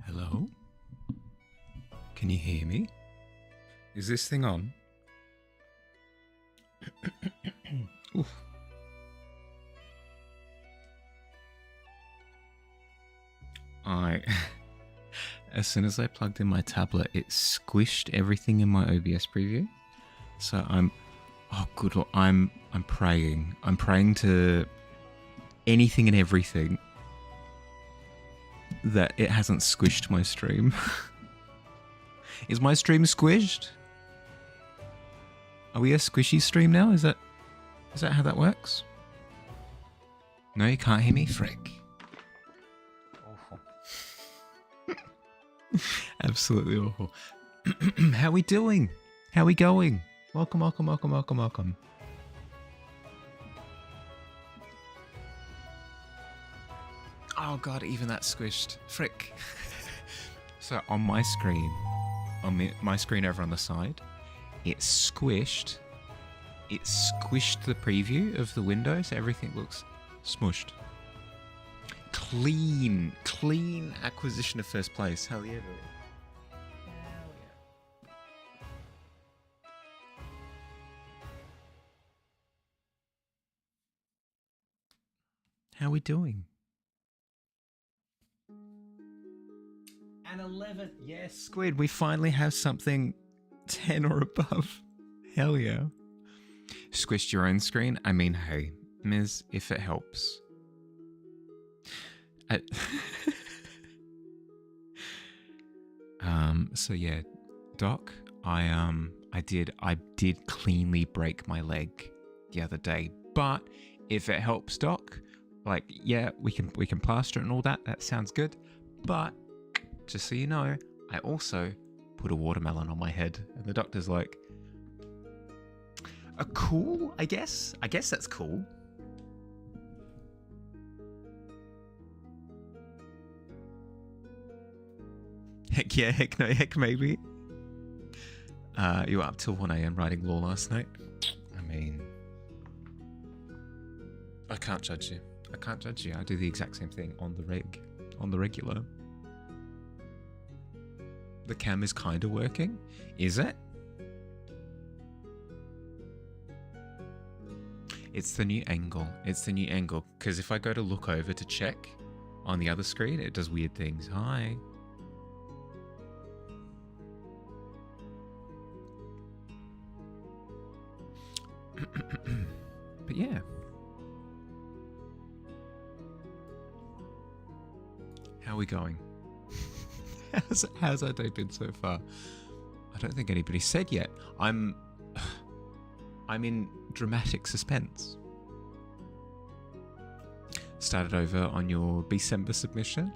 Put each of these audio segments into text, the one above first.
Hello? Can you hear me? Is this thing on? Oof. I as soon as I plugged in my tablet, it squished everything in my OBS preview. So I'm praying. I'm praying to anything and everything that it hasn't squished my stream. Is my stream squished? Are we a squishy stream now? Is that how that works? No, you can't hear me? Frick. Awful. Absolutely awful. How we doing? How we going? Welcome, welcome, welcome, welcome, welcome. Oh god, even that squished. Frick. So on my screen, my screen over on the side, it squished the preview of the window, so everything looks smushed. Clean acquisition of first place. Hell yeah, baby. Hell yeah. How we doing? An 11. Yes, Squid, we finally have something 10 or above. Hell yeah. Squished your own screen? I mean, hey, Ms., if it helps. So yeah, Doc, I did cleanly break my leg the other day, but if it helps, Doc, like, yeah, we can plaster it and all that. That sounds good. But just so you know, I also put a watermelon on my head, and the doctor's like, cool, I guess that's cool. Heck yeah, heck no, heck maybe. You were up till 1 a.m. writing law last night. I mean, I can't judge you. I do the exact same thing on the regular. The cam is kind of working. Is it? It's the new angle. Because if I go to look over to check on the other screen, it does weird things. Hi. But yeah. How are we going? How's our day been so far? I don't think anybody said yet. I'm in dramatic suspense. Started over on your December submission.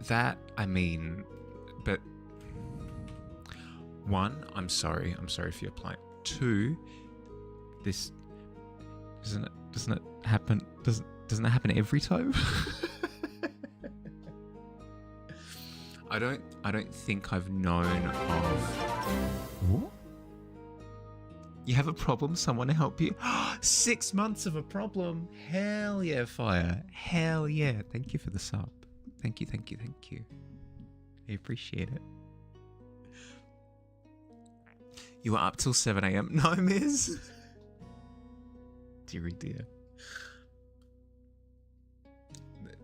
That, I mean, but one, I'm sorry for your plight. Two, this doesn't it happen? Doesn't it happen every time? I don't think I've known of. What? You have a problem? Someone to help you? 6 months of a problem? Hell yeah, Fire. Hell yeah. Thank you for the sub. Thank you. I appreciate it. You were up till 7 a.m. No, Miz. Deary dear.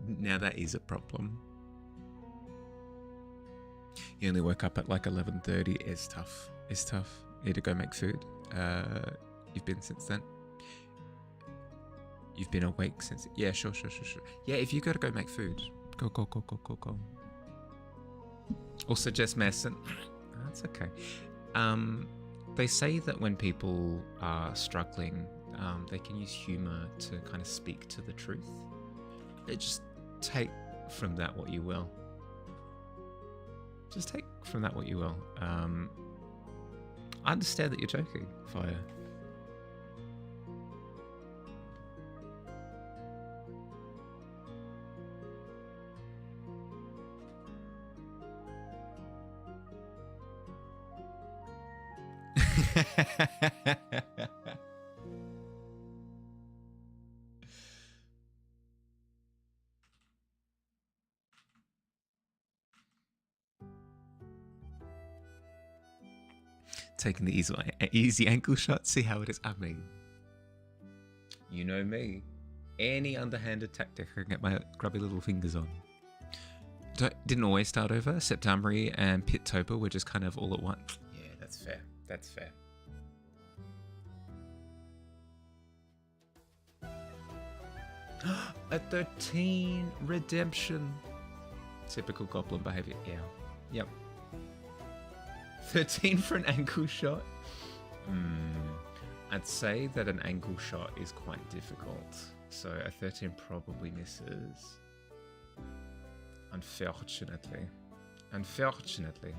Now that is a problem. You only woke up at like 11:30. It's tough. You need to go make food. You've been since then? You've been awake since... Yeah, sure. Yeah, if you gotta go make food, go. Also, just messing. That's okay. They say that when people are struggling, they can use humor to kind of speak to the truth. Just take from that what you will. I understand that you're joking, Fire. Taking the easy ankle shot, see how it is. I mean, you know me. Any underhanded tactic I can get my grubby little fingers on. Didn't always start over. September and Pittober were just kind of all at once. Yeah, that's fair. That's fair. A 13 redemption. Typical goblin behavior. Yeah. Yep. 13 for an ankle shot. I'd say that an ankle shot is quite difficult. So a 13 probably misses. Unfortunately. Unfortunately.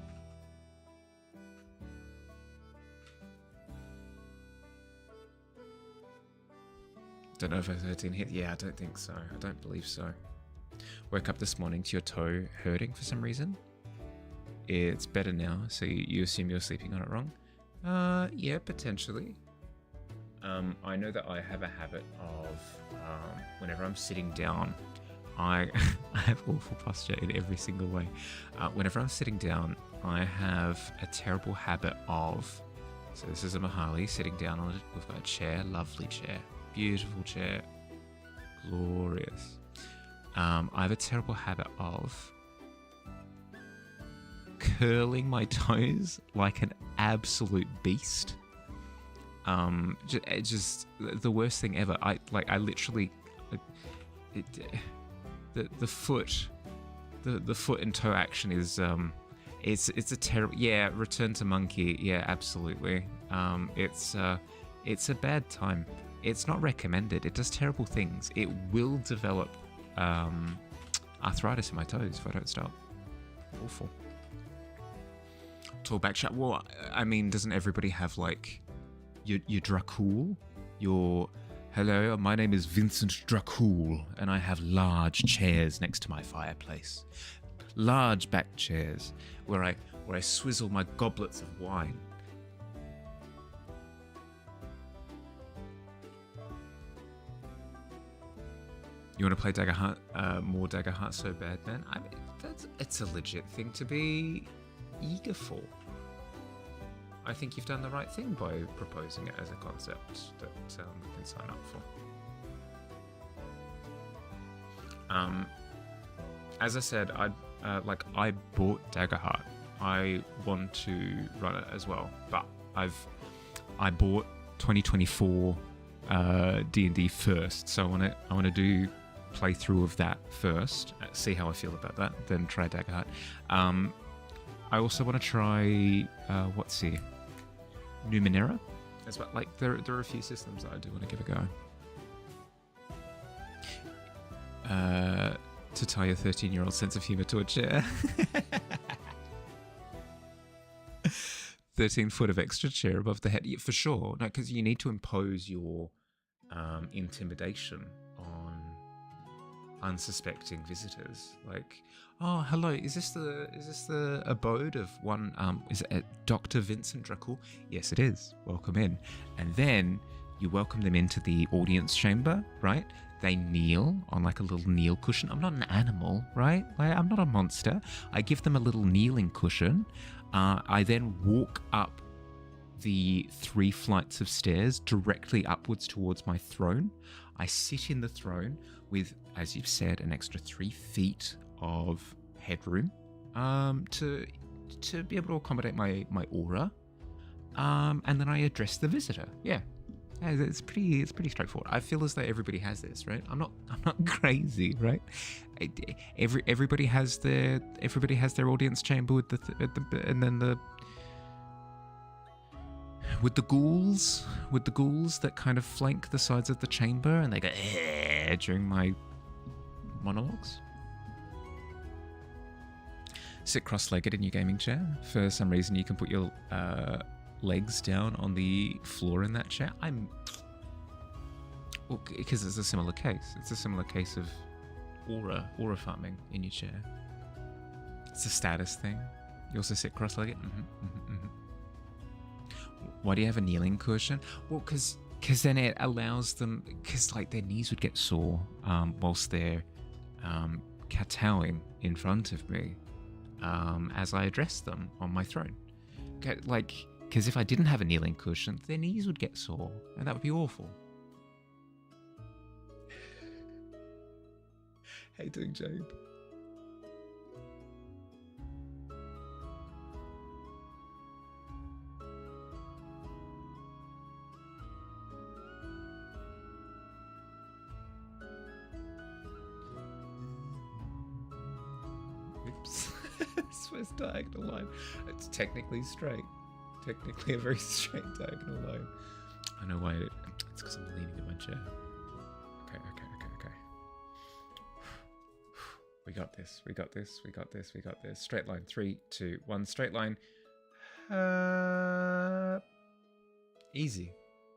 Don't know if a 13 hit. Yeah, I don't think so. I don't believe so. Woke up this morning to your toe hurting for some reason. It's better now, so you assume you're sleeping on it wrong? Yeah, potentially. I know that I have a habit of, whenever I'm sitting down, I have awful posture in every single way. Whenever I'm sitting down, I have a terrible habit of, so this is a Mahali sitting down on it. We've got a chair, lovely chair, beautiful chair, glorious. I have a terrible habit of curling my toes like an absolute beast. Just the worst thing ever. I literally, the foot and toe action is it's a terrible. Yeah, return to monkey. Yeah, absolutely. It's a bad time. It's not recommended. It does terrible things. It will develop arthritis in my toes if I don't stop. Awful. Tall back shot. Well, I mean, doesn't everybody have like your Dracul? Your hello, my name is Vincent Dracul, and I have large chairs next to my fireplace. Large back chairs where I swizzle my goblets of wine. You want to play Daggerheart, more Daggerheart so bad, man? I mean, it's a legit thing to be eager for. I think you've done the right thing by proposing it as a concept that we can sign up for. As I said, I bought Daggerheart. I want to run it as well, but I bought 2024 D&D first, so I want to do playthrough of that first, see how I feel about that, then try Daggerheart. I also want to try what's here, Numenera as well. Like there are a few systems that I do want to give a go. To tie a 13-year-old sense of humor to a chair. 13 foot of extra chair above the head. Yeah, for sure. No, because you need to impose your intimidation on unsuspecting visitors. Like, oh, hello, is this the abode of one, is it Dr. Vincent Dracul? Yes, it is. Welcome in. And then you welcome them into the audience chamber, right? They kneel on like a little kneel cushion. I'm not an animal, right? I'm not a monster. I give them a little kneeling cushion. I then walk up the 3 flights of stairs directly upwards towards my throne. I sit in the throne with, as you've said, an extra 3 feet of headroom to be able to accommodate my aura. And then I address the visitor. Yeah. It's pretty straightforward. I feel as though everybody has this, right? I'm not crazy, right? Everybody has their audience chamber with the ghouls that kind of flank the sides of the chamber, and they go during my monologues. Sit cross-legged in your gaming chair. For some reason, you can put your legs down on the floor in that chair. Because it's a similar case. It's a similar case of aura farming in your chair. It's a status thing. You also sit cross-legged. Why do you have a kneeling cushion? Well, because then it allows them, because like their knees would get sore whilst they're kowtowing in front of me as I address them on my throne. Like, because if I didn't have a kneeling cushion, their knees would get sore, and that would be awful. How you doing, Job? Oops. First diagonal line. It's technically straight. Technically a very straight diagonal line. I know why it's because I'm leaning in my chair. Okay. We got this. Straight line. 3, 2, 1. Straight line. Easy.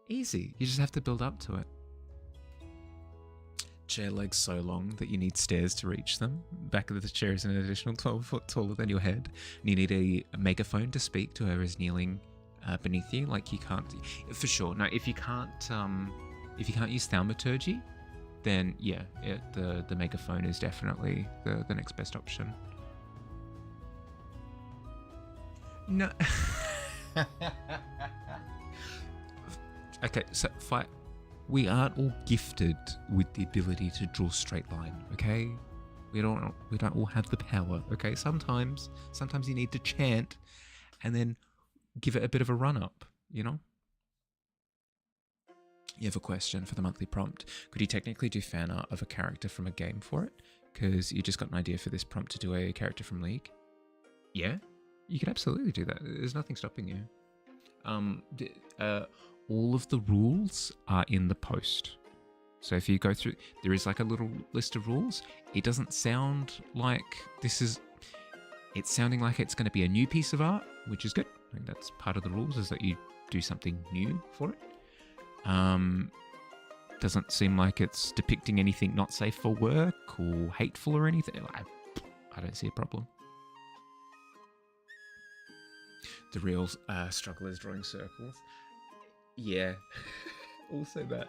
You just have to build up to it. Chair legs so long that you need stairs to reach them. Back of the chair is an additional 12 foot taller than your head. And you need a megaphone to speak to whoever is kneeling beneath you. Like you can't, for sure. No, if you can't use thaumaturgy, then yeah, the megaphone is definitely the next best option. No. Okay, so we aren't all gifted with the ability to draw straight line, okay? We don't all have the power, okay? Sometimes you need to chant and then give it a bit of a run up, you know? You have a question for the monthly prompt. Could you technically do fan art of a character from a game for it? Because you just got an idea for this prompt to do a character from League. Yeah, you could absolutely do that. There's nothing stopping you. All of the rules are in the post. So if you go through, there is like a little list of rules. It doesn't sound like it's sounding like it's going to be a new piece of art, which is good. I think that's part of the rules, is that you do something new for it. Doesn't seem like it's depicting anything not safe for work or hateful or anything. I don't see a problem. The real struggle is drawing circles. Yeah. Also that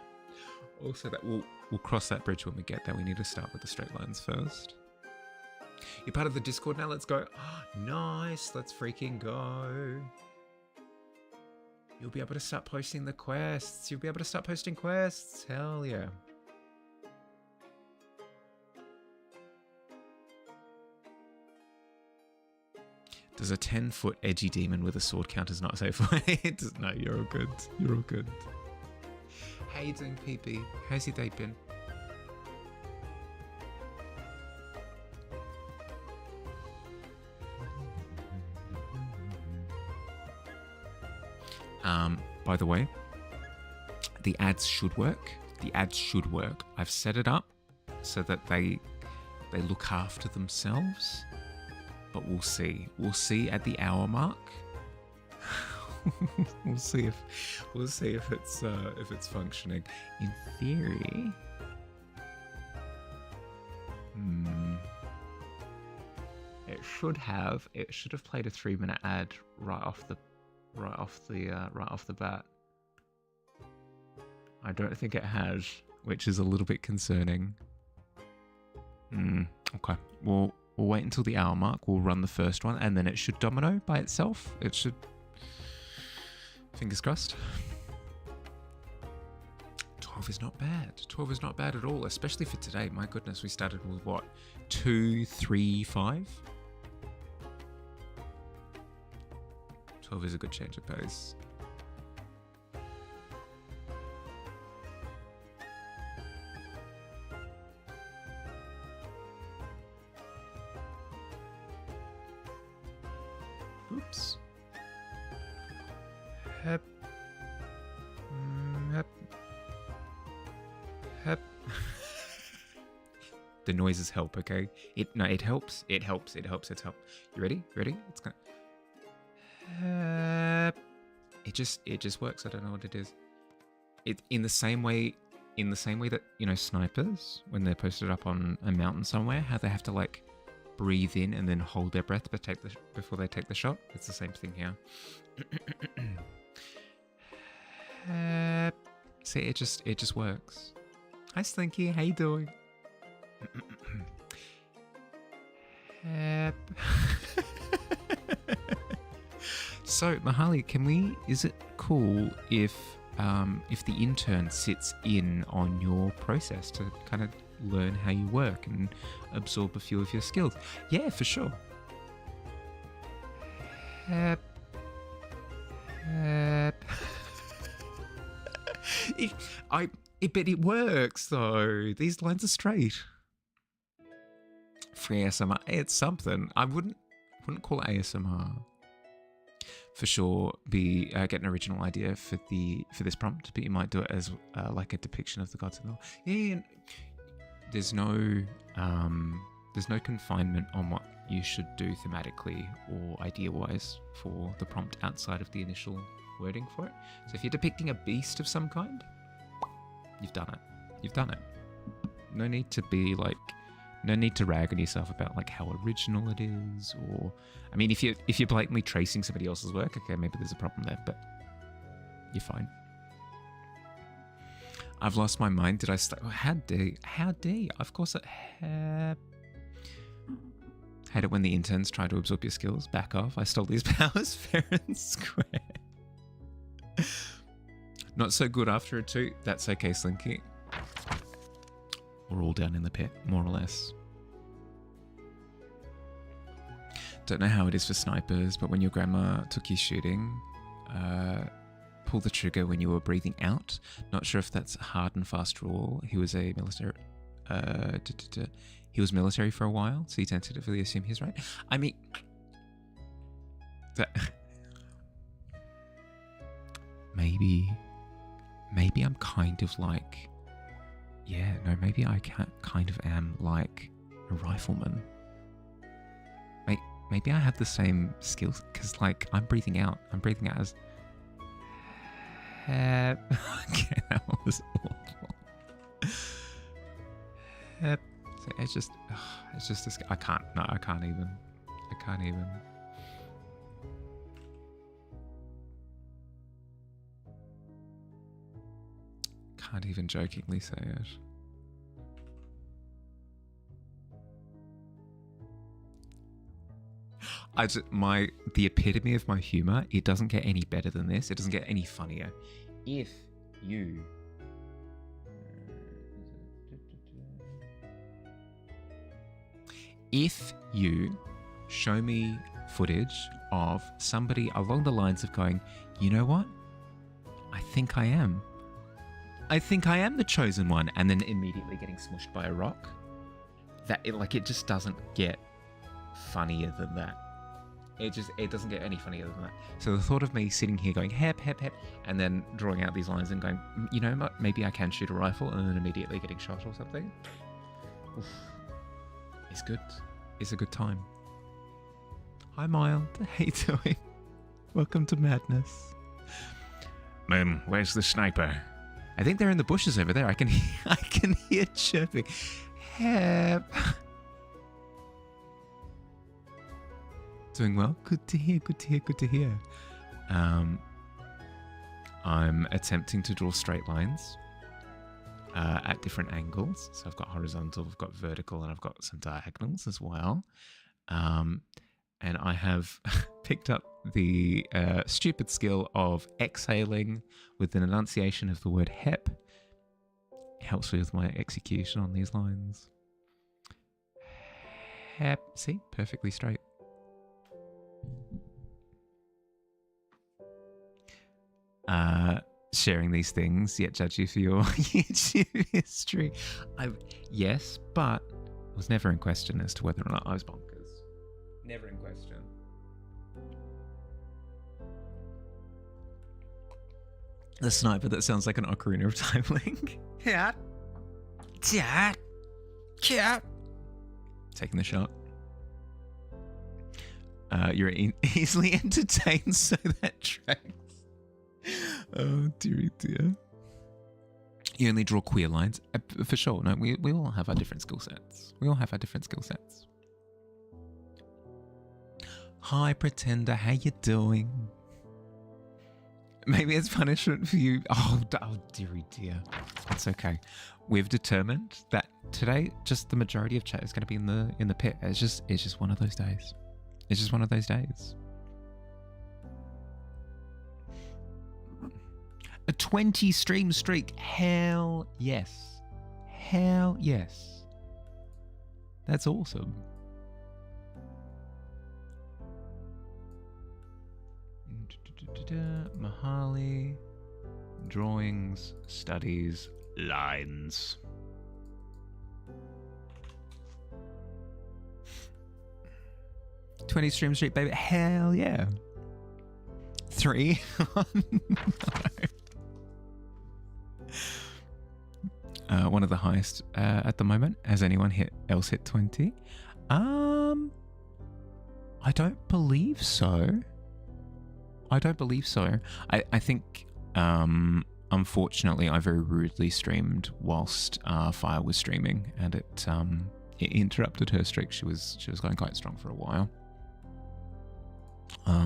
we'll cross that bridge when we get there. We need to start with the straight lines first. You're part of the Discord now. Let's go. Oh, nice. Let's freaking go. You'll be able to start posting the quests. You'll be able to start posting quests. Hell yeah. Does a 10-foot edgy demon with a sword count as not safe? No, you're all good. You're all good. How you doing, PP? How's your day been? By the way, the ads should work. I've set it up so that they look after themselves. But we'll see. We'll see at the hour mark. we'll see if it's functioning. In theory, it should have played a 3-minute ad right off the bat. I don't think it has, which is a little bit concerning. Okay. We'll wait until the hour mark. We'll run the first one, and then it should domino by itself. It should. Fingers crossed. 12 is not bad. 12 is not bad at all, especially for today. My goodness, we started with what? 2, 3, 5? 12 is a good change of pace. Oops. Hep. Hep. Hep. The noises help, okay? It helps. It helps. You ready? It's gonna. It just works. I don't know what it is. It in the same way that, you know, snipers, when they're posted up on a mountain somewhere, how they have to like breathe in and then hold their breath before they take the shot. It's the same thing here. See, it just works. Hi Slinky, how you doing? So Mahali, is it cool if the intern sits in on your process to kind of learn how you work and absorb a few of your skills? Yeah, for sure. But it works though. These lines are straight. free ASMR. It's something. I wouldn't call it ASMR. For sure, get an original idea for this prompt, but you might do it as like a depiction of the gods and all. Yeah, there's no confinement on what you should do thematically or idea-wise for the prompt outside of the initial wording for it. So if you're depicting a beast of some kind, you've done it. You've done it. No need to rag on yourself about like how original it is, or I mean, if you're blatantly tracing somebody else's work, okay, maybe there's a problem there, but you're fine. I've lost my mind. Did I how dare you? Of course I have. Hate it when the interns try to absorb your skills. Back off. I stole these powers fair and square. Not so good after a toot. That's okay, Slinky. We're all down in the pit, more or less. Don't know how it is for snipers, but when your grandma took you shooting, pull the trigger when you were breathing out. Not sure if that's a hard and fast rule. He was a military. He was military for a while, so you tentatively assume he's right. I mean, that maybe I'm kind of like, yeah, no, maybe I kind of am like a rifleman. Maybe I have the same skills, because like I'm breathing out as okay, that was awful. It's just this. I can't even. Can't even jokingly say it. The epitome of my humor. It doesn't get any better than this. It doesn't get any funnier. If you show me footage of somebody along the lines of going, you know what? I think I am the chosen one, and then immediately getting smushed by a rock. It just doesn't get funnier than that. It doesn't get any funnier than that. So the thought of me sitting here going hep hep hep, and then drawing out these lines and going, you know what, maybe I can shoot a rifle, and then immediately getting shot or something. Oof. It's good. It's a good time. Hi Mild, how you doing? Welcome to Madness. Where's the sniper? I think they're in the bushes over there. I can hear chirping. Help. Doing well? Good to hear. I'm attempting to draw straight lines at different angles. So I've got horizontal, I've got vertical, and I've got some diagonals as well. And I have picked up the stupid skill of exhaling with an enunciation of the word hep. It helps me with my execution on these lines. Hep. See? Perfectly straight. Sharing these things, yet judge you for your YouTube history. Yes, but it was never in question as to whether or not I was bonkers. Never in question. The sniper that sounds like an ocarina of time link. Cat. Taking the shot. You're easily entertained, so that tracks. Oh dear. You only draw queer lines? For sure. No, we all have our different skill sets. Hi, Pretender. How you doing? Maybe it's punishment for you. Oh dear. It's okay. We've determined that today, just the majority of chat is going to be in the pit. It's just one of those days. It's just one of those days. A 20 stream streak. Hell yes. That's awesome. Mahali. Drawings, studies, lines. 20 stream streak, baby. Hell yeah. 3. One of the highest at the moment. Has anyone else hit 20? I don't believe so. I think, unfortunately, I very rudely streamed whilst Fire was streaming, and it interrupted her streak. She was going quite strong for a while.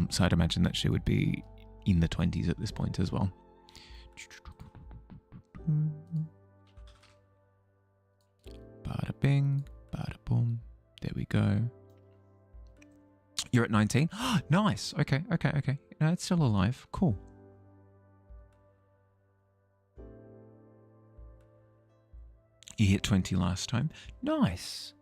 So I'd imagine that she would be in the 20s at this point as well. Bada bing, bada boom. There we go. You're at 19? Nice. Okay. No, it's still alive. Cool. You hit 20 last time. Nice.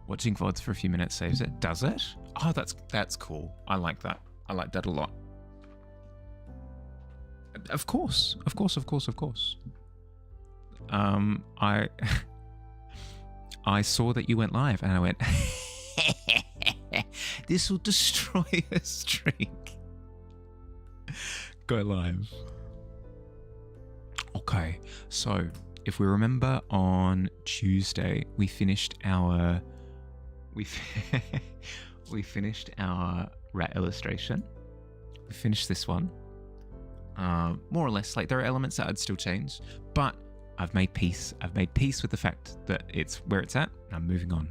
Watching VODs for a few minutes saves it. Does it? Oh, that's cool. I like that. I like that a lot. Of course. I saw that you went live and I went, this will destroy a streak. Go live. Okay, so if we remember on Tuesday, we finished our rat illustration. We finished this one. More or less, like there are elements that I'd still change, but I've made peace. I've made peace with the fact that it's where it's at. I'm moving on.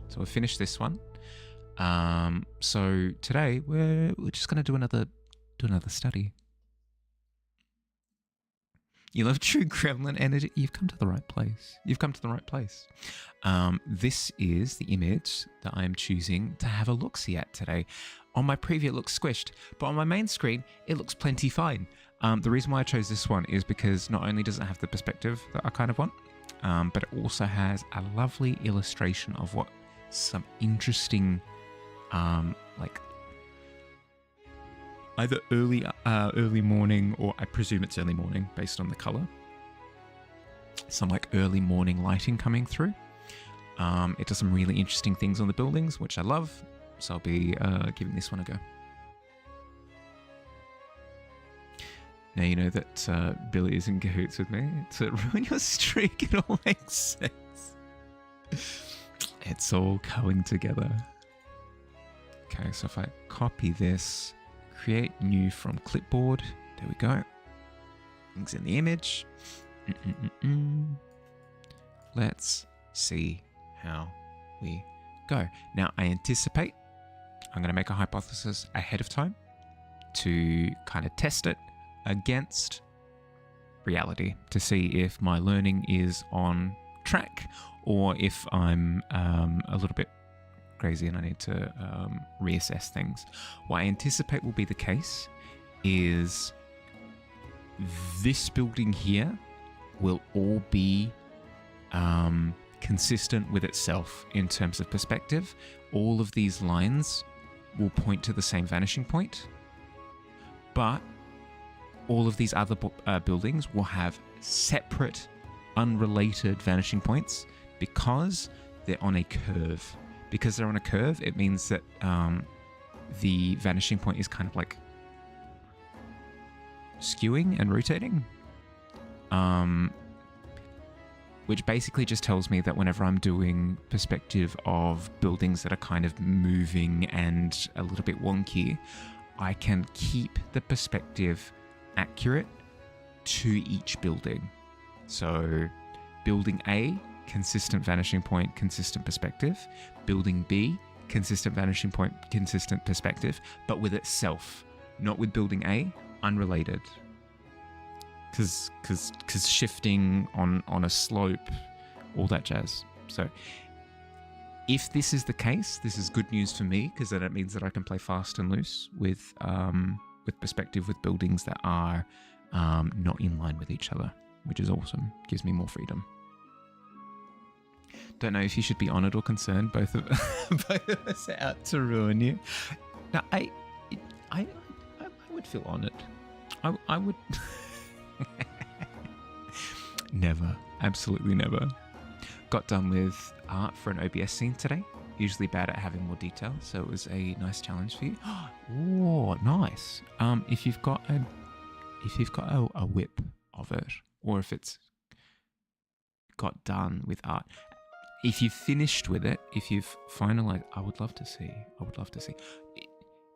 So we've finished this one. So today we're just gonna do another study. You love true gremlin energy. You've come to the right place. This is the image that I am choosing to have a look-see at today. On my preview, it looks squished, but on my main screen, it looks plenty fine. The reason why I chose this one is because not only does it have the perspective that I kind of want, but it also has a lovely illustration of what some interesting, like either early morning, or I presume it's early morning based on the color. Some like early morning lighting coming through. It does some really interesting things on the buildings, which I love. So I'll be giving this one a go. Now you know that Billy is in cahoots with me to ruin your streak. It all makes sense. It's all coming together. Okay, so if I copy this, create new from clipboard. There we go. Links in the image. Let's see how we go. Now I anticipate I'm going to make a hypothesis ahead of time to kind of test it against reality to see if my learning is on track or if I'm a little bit crazy and I need to reassess things. What I anticipate will be the case is this building here will all be consistent with itself in terms of perspective. All of these lines will point to the same vanishing point, but all of these other buildings will have separate, unrelated vanishing points because they're on a curve. Because they're on a curve, it means that the vanishing point is kind of like skewing and rotating. Which basically just tells me that whenever I'm doing perspective of buildings that are kind of moving and a little bit wonky, I can keep the perspective accurate to each building. So building A, consistent vanishing point, consistent perspective. Building B, consistent vanishing point, consistent perspective, but with itself, not with building A, unrelated. Because shifting on a slope, all that jazz. So if this is the case, this is good news for me, because then it means that I can play fast and loose with perspective with buildings that are not in line with each other, which is awesome. Gives me more freedom. Don't know if you should be honoured or concerned. Both of us are out to ruin you. Now, I would feel honoured. I would. Never. Absolutely never. Got done with art for an OBS scene today. usually bad at having more detail, so it was a nice challenge for you. Oh, nice. If you've got a whip of it, or if it's got done with art, if you've finished with it, if you've finalized, I would love to see.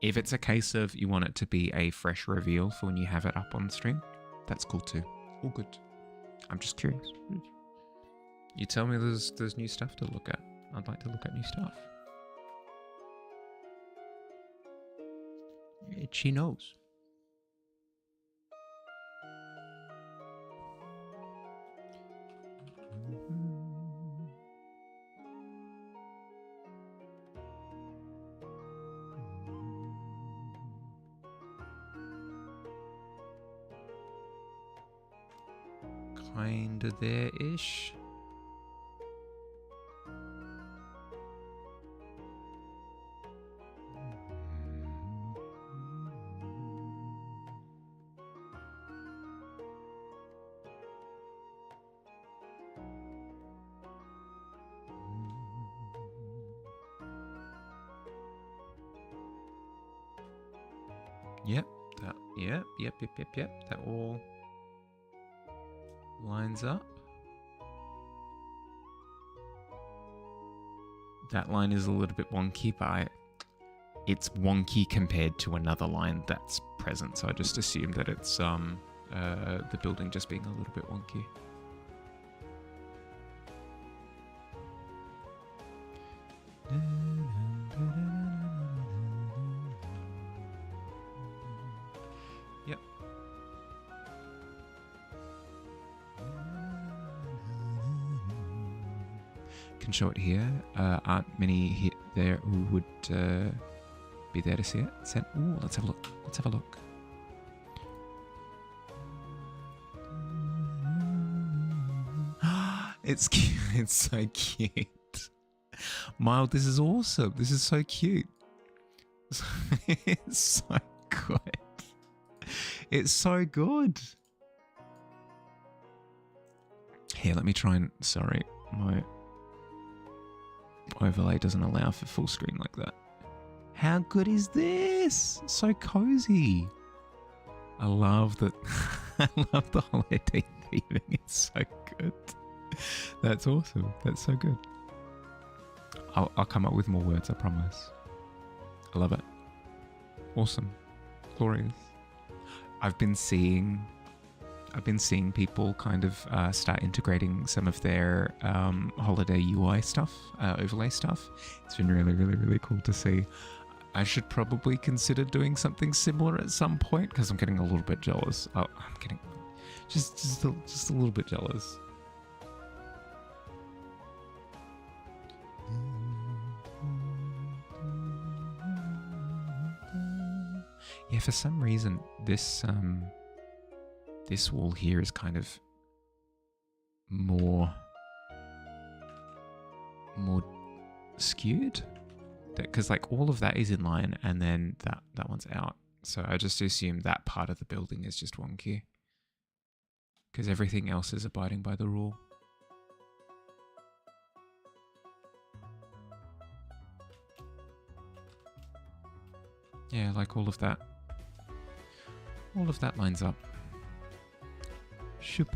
If it's a case of you want it to be a fresh reveal for when you have it up on stream, that's cool too. All good. I'm just curious. You tell me there's new stuff to look at. I'd like to look at new stuff. She knows. Kinda there-ish. Yep. That all lines up. That line is a little bit wonky, but it's wonky compared to another line that's present. So I just assumed that it's the building just being a little bit wonky. Yep. Can show it here. Aren't many there who would be there to see it. Ooh, let's have a look. It's cute. It's so cute. Mild, this is awesome. This is so cute. It's so good. It's so good. Here, let me try and... Sorry, my overlay doesn't allow for full screen like that. How good is this? So cozy. I love that. I love the holiday theming. It's so good. That's awesome. That's so good. I'll come up with more words, I promise. I love it. Awesome. Glorious. I've been seeing people kind of start integrating some of their holiday UI stuff, overlay stuff. It's been really, really, really cool to see. I should probably consider doing something similar at some point because I'm getting a little bit jealous. Oh, I'm getting just a little bit jealous. Yeah, for some reason this wall here is kind of more skewed, because like all of that is in line and then that one's out. So I just assume that part of the building is just wonky because everything else is abiding by the rule. Yeah, like all of that lines up. Shoop.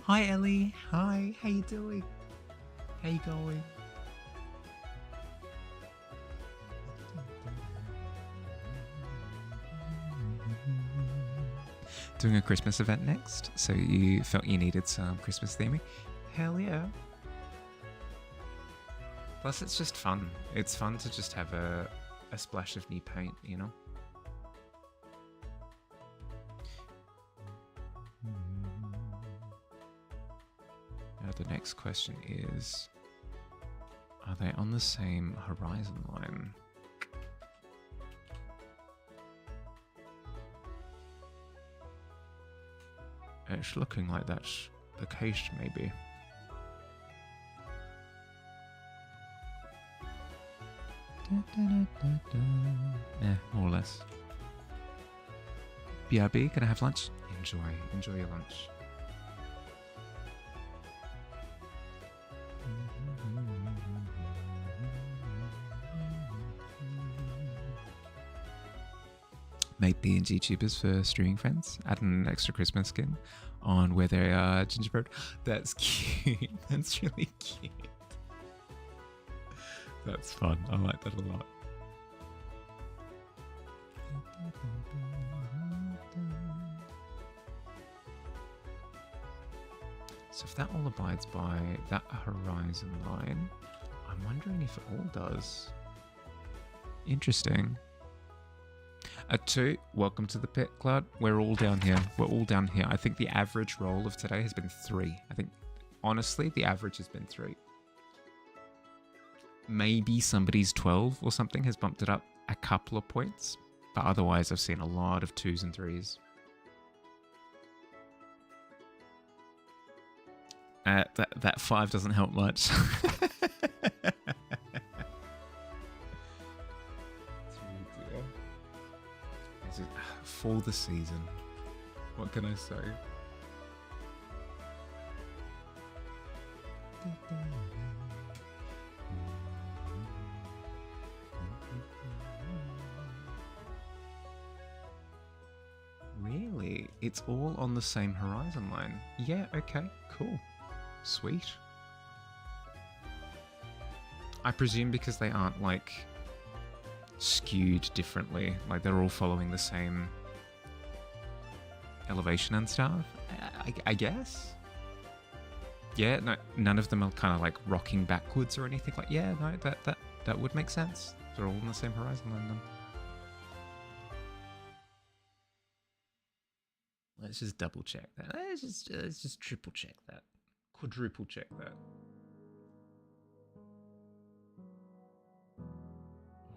Hi Ellie. Hi, how you doing? How you going? Doing a Christmas event next, so you felt you needed some Christmas theming? Hell yeah. Plus it's just fun. It's fun to just have a splash of new paint, you know? Now the next question is, are they on the same horizon line? It's looking like that's the case, maybe. Yeah, more or less. BRB, gonna have lunch? Enjoy your lunch. make B&G tubers for streaming friends. Add an extra Christmas skin on where they are gingerbread. That's cute. That's really cute. That's fun. I like that a lot. So if that all abides by that horizon line, I'm wondering if it all does. Interesting. At 2, welcome to the pit, Cloud. We're all down here. We're all down here. I think the average roll of today has been 3. I think, honestly, the average has been 3. Maybe somebody's 12 or something has bumped it up a couple of points. But otherwise, I've seen a lot of 2s and 3s. That 5 doesn't help much. For the season. What can I say? Really? It's all on the same horizon line? Yeah, okay, cool. Sweet. I presume because they aren't, like, skewed differently. Like, they're all following the same elevation and stuff, I guess? Yeah, no, none of them are kind of, like, rocking backwards or anything. Like, yeah, no, that would make sense. They're all on the same horizon line, then. Let's just double check that. Let's just triple check that. Quadruple check that.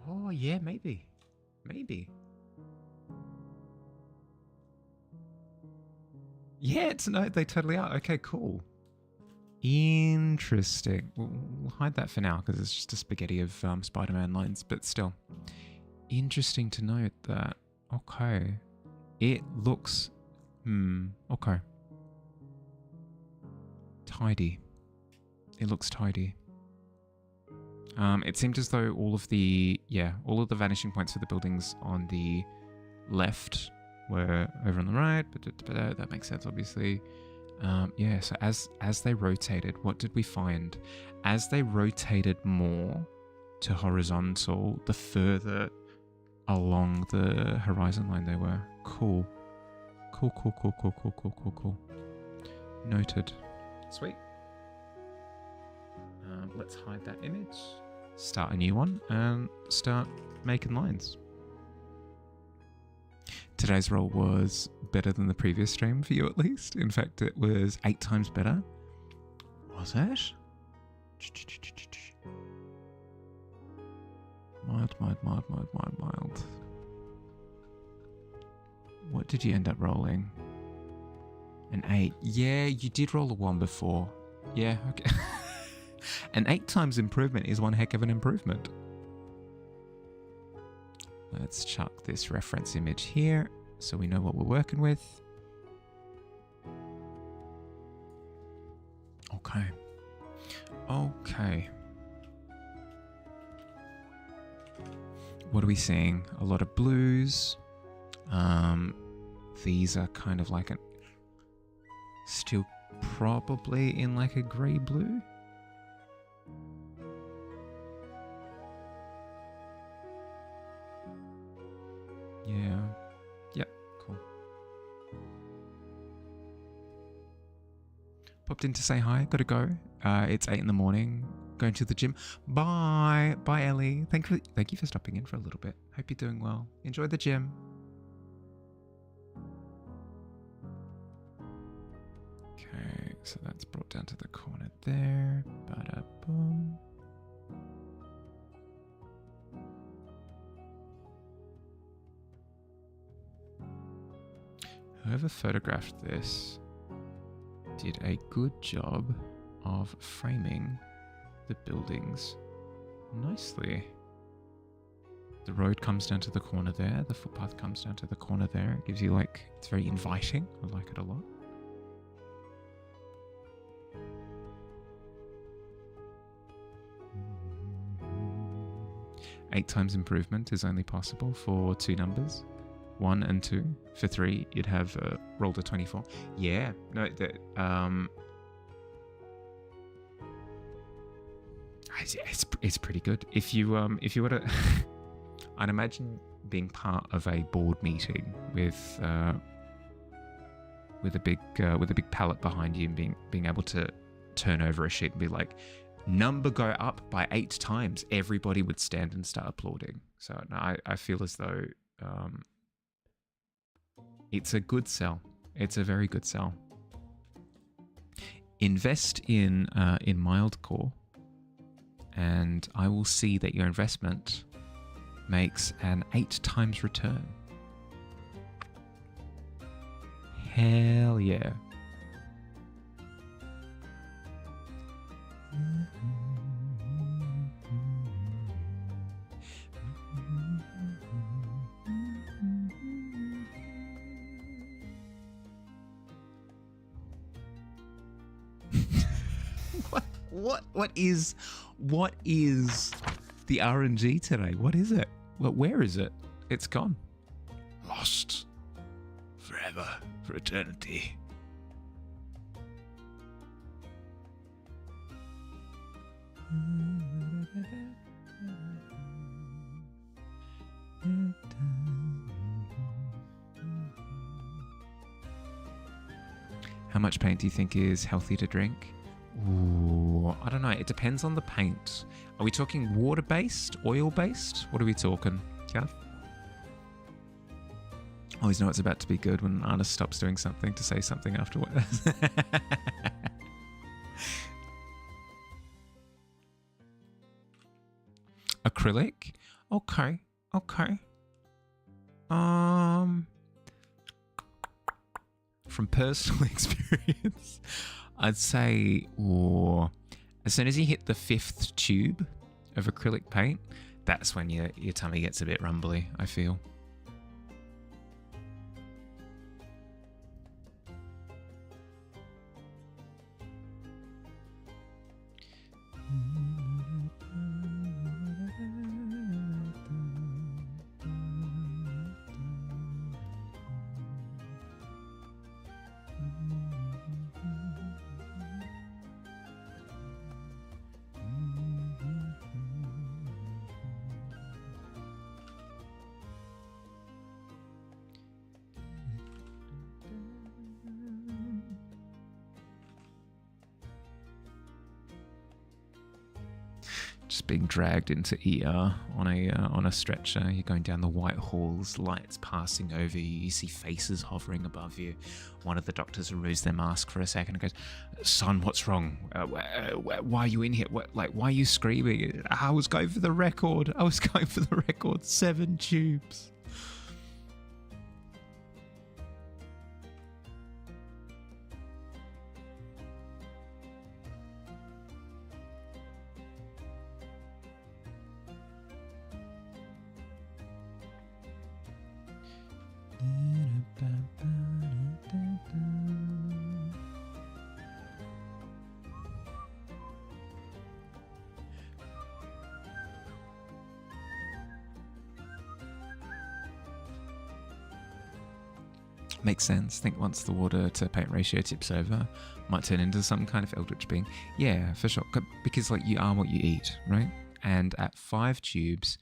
Oh, yeah, maybe. Maybe. Yeah, no, they totally are. Okay, cool. Interesting. We'll hide that for now because it's just a spaghetti of Spider-Man lines, but still. Interesting to note that. Okay. It looks... okay. Tidy. It looks tidy. It seemed as though all of the vanishing points for the buildings on the left were over on the right, but that makes sense, obviously. Yeah, so as they rotated, what did we find? As they rotated more to horizontal, the further along the horizon line they were. Cool. Cool. Noted. Sweet. Let's hide that image. Start a new one and start making lines. Today's roll was better than the previous stream for you, at least. In fact, it was 8 times better. Was it? Mild. What did you end up rolling? An 8. Yeah, you did roll a 1 before. Yeah, okay. An 8 times improvement is one heck of an improvement. Let's chuck this reference image here so we know what we're working with. Okay. What are we seeing? A lot of blues. These are kind of like still probably in like a grey blue. Yeah. Yep. Cool. Popped in to say hi. Gotta go. It's 8 in the morning. Going to the gym. Bye, Ellie. Thank you for stopping in for a little bit. Hope you're doing well. Enjoy the gym. Okay, so that's brought down to the corner there. Bada boom. Whoever photographed this did a good job of framing the buildings nicely. The road comes down to the corner there. The footpath comes down to the corner there. It gives you it's very inviting. I like it a lot. Eight times improvement is only possible for 2 numbers. 1 and 2. For 3, you'd have rolled a 24. Yeah, no, it's pretty good. If you were to, I'd imagine being part of a board meeting with a big pallet behind you and being able to turn over a sheet and be like, number go up by 8 times, everybody would stand and start applauding. So no, I feel as though it's a good sell. It's a very good sell. Invest in mild core, and I will see that your investment makes an 8 times return. Hell yeah. What is the RNG today? What is it? Where is it? It's gone. Lost. Forever. For eternity. How much paint do you think is healthy to drink? Ooh, I don't know. It depends on the paint. Are we talking water-based, oil-based? What are we talking, Kath? Always know it's about to be good when an artist stops doing something to say something afterwards. Acrylic? Okay. From personal experience, I'd say, as soon as you hit the 5th tube of acrylic paint, that's when your tummy gets a bit rumbly, I feel. Just being dragged into ER on a stretcher. You're going down the white halls, lights passing over you. You see faces hovering above you. One of the doctors removes their mask for a second and goes, "Son, what's wrong? Why are you in here? Why are you screaming?" "I was going for the record. 7 tubes." Makes sense. I think once the water to paint ratio tips over, might turn into some kind of eldritch being. Yeah, for sure. Because you are what you eat, right? And at 5 tubes,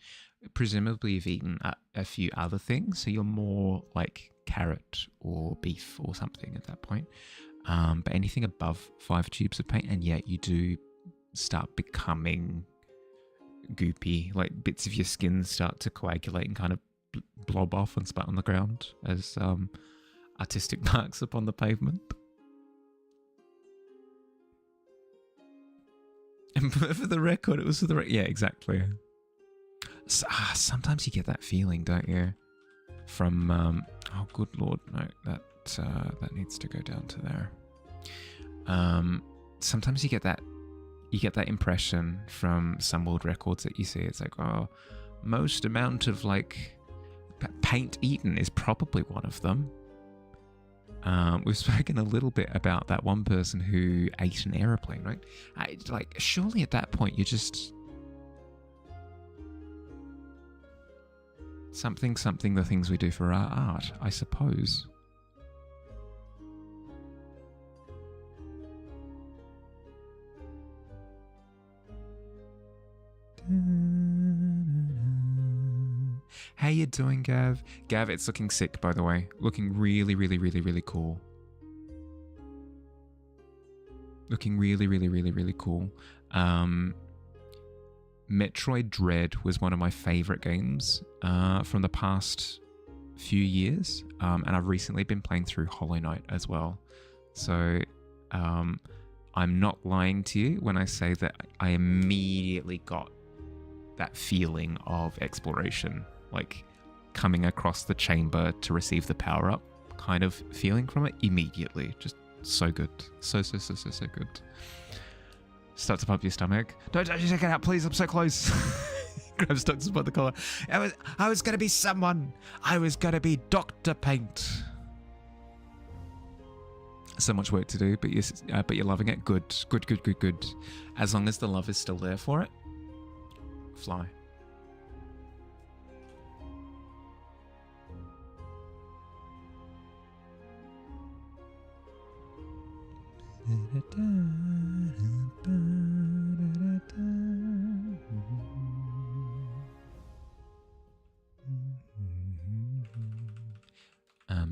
presumably you've eaten a few other things, so you're more like carrot or beef or something at that point. But anything above 5 tubes of paint, and yet you do start becoming goopy, like bits of your skin start to coagulate and kind of blob off and spat on the ground as artistic marks upon the pavement. And for the record, it was for the yeah, exactly. Sometimes you get that feeling, don't you? From oh, good lord, no, that needs to go down to there. Sometimes you get that impression from some world records that you see. It's like, oh, most amount of like paint eaten is probably one of them. We've spoken a little bit about that one person who ate an aeroplane, right? Like, surely at that point you're just... Something, the things we do for our art, I suppose. How you doing, Gav? Gav, it's looking sick, by the way. Looking really, really, really, really cool. Looking really, really, really, really cool. Metroid Dread was one of my favorite games from the past few years, and I've recently been playing through Hollow Knight as well. So I'm not lying to you when I say that I immediately got that feeling of exploration, like coming across the chamber to receive the power-up kind of feeling from it immediately. Just so good. So good. Start to pump your stomach. Don't check it out, please. I'm so close. Grab Stocks by the collar. I was going to be someone. I was going to be Dr. Paint. So much work to do, but you're loving it. Good. As long as the love is still there for it, fly.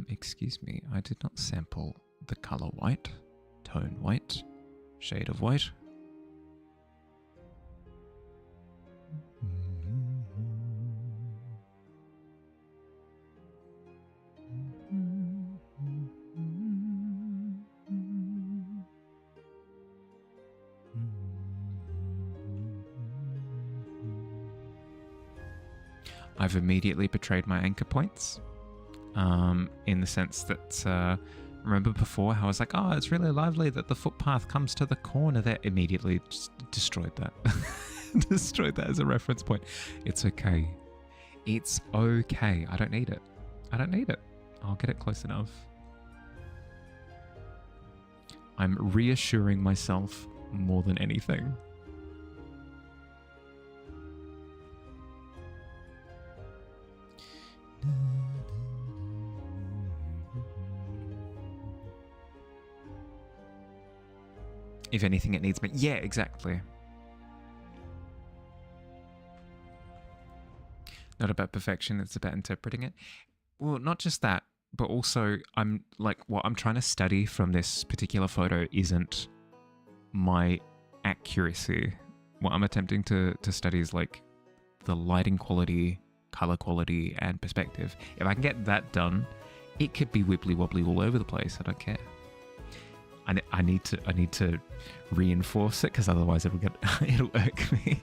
Excuse me, I did not sample the color white, tone white, shade of white. I've immediately betrayed my anchor points, in the sense that, remember before how I was like, oh, it's really lovely that the footpath comes to the corner there. Immediately just destroyed that. Destroyed that as a reference point. It's okay. It's okay. I don't need it. I'll get it close enough. I'm reassuring myself more than anything. If anything, it needs me. Yeah, exactly. Not about perfection, it's about interpreting it. Well, not just that, but also I'm like, what I'm trying to study from this particular photo isn't my accuracy. What I'm attempting to study is like the lighting quality, color quality, and perspective. If I can get that done, it could be wibbly wobbly all over the place. I don't care. I need to reinforce it because otherwise it'll irk me.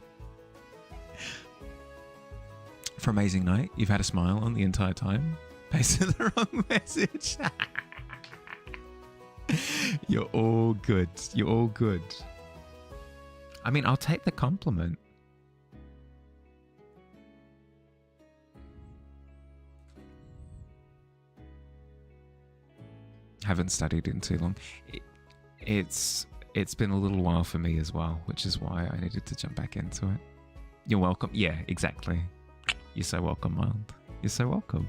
For Amazing Night, you've had a smile on the entire time. Pasted the wrong message. You're all good. You're all good. I mean, I'll take the compliment. Haven't studied in too long. It's been a little while for me as well, which is why I needed to jump back into it. You're welcome. Yeah, exactly. You're so welcome, Mild. You're so welcome.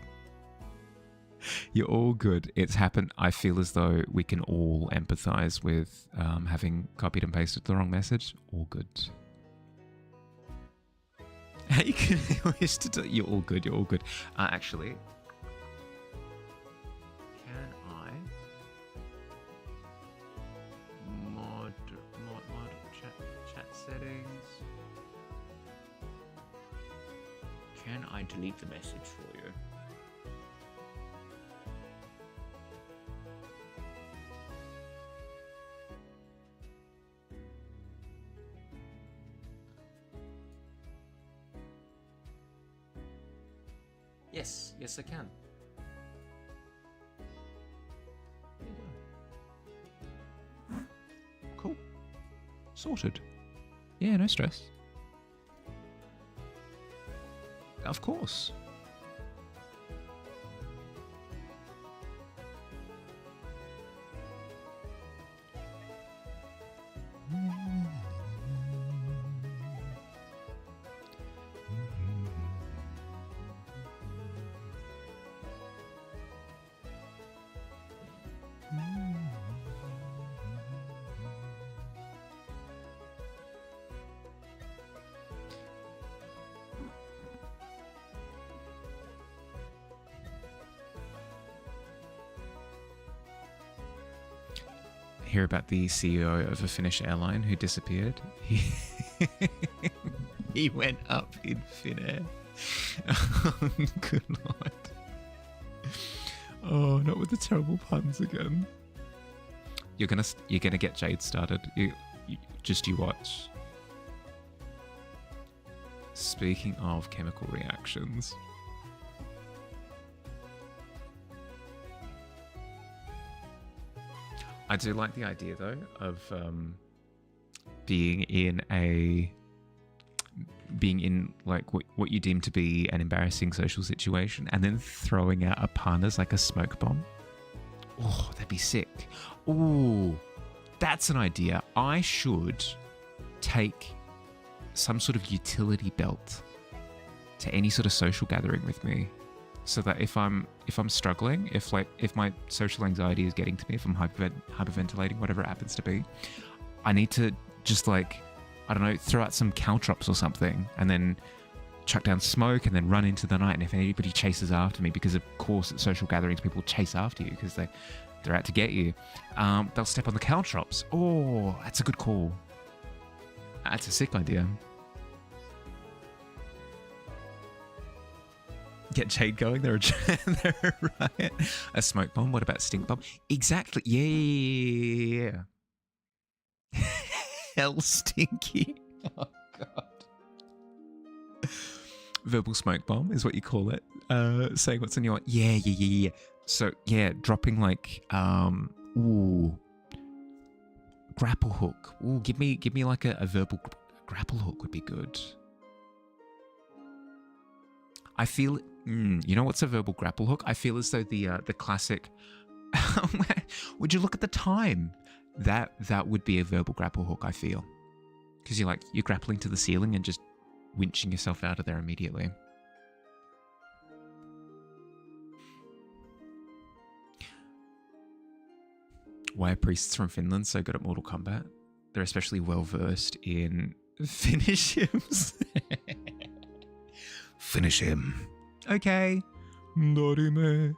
You're all good. It's happened. I feel as though we can all empathize with having copied and pasted the wrong message. All good. You can wish to do. You're all good. You're all good. Actually, can I mod chat settings? Can I delete the message for you? Yes, I can. There you go. Cool. Sorted. Yeah, no stress. Of course. hear about the CEO of a Finnish airline who disappeared? He went up in thin air. Good lord. Oh, not with the terrible puns again. You're gonna get Jade started. You watch. Speaking of chemical reactions. I do like the idea though of being in like what you deem to be an embarrassing social situation and then throwing out a pun as like a smoke bomb. Oh, that'd be sick. Oh, that's an idea. I should take some sort of utility belt to any sort of social gathering with me, so that if I'm struggling, if my social anxiety is getting to me, if I'm hyperventilating, whatever it happens to be, I need to just like, I don't know, throw out some caltrops or something and then chuck down smoke and then run into the night. And if anybody chases after me, because of course at social gatherings people chase after you because they're out to get you, they'll step on the caltrops. Oh, that's a good call. That's a sick idea. Get Jade going. They're right. A smoke bomb. What about stink bomb? Exactly. Yeah. Hell stinky. Oh god. Verbal smoke bomb is what you call it. Saying what's in your yeah. So yeah, dropping like grapple hook. Ooh, give me like a verbal grapple hook would be good. I feel, you know what's a verbal grapple hook? I feel as though the classic, would you look at the time? That would be a verbal grapple hook, I feel. Because you're grappling to the ceiling and just winching yourself out of there immediately. Why are priests from Finland so good at Mortal Kombat? They're especially well versed in finish hims. Finish him. Okay. Dorime.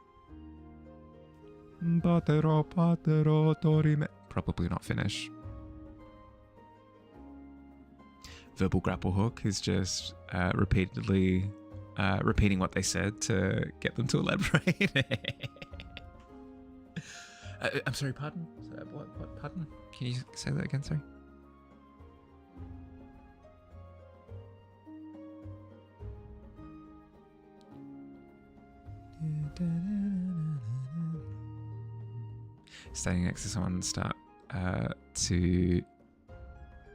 Patero, dorime. Probably not finish. Verbal grapple hook is just repeatedly repeating what they said to get them to elaborate. I'm sorry, pardon? What? Pardon? Can you say that again, sorry? Standing next to someone and start to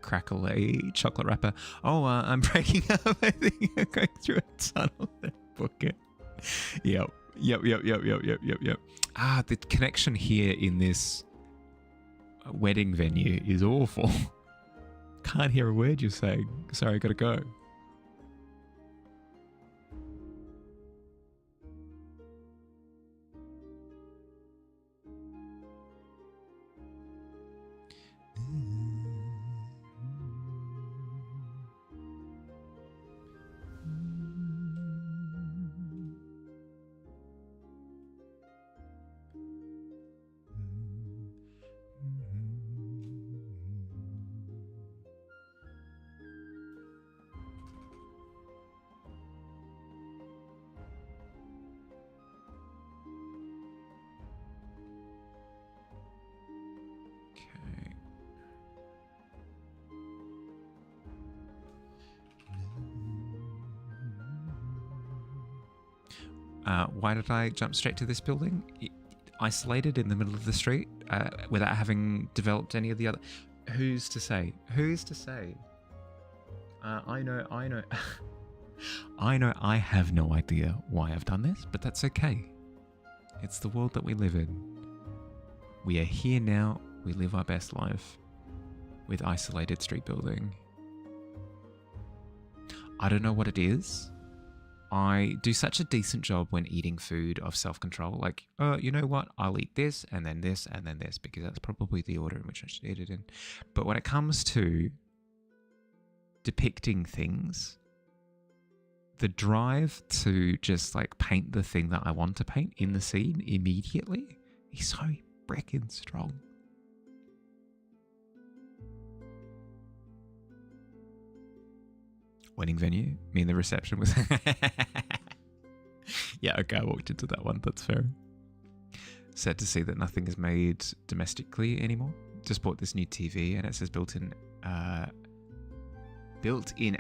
crackle a chocolate wrapper. Oh, I'm breaking up. I think I'm going through a tunnel and book it. Yep. Ah, the connection here in this wedding venue is awful. Can't hear a word you're saying. Sorry, gotta go. Why did I jump straight to this building? Isolated in the middle of the street without having developed any of the other... Who's to say? Who's to say? I know. I know I have no idea why I've done this, but that's okay. It's the world that we live in. We are here now. We live our best life with isolated street building. I don't know what it is. I do such a decent job when eating food of self-control. Like, you know what? I'll eat this and then this and then this because that's probably the order in which I should eat it in. But when it comes to depicting things, the drive to just like paint the thing that I want to paint in the scene immediately is so freaking strong. Wedding venue. Me and the reception was. Yeah, okay, I walked into that one. That's fair. Sad to see that nothing is made domestically anymore. Just bought this new TV and it says built-in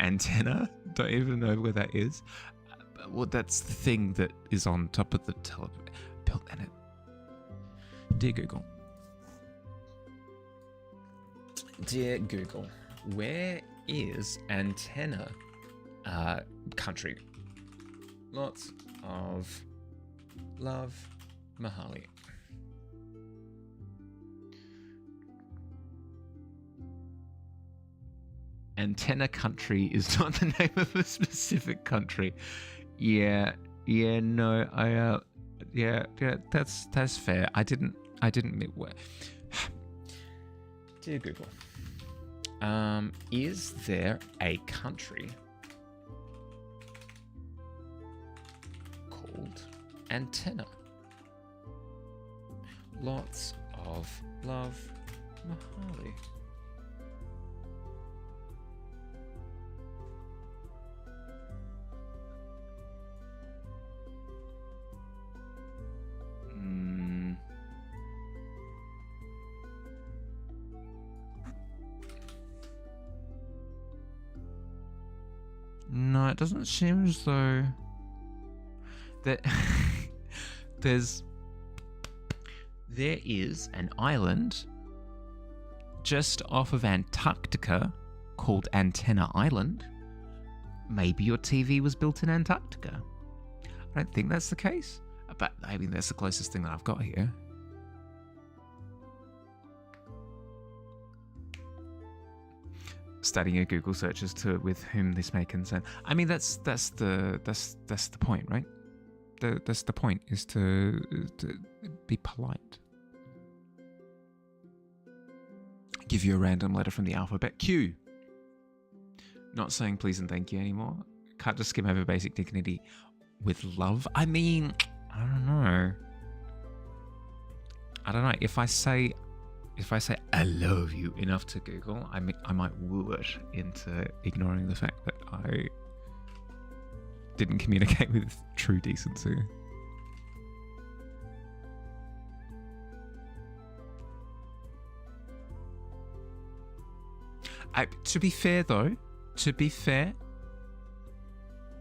antenna. Don't even know where that is. Well, that's the thing that is on top of the television. Built-in it. Dear Google, where is antenna country? Lots of love, Mahali. Antenna country is not the name of a specific country. Yeah, no, that's fair. I didn't where. Dear Google, is there a country called Antenna? Lots of love, Mahali. No, it doesn't seem as though that there is an island just off of Antarctica called Antenna Island. Maybe your TV was built in Antarctica. I don't think that's the case, but I mean that's the closest thing that I've got here. Studying a Google search as to with whom this may concern. I mean, that's the point, right? That's the point, is to be polite. Give you a random letter from the alphabet. Q. Not saying please and thank you anymore. Can't just skim over basic dignity with love. I mean, I don't know. If I say I love you enough to Google, I might woo it into ignoring the fact that I didn't communicate with true decency. To be fair,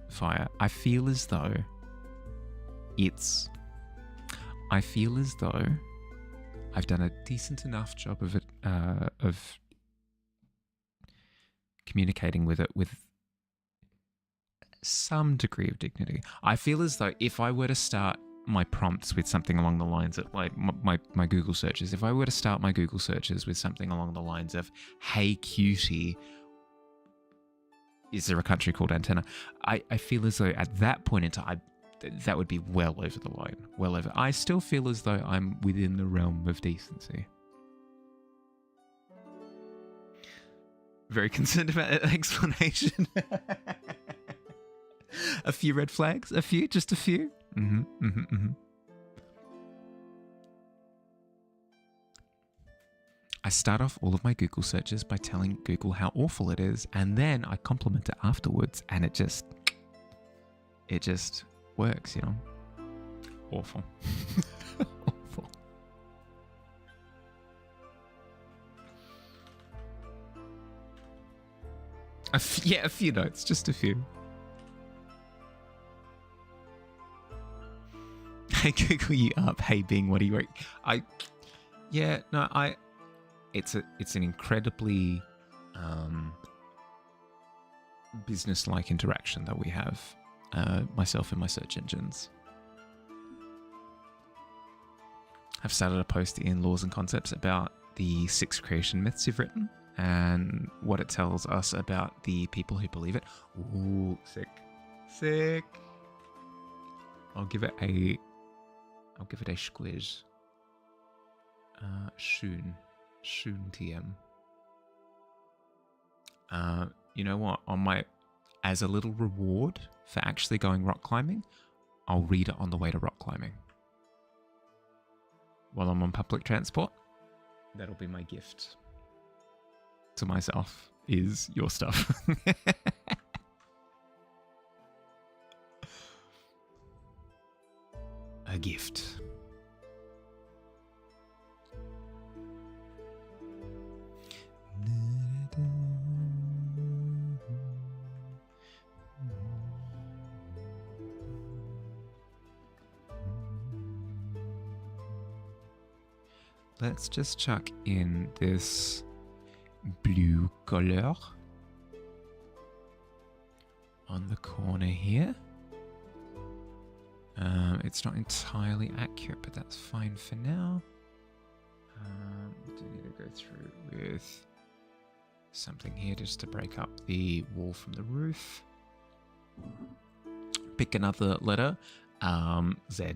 Fire, I feel as though I've done a decent enough job of it, of communicating with it with some degree of dignity. I feel as though if I were to start my prompts with something along the lines of, like, my Google searches, if I were to start my Google searches with something along the lines of, hey cutie, is there a country called Antenna? I feel as though at that point in time, that would be well over the line. Well over. I still feel as though I'm within the realm of decency. Very concerned about that explanation. A few red flags? Just a few? I start off all of my Google searches by telling Google how awful it is, and then I compliment it afterwards, and it just works, you know. Awful. Awful. A few notes, just a few. Hey Google, you up? Hey Bing, what are you? It's an incredibly business-like interaction that we have. Myself and my search engines. I've started a post in Laws and Concepts about the 6 creation myths you've written and what it tells us about the people who believe it. Ooh, sick. I'll give it a squiz. Schön TM. You know what? As a little reward for actually going rock climbing, I'll read it on the way to rock climbing. While I'm on public transport, that'll be my gift to myself, is your stuff. a gift. Let's just chuck in this blue color on the corner here. It's not entirely accurate, but that's fine for now. Do need to go through with something here just to break up the wall from the roof. Pick another letter. Z.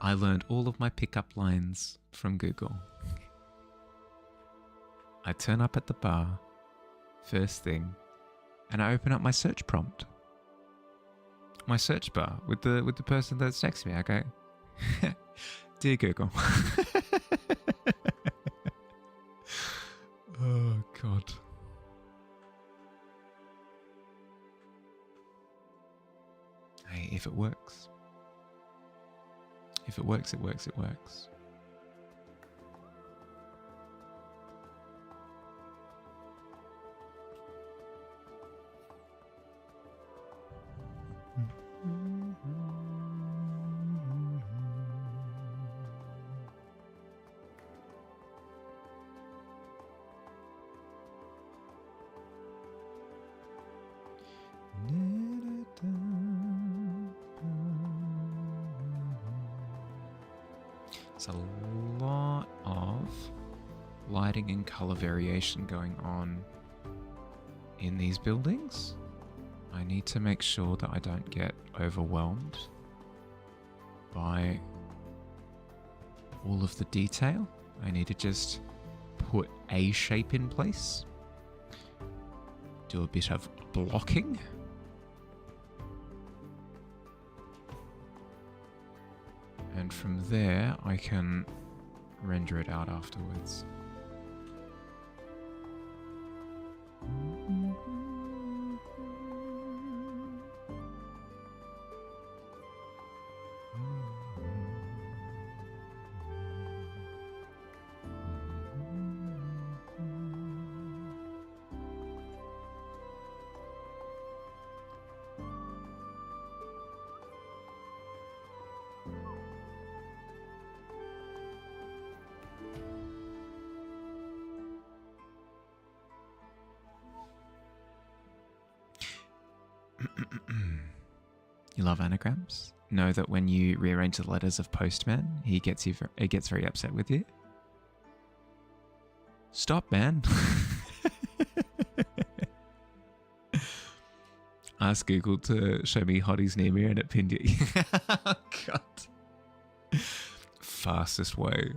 I learned all of my pickup lines from Google. I turn up at the bar, first thing, and I open up my search prompt. My search bar with the person that's next to me. I go, "Dear Google." Oh God. Hey, if it works. If it works, it works, it works. There's a lot of lighting and color variation going on in these buildings. I need to make sure that I don't get overwhelmed by all of the detail. I need to just put a shape in place, do a bit of blocking. And from there, I can render it out afterwards. You love anagrams? Know that when you rearrange the letters of Postman, he gets very upset with you. Stop, man. Ask Google to show me hotties near me and it pinned you. Oh, God. Fastest way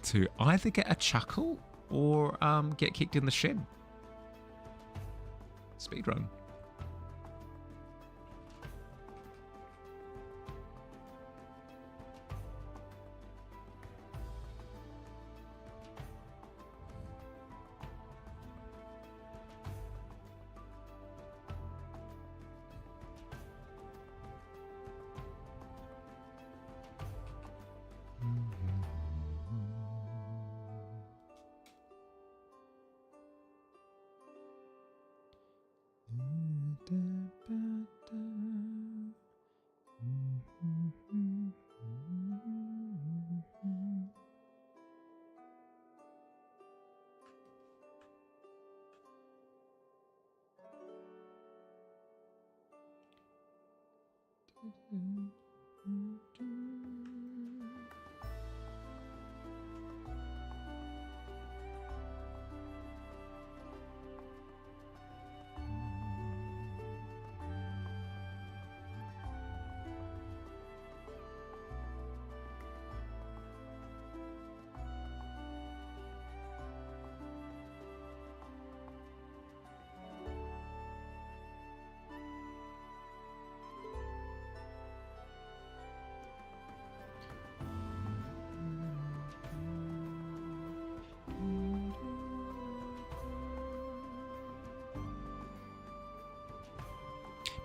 to either get a chuckle or get kicked in the shin. Speedrun.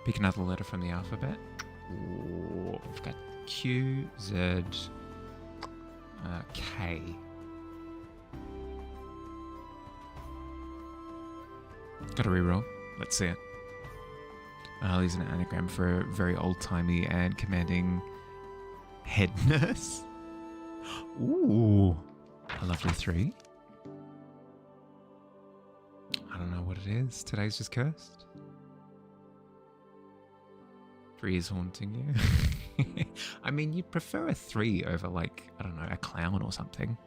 Pick another letter from the alphabet. Ooh, we've got Q, Z, K. Got to reroll. Let's see it. Harley's an anagram for a very old-timey and commanding head nurse. Ooh, a lovely 3. I don't know what it is. Today's just cursed. 3 is haunting you. I mean, you'd prefer a 3 over, like, I don't know, a clown or something.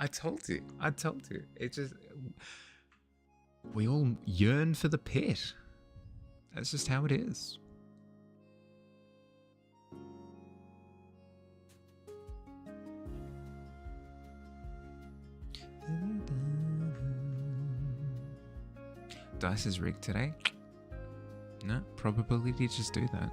I told you. It just... We all yearn for the pit. That's just how it is. Dice is rigged today. No, probability to just do that.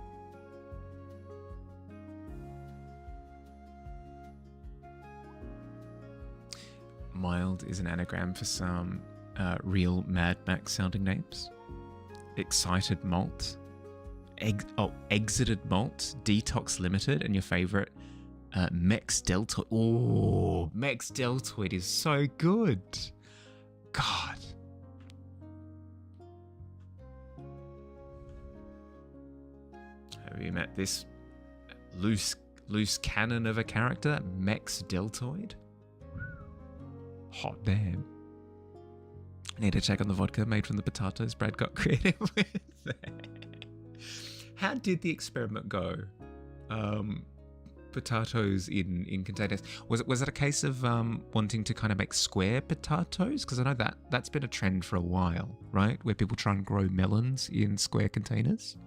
Mild is an anagram for some real Mad Max sounding names. Excited Malt. Exited Malt. Detox Limited. And your favorite, Mex Deltoid. Oh, Mex Deltoid is so good. God. Have you met this loose cannon of a character? Mex Deltoid? Hot damn. Need to check on the vodka made from the potatoes Brad got creative with. How did the experiment go? Potatoes in containers. Was it a case of wanting to kind of make square potatoes? Because I know that's been a trend for a while, right? Where people try and grow melons in square containers.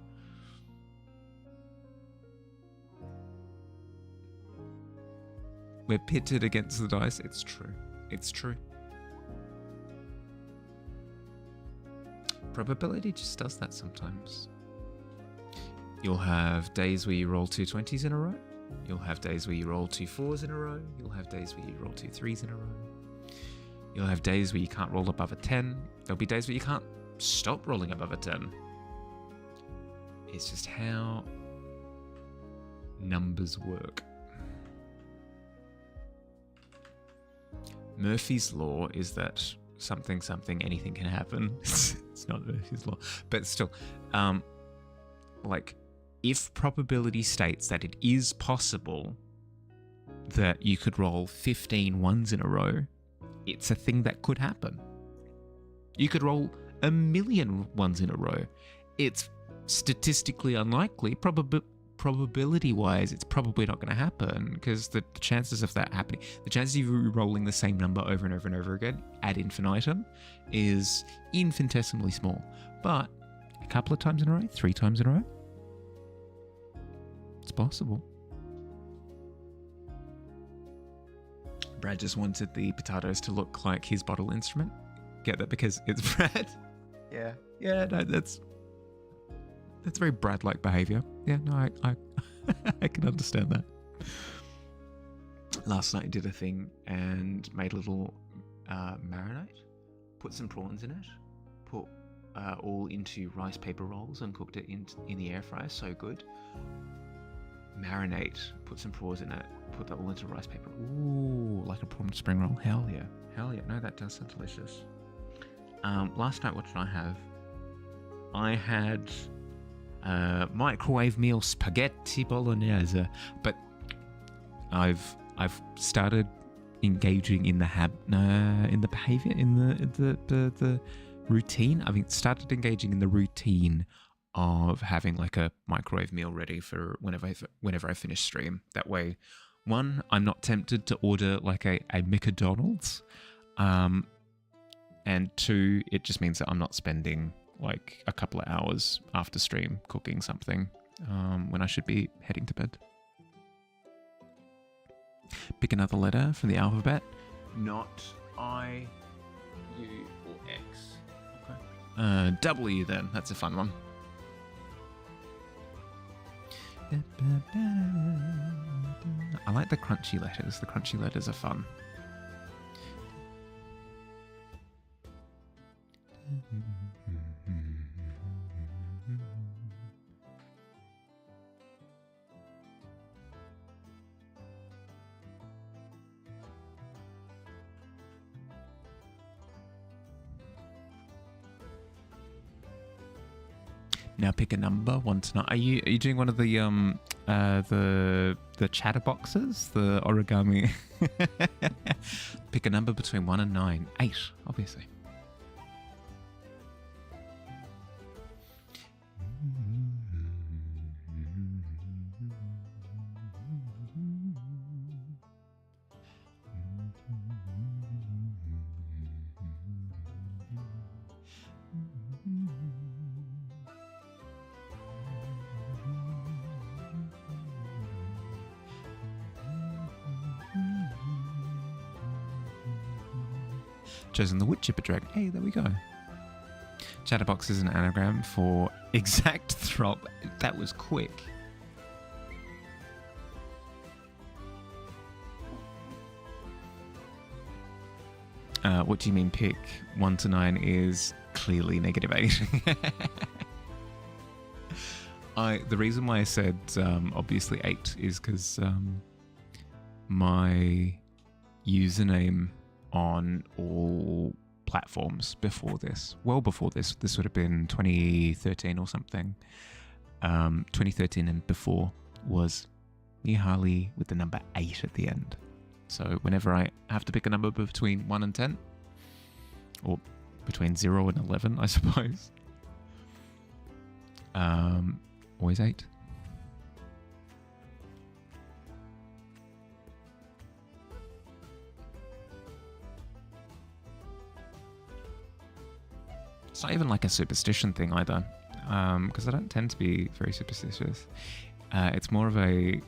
We're pitted against the dice. It's true. It's true. Probability just does that sometimes. You'll have days where you roll 2 20s in a row. You'll have days where you roll 2 4s in a row. You'll have days where you roll 2 3s in a row. You'll have days where you can't roll above a 10. There'll be days where you can't stop rolling above a 10. It's just how numbers work. Murphy's Law is that something, anything can happen. It's not Murphy's Law. But still, like, if probability states that it is possible that you could roll 15 ones in a row, it's a thing that could happen. You could roll 1,000,000 ones in a row. It's statistically unlikely, probability-wise, it's probably not going to happen because the chances of that happening, the chances of you rolling the same number over and over and over again ad infinitum is infinitesimally small. But a couple of times in a row, 3 times in a row, it's possible. Brad just wanted the potatoes to look like his bottle instrument. Get that because it's Brad? Yeah. Yeah, no, that's very Brad-like behaviour. Yeah, no, I I can understand that. Last night I did a thing and made a little marinade, put some prawns in it, put all into rice paper rolls and cooked it in the air fryer. So good. marinate, put some prawns in it, put that all into rice paper. Ooh, like a prawn spring roll. Hell yeah. Hell yeah. No, that does sound delicious. Last night, what did I have? I had microwave meal spaghetti bolognese, but I've started engaging in the behavior, in the routine. I've started engaging in the routine of having like a microwave meal ready for whenever I finish stream. That way, one, I'm not tempted to order like a McDonald's, and two, it just means that I'm not spending like a couple of hours after stream cooking something when I should be heading to bed. Pick another letter from the alphabet. Not I, U, or X. Okay. W then. That's a fun one. I like the crunchy letters. The crunchy letters are fun. Now pick a number, 1 to 9. Are you doing one of the chatter boxes, the origami? Pick a number between 1 and 9. 8, obviously. Chosen the wood chipper drag. Hey, there we go. Chatterbox is an anagram for exact throp. That was quick. What do you mean pick? 1 to 9 is clearly -8. The reason why I said obviously 8 is because my username on all platforms before this, well before this would have been 2013 or something. 2013 and before was Mihali with the number 8 at the end. So whenever I have to pick a number between 1 and 10, or between 0 and 11, I suppose, always 8. It's not even like a superstition thing either, because I don't tend to be very superstitious. It's more of a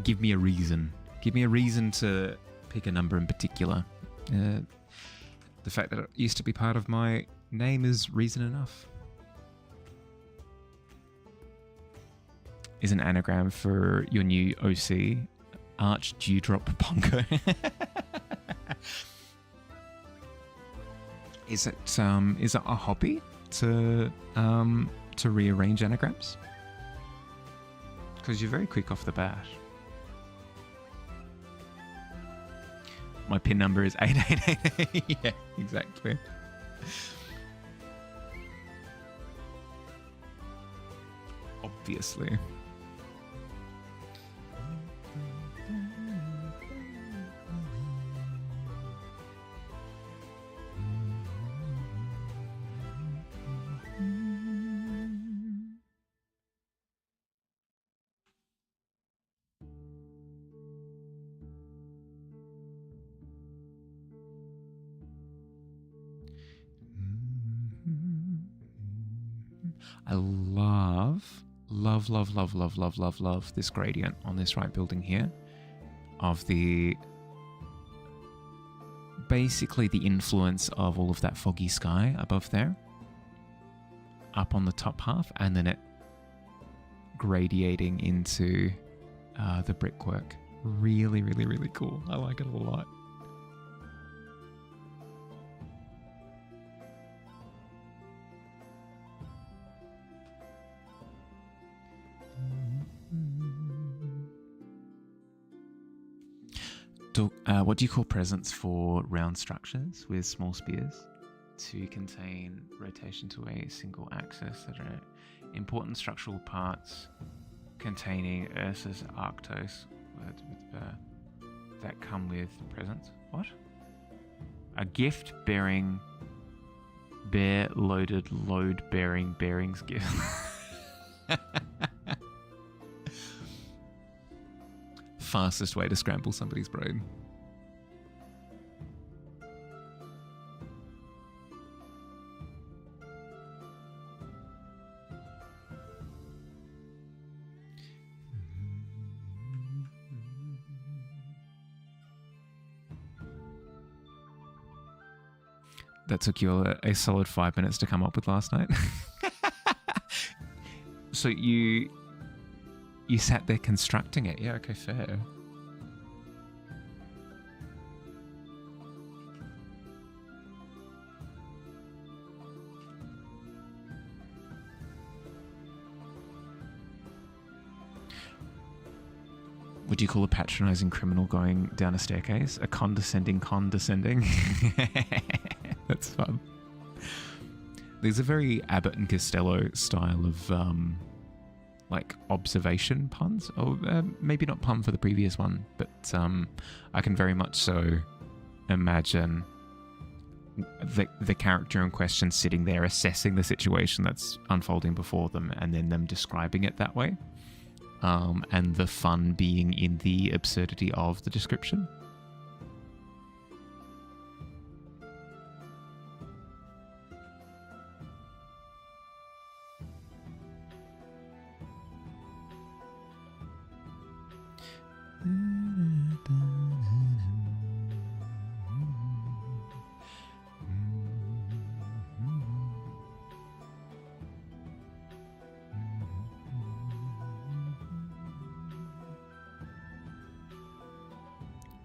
give me a reason. Give me a reason to pick a number in particular. The fact that it used to be part of my name is reason enough. Is an anagram for your new OC, Arch Dewdrop Pongo. Is it a hobby to rearrange anagrams? Because you're very quick off the bat. My PIN number is 8888. Yeah, exactly. Obviously. I love this gradient on this right building here of basically the influence of all of that foggy sky above there up on the top half, and then it gradiating into the brickwork. Really cool. I like it a lot. what do you call presents for round structures with small spears? To contain rotation to a single axis that are important structural parts containing Ursus Arctos that come with presents. What? A gift bearing bear loaded load bearing bearings gift. Fastest way to scramble somebody's brain. That took you a solid 5 minutes to come up with last night. So you sat there constructing it. Yeah, okay, fair. Would you call a patronizing criminal going down a staircase? A condescending condescending? That's fun. There's a very Abbott and Costello style of like observation puns. Or maybe not pun for the previous one, but I can very much so imagine the character in question sitting there assessing the situation that's unfolding before them and then them describing it that way. And the fun being in the absurdity of the description.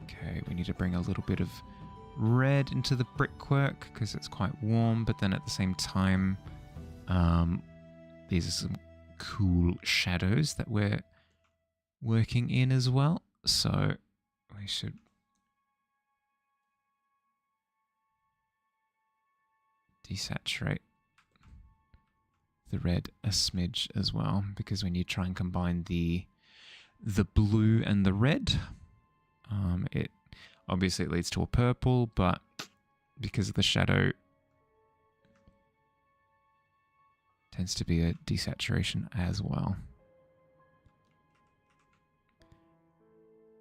Okay, we need to bring a little bit of red into the brickwork because it's quite warm, but then at the same time, these are some cool shadows that we're working in as well. So we should desaturate the red a smidge as well, because when you try and combine the blue and the red, it obviously it leads to a purple, but because of the shadow, tends to be a desaturation as well.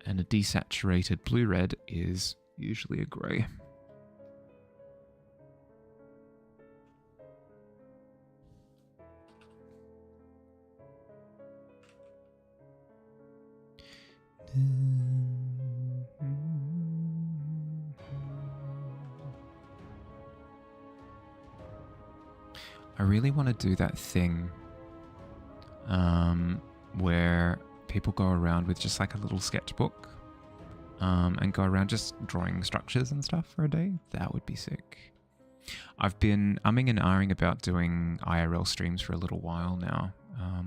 And a desaturated blue-red is usually a grey. I really want to do that thing where people go around with just like a little sketchbook and go around just drawing structures and stuff for a day. That would be sick. I've been umming and ahhing about doing IRL streams for a little while now.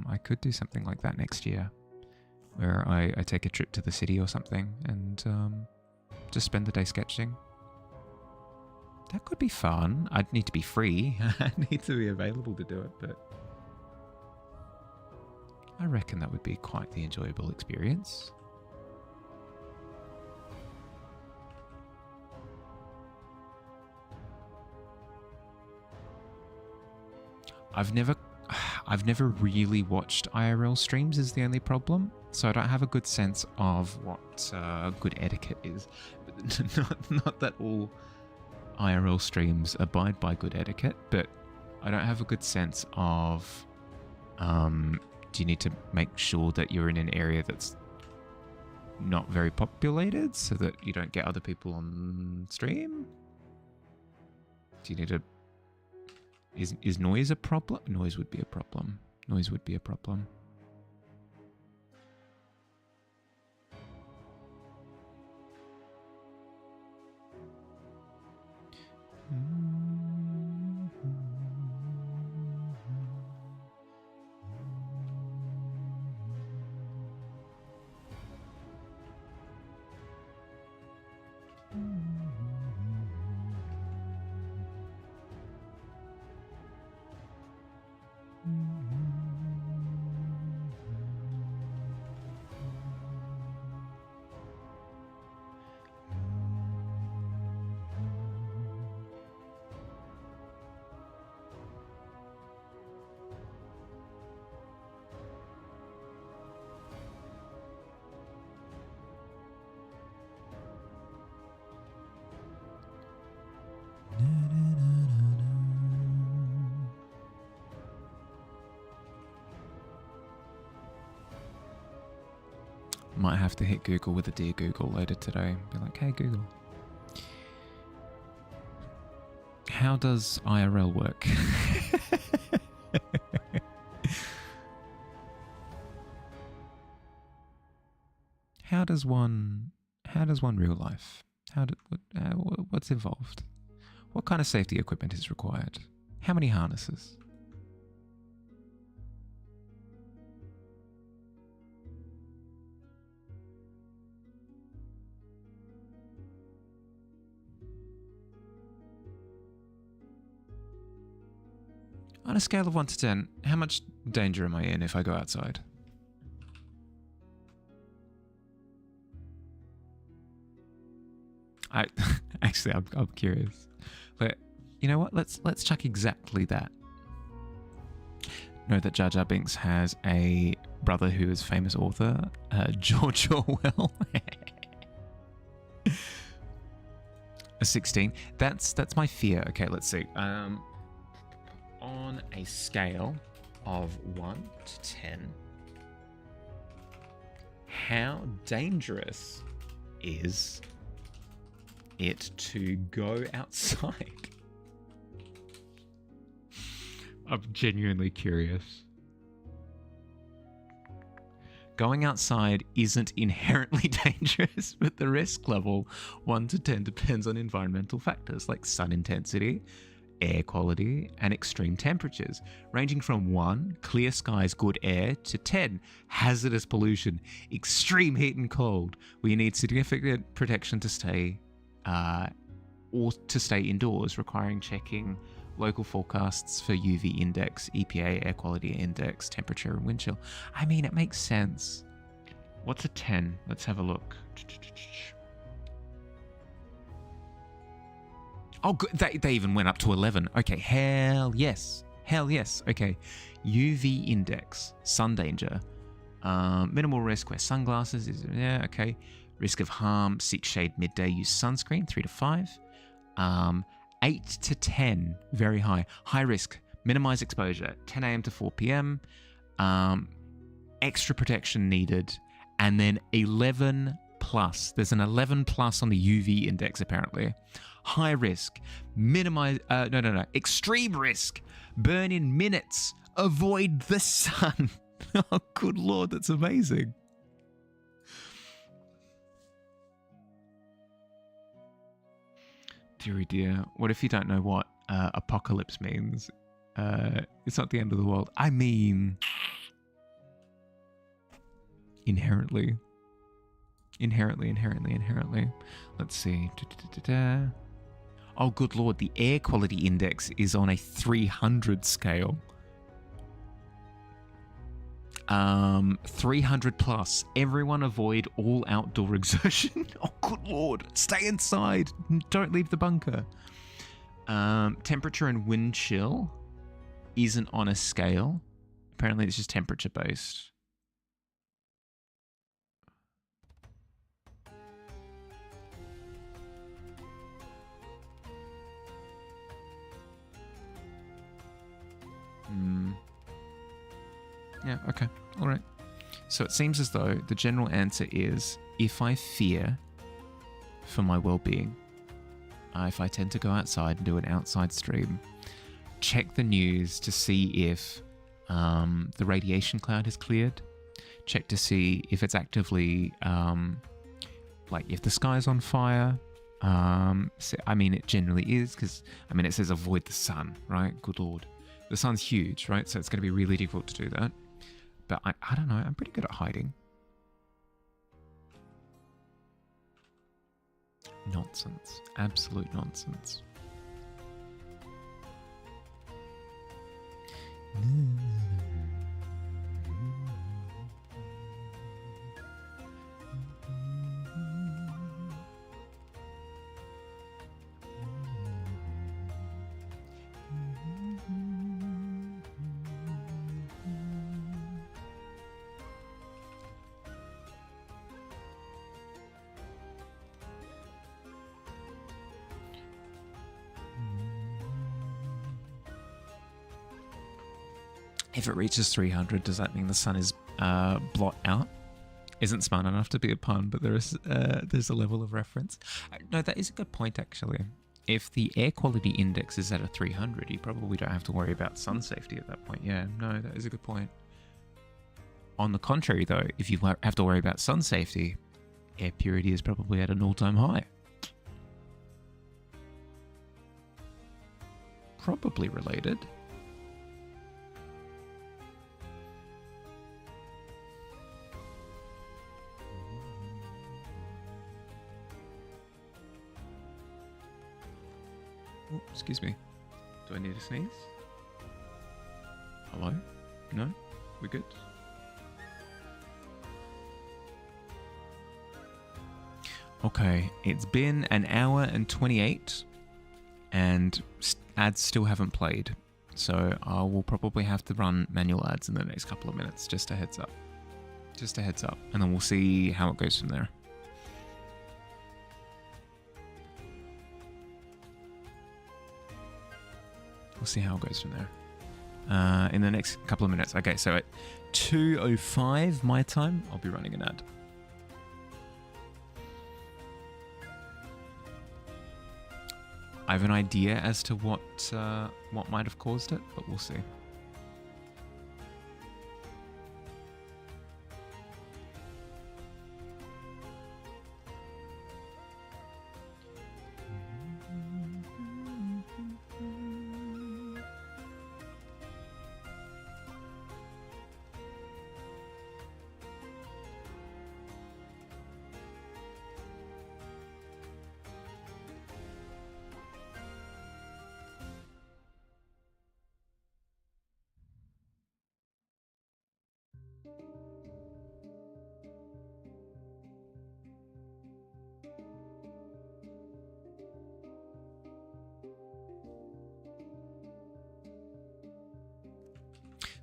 I could do something like that next year, where I take a trip to the city or something and just spend the day sketching. That could be fun. I'd need to be free. I'd need to be available to do it, but I reckon that would be quite the enjoyable experience. I've never really watched IRL streams is the only problem, so I don't have a good sense of what good etiquette is. Not that all IRL streams abide by good etiquette, but I don't have a good sense of do you need to make sure that you're in an area that's not very populated so that you don't get other people on stream? Do you need to... Is noise a problem? Noise would be a problem. Noise would be a problem. Might have to hit Google with a Dear Google later today. Be like, hey Google, how does IRL work? How does one real life? What's involved? What kind of safety equipment is required? How many harnesses? On a scale of 1 to 10, how much danger am I in if I go outside? Actually, I'm curious. But you know what? Let's check exactly that. Know that Jar Jar Binks has a brother who is famous author, George Orwell. A 16. That's my fear. Okay, let's see. On a scale of 1 to 10, how dangerous is it to go outside? I'm genuinely curious. Going outside isn't inherently dangerous, but the risk level 1 to 10 depends on environmental factors like sun intensity, air quality, and extreme temperatures, ranging from 1, clear skies, good air, to 10, hazardous pollution, extreme heat and cold, where you need significant protection to stay indoors, requiring checking local forecasts for UV index, EPA, air quality index, temperature, and wind chill. I mean, it makes sense. What's a 10? Let's have a look. Oh, good. They even went up to 11. Okay, hell yes. Hell yes. Okay, UV index, sun danger, minimal risk, wear sunglasses. Yeah, okay. Risk of harm, seek shade midday, use sunscreen, 3 to 5. 8 to 10, very high. High risk, minimize exposure, 10 a.m. to 4 p.m. Extra protection needed. And then 11 plus. There's an 11 plus on the UV index, apparently. High risk, extreme risk, burn in minutes, avoid the sun. Oh, good Lord, that's amazing. Deary dear, what if you don't know what apocalypse means? It's not the end of the world. I mean, inherently. Let's see. Oh, good Lord, the air quality index is on a 300 scale. 300 plus. Everyone avoid all outdoor exertion. Oh, good Lord. Stay inside. Don't leave the bunker. Temperature and wind chill isn't on a scale. Apparently, it's just temperature based. Yeah, okay. All right. So it seems as though the general answer is, if I fear for my well-being, if I tend to go outside and do an outside stream, check the news to see if the radiation cloud has cleared. Check to see if it's actively, like if the sky's on fire. So, I mean, it generally is, because, I mean, it says avoid the sun, right? Good Lord. The sun's huge, right? So it's going to be really difficult to do that. But I don't know. I'm pretty good at hiding. Nonsense. Absolute nonsense. If it reaches 300, does that mean the sun is blot out? isn't smart enough to be a pun, but there's a level of reference. No, that is a good point, actually. If the air quality index is at a 300, you probably don't have to worry about sun safety at that point. Yeah, no, that is a good point. On the contrary, though, if you have to worry about sun safety, air purity is probably at an all-time high. Probably related. Oh, excuse me. Do I need to sneeze? Hello? No? We good? Okay, it's been an hour and 28 and ads still haven't played. So I will probably have to run manual ads in the next couple of minutes. Just a heads up. Just a heads up. And then we'll see how it goes from there. We'll see how it goes from there. In the next couple of minutes. Okay, so at 2:05 my time, I'll be running an ad. I have an idea as to what might have caused it, but we'll see.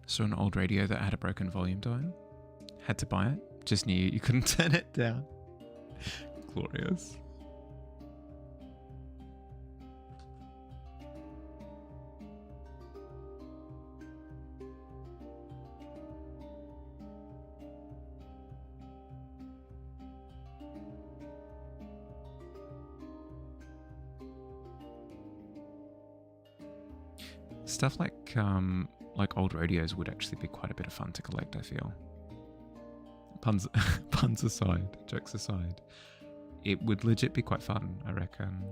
Saw an old radio that had a broken volume dial. Had to buy it. Just knew you couldn't turn it down. Glorious. Stuff like old radios would actually be quite a bit of fun to collect, I feel. Puns aside, jokes aside, it would legit be quite fun, I reckon.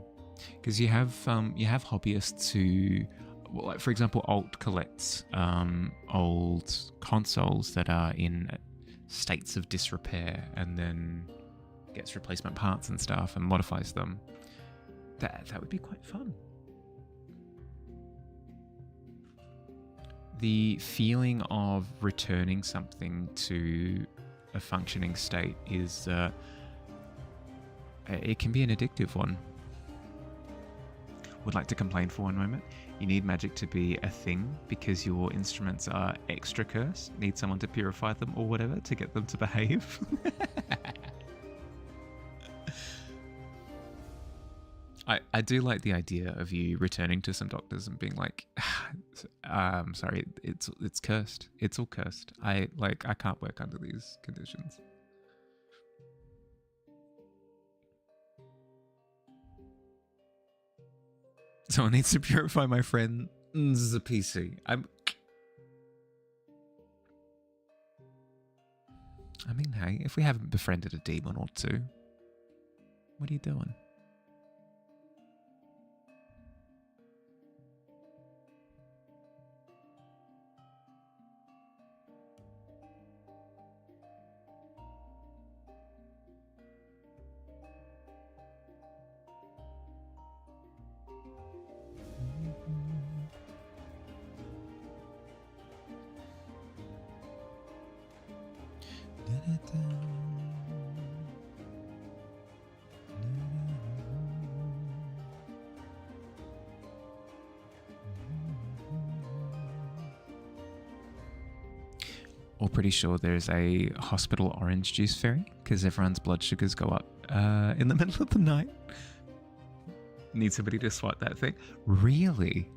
Because you have hobbyists who, well, like for example, Alt collects old consoles that are in states of disrepair and then gets replacement parts and stuff and modifies them. That would be quite fun. The feeling of returning something to a functioning state is, it can be an addictive one. Would like to complain for one moment. You need magic to be a thing because your instruments are extra cursed. Need someone to purify them or whatever to get them to behave. I do like the idea of you returning to some doctors and being like, sorry, it's cursed. It's all cursed. I can't work under these conditions. Someone needs to purify my friend's PC. I mean, hey, if we haven't befriended a demon or two, what are you doing? We're pretty sure there's a hospital orange juice fairy because everyone's blood sugars go up in the middle of the night. Need somebody to swipe that thing. Really?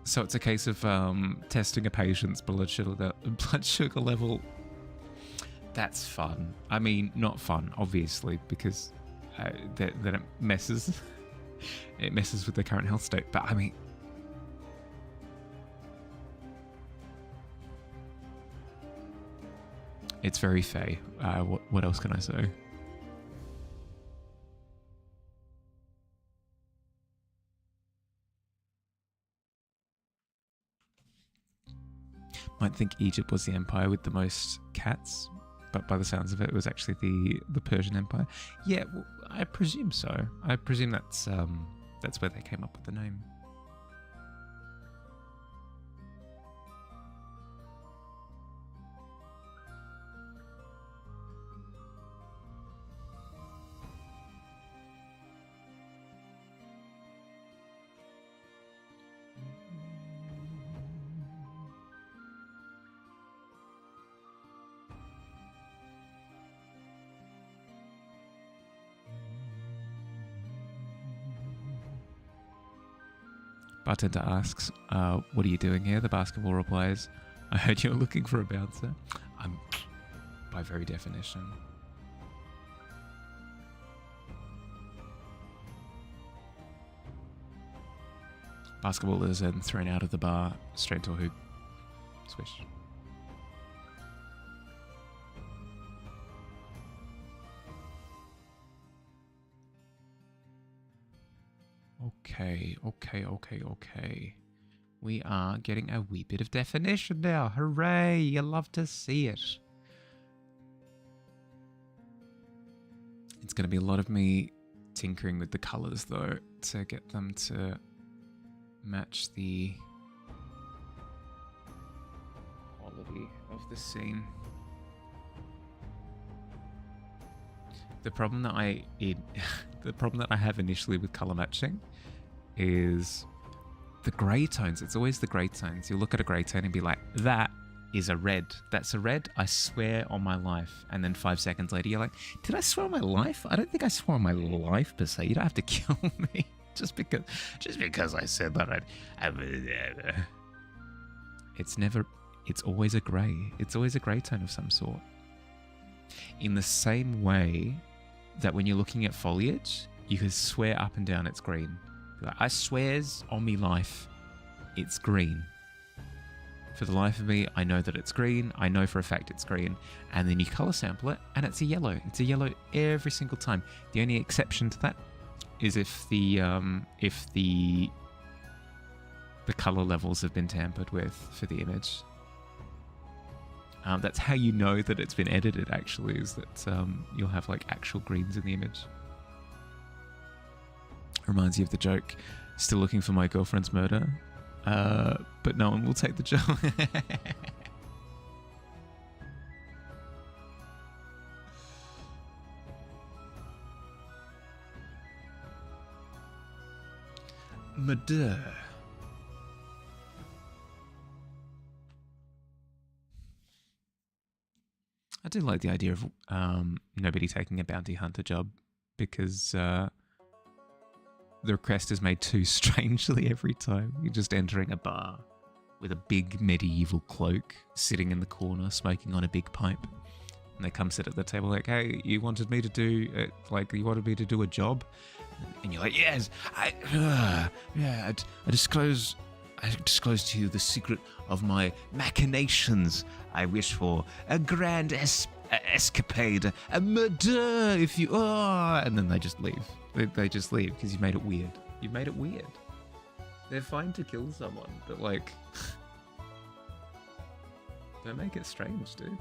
So it's a case of testing a patient's blood sugar level. That's fun. I mean, not fun, obviously, because then it messes with the current health state. But I mean, it's very Fey. What else can I say? Might think Egypt was the empire with the most cats, but by the sounds of it, it was actually the Persian Empire. Yeah, well, I presume so. I presume that's where they came up with the name. Bartender asks, what are you doing here? The basketball replies, I heard you're looking for a bouncer. I'm by very definition. Basketball is then thrown out of the bar, straight to a hoop. Swish. Okay. We are getting a wee bit of definition now. Hooray! You love to see it. It's going to be a lot of me tinkering with the colours, though, to get them to match the quality of the scene. The problem that I have initially with color matching is the grey tones. It's always the grey tones. You look at a grey tone and be like, that is a red. That's a red. I swear on my life. And then 5 seconds later, you're like, did I swear on my life? I don't think I swore on my life per se. You don't have to kill me just because I said that. It's always a grey. It's always a grey tone of some sort. In the same way that when you're looking at foliage, you can swear up and down it's green. Like, I swears on me life, it's green. For the life of me, I know that it's green. I know for a fact it's green. And then you color sample it, and it's a yellow. It's a yellow every single time. The only exception to that is if the color levels have been tampered with for the image. That's how you know that it's been edited, actually, is that you'll have like actual greens in the image. Reminds you of the joke, still looking for my girlfriend's murder, but no one will take the job. Murder. I do like the idea of nobody taking a bounty hunter job, because the request is made too strangely every time. You're just entering a bar with a big medieval cloak, sitting in the corner, smoking on a big pipe. And they come sit at the table like, hey, you wanted me to do a job? And you're like, yes, I disclose to you the secret of my machinations. I wish for a grand escapade, a murder, if you are. And then they just leave. They just leave because you made it weird. You made it weird. They're fine to kill someone, but like, don't make it strange, dude.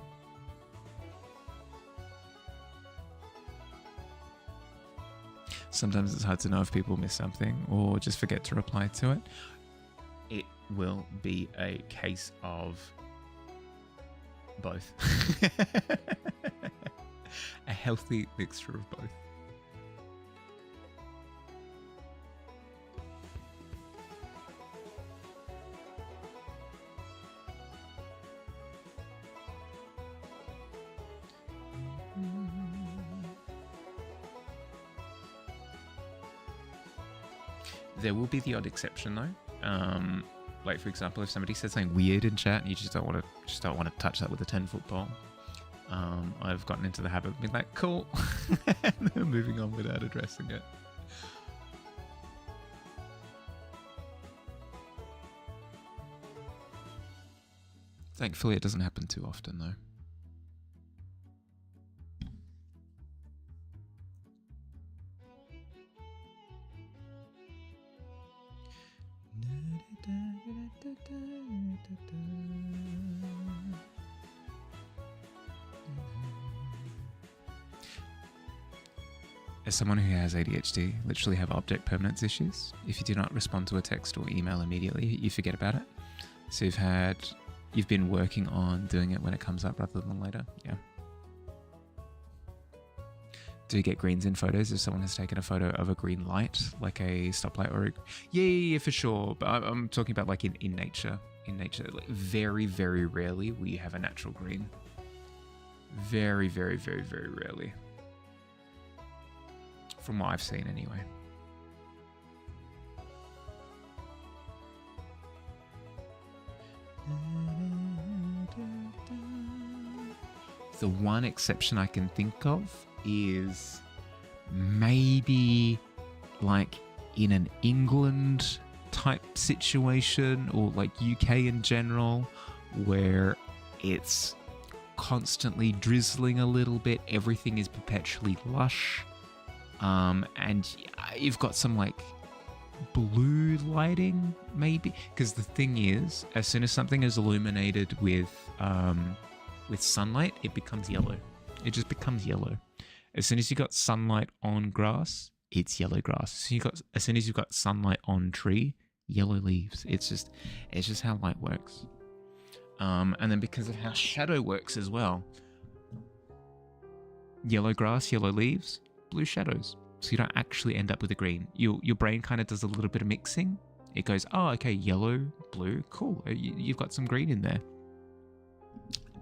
Sometimes it's hard to know if people miss something or just forget to reply to it. It will be a case of both. A healthy mixture of both. There will be the odd exception, though. Like, for example, if somebody says something weird in chat and you just don't want to touch that with a 10-foot pole, I've gotten into the habit of being like, cool, and then moving on without addressing it. Thankfully, it doesn't happen too often, though. As someone who has ADHD, literally have object permanence issues. If you do not respond to a text or email immediately, you forget about it. So you've been working on doing it when it comes up rather than later. Yeah. Do you get greens in photos if someone has taken a photo of a green light, like a stoplight or yeah, for sure. But I'm talking about like in nature. In nature, like very, very rarely we have a natural green. Very, very, very, very rarely. From what I've seen anyway. The one exception I can think of is maybe like in an England type situation or like UK in general where it's constantly drizzling a little bit, everything is perpetually lush, and you've got some like blue lighting maybe, because the thing is, as soon as something is illuminated with sunlight, it becomes yellow. It just becomes yellow. As soon as you got sunlight on grass, it's yellow grass. So as soon as you've got sunlight on tree, yellow leaves. It's just how light works. And then because of how shadow works as well, yellow grass, yellow leaves, blue shadows. So you don't actually end up with a green. Your brain kind of does a little bit of mixing. It goes, oh, okay, yellow, blue, cool. You've got some green in there.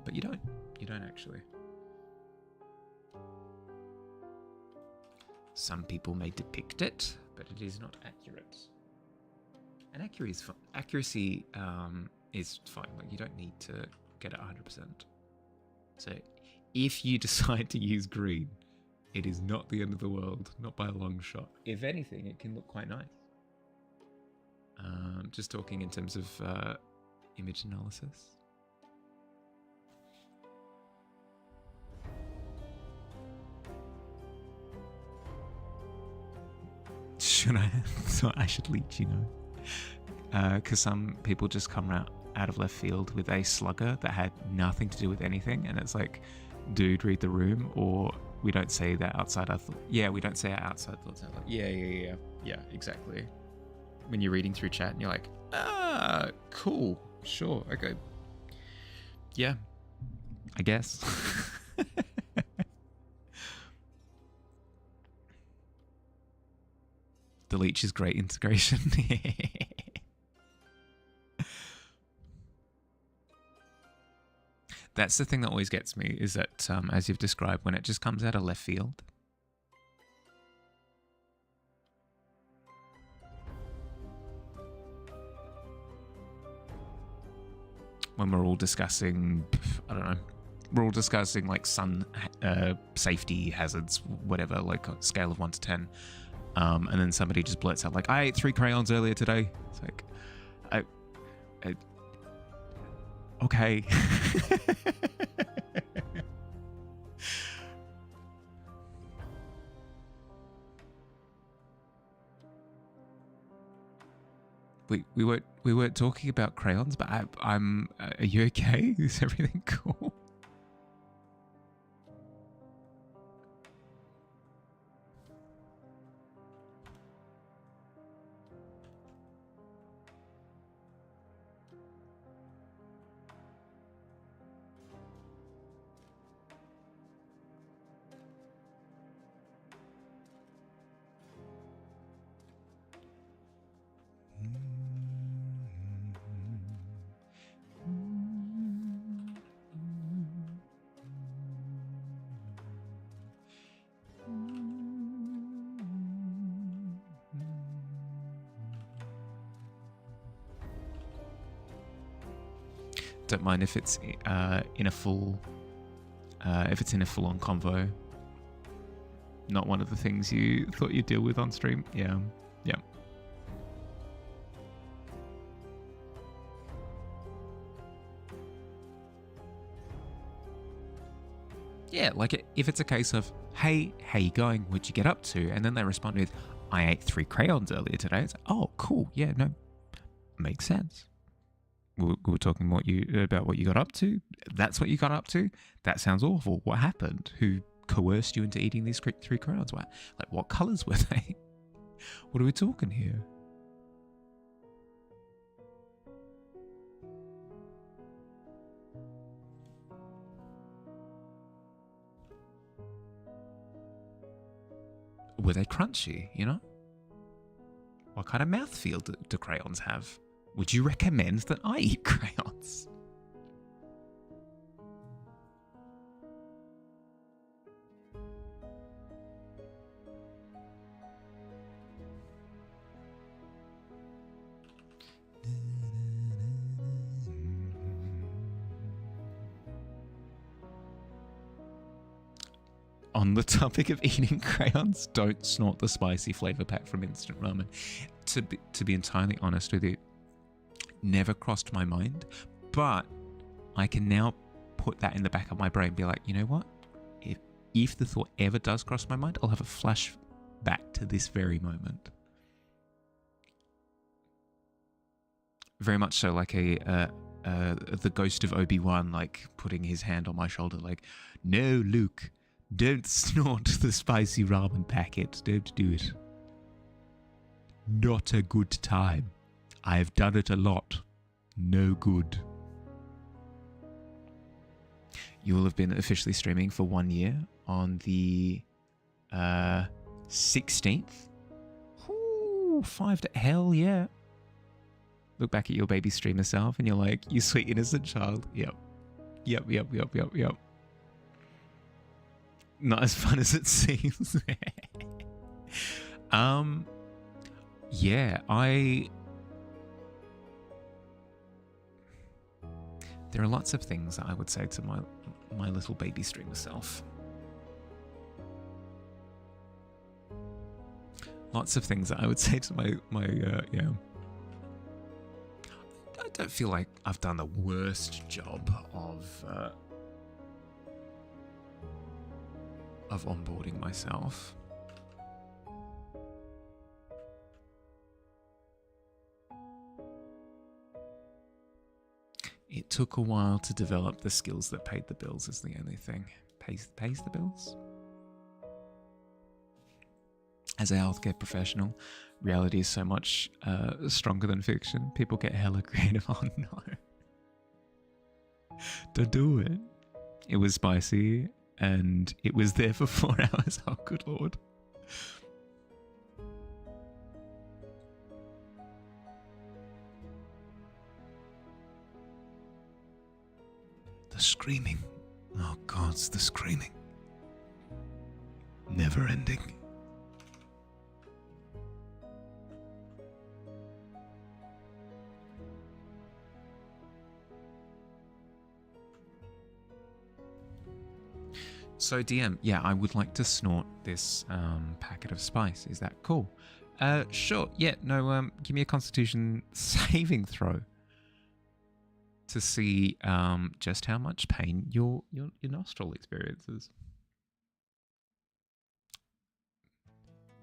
But you don't. You don't actually. Some people may depict it, but it is not accurate. And accuracy is fine. Like, you don't need to get it 100%. So if you decide to use green, it is not the end of the world, not by a long shot. If anything, it can look quite nice. Just talking in terms of image analysis. I should lead you know. Because some people just come out of left field with a slugger that had nothing to do with anything, and it's like, dude, read the room, or we don't say that outside our thoughts. Yeah, we don't say our outside thoughts out loud. Yeah, exactly. When you're reading through chat and you're like, cool, sure, okay. Yeah, I guess. The leech is great integration. That's the thing that always gets me, is that, as you've described, when it just comes out of left field. When we're all discussing, I don't know, we're all discussing like sun safety hazards, whatever, like a scale of 1 to 10. And then somebody just blurts out like, I ate 3 crayons earlier today. It's like, okay. We weren't talking about crayons, but I'm. Are you okay? Is everything cool? Don't mind if it's in a full, if it's in a full-on convo. Not one of the things you thought you'd deal with on stream. Yeah. Yeah, like if it's a case of, hey, how you going? What'd you get up to? And then they respond with, I ate 3 crayons earlier today. It's like, oh, cool. Yeah, no, makes sense. We were talking about what you got up to. That's what you got up to. That sounds awful. What happened? Who coerced you into eating these 3 crayons? What colors were they? What are we talking here? Were they crunchy, you know? What kind of mouthfeel do crayons have? Would you recommend that I eat crayons? On the topic of eating crayons, don't snort the spicy flavor pack from instant ramen. To be entirely honest with you, never crossed my mind, but I can now put that in the back of my brain and be like, you know what? If the thought ever does cross my mind, I'll have a flashback to this very moment. Very much so like the ghost of Obi-Wan, like putting his hand on my shoulder, like, no, Luke, don't snort the spicy ramen packet. Don't do it. Not a good time. I've done it a lot. No good. You will have been officially streaming for 1 year on the 16th. Ooh, 5 to hell yeah. Look back at your baby streamer self and you're like, you sweet innocent child. Yep. Not as fun as it seems. Yeah, there are lots of things that I would say to my little baby streamer self. Lots of things that I would say to my yeah. I don't feel like I've done the worst job of onboarding myself. It took a while to develop the skills that paid the bills is the only thing. Pays the bills? As a healthcare professional, reality is so much stronger than fiction. People get hella creative. Oh no. Don't do it. It was spicy and it was there for 4 hours. Oh, good lord. The screaming. Oh God, it's the screaming. Never ending. So DM, yeah, I would like to snort this packet of spice. Is that cool? Sure. Yeah. No. Give me a Constitution saving throw to see just how much pain your nostril experiences.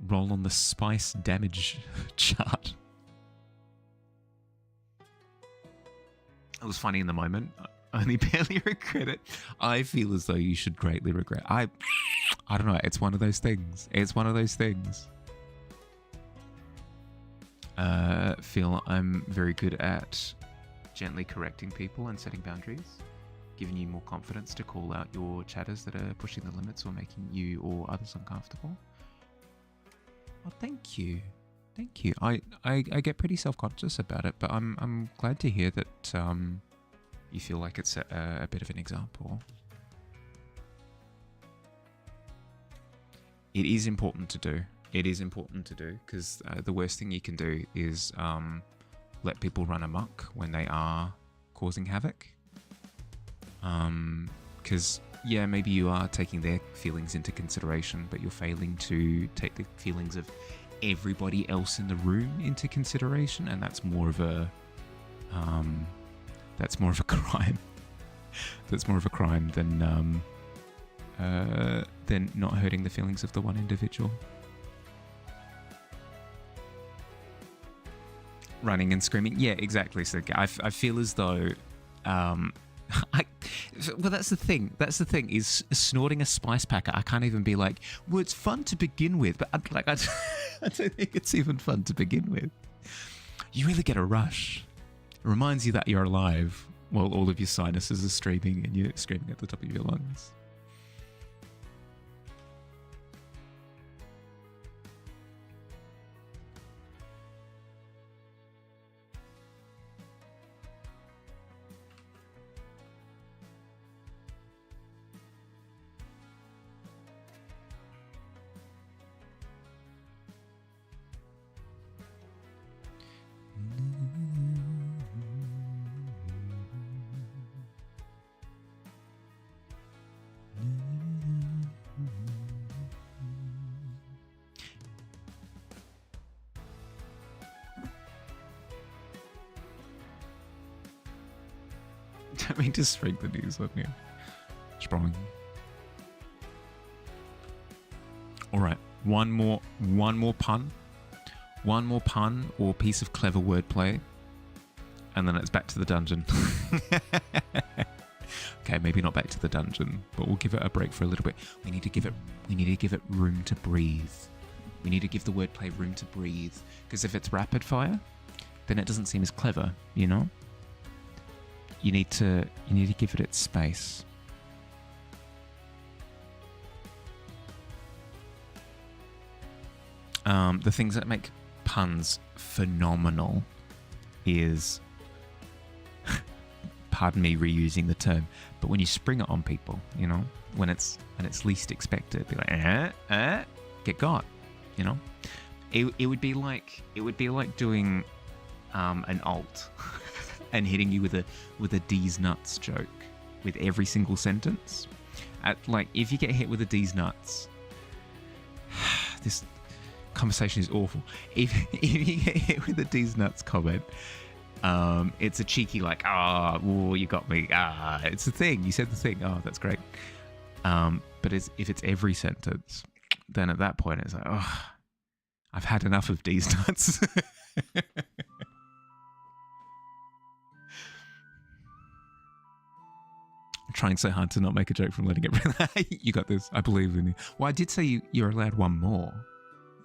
Roll on the spice damage chart. It was funny in the moment. I only barely regret it. I feel as though you should greatly regret. I don't know. It's one of those things. It's one of those things. Feel I'm very good at gently correcting people and setting boundaries, giving you more confidence to call out your chatters that are pushing the limits or making you or others uncomfortable. Oh, thank you. Thank you. I get pretty self-conscious about it, but I'm glad to hear that you feel like it's a bit of an example. It is important to do. It is important to do because the worst thing you can do is let people run amok when they are causing havoc. Because, yeah, maybe you are taking their feelings into consideration, but you're failing to take the feelings of everybody else in the room into consideration, and that's more of a crime. That's more of a crime than not hurting the feelings of the one individual. Running and screaming, yeah, exactly. So I feel as though, well, that's the thing. That's the thing is snorting a spice packet. I can't even be like, well, it's fun to begin with, but I don't think it's even fun to begin with. You really get a rush. It reminds you that you're alive while all of your sinuses are streaming and you're screaming at the top of your lungs. Don't mean to string the news on you. Strong. All right, one more pun. One more pun or piece of clever wordplay, and then it's back to the dungeon. Okay, maybe not back to the dungeon, but we'll give it a break for a little bit. We need to give it room to breathe. We need to give the wordplay room to breathe, because if it's rapid fire, then it doesn't seem as clever, you know? You need to give it its space. The things that make puns phenomenal is, pardon me reusing the term, but when you spring it on people, you know, when it's least expected, be like, get got, you know. It would be like doing an alt and hitting you with a D's nuts joke with every single sentence. Like, if you get hit with a D's nuts, this conversation is awful. If you get hit with a D's nuts comment, it's a cheeky like, you got me. It's the thing. You said the thing. Oh, that's great. But if it's every sentence, then at that point it's like, I've had enough of D's nuts. Trying so hard to not make a joke from letting it. You got this. I believe in you. Well, I did say you're allowed one more.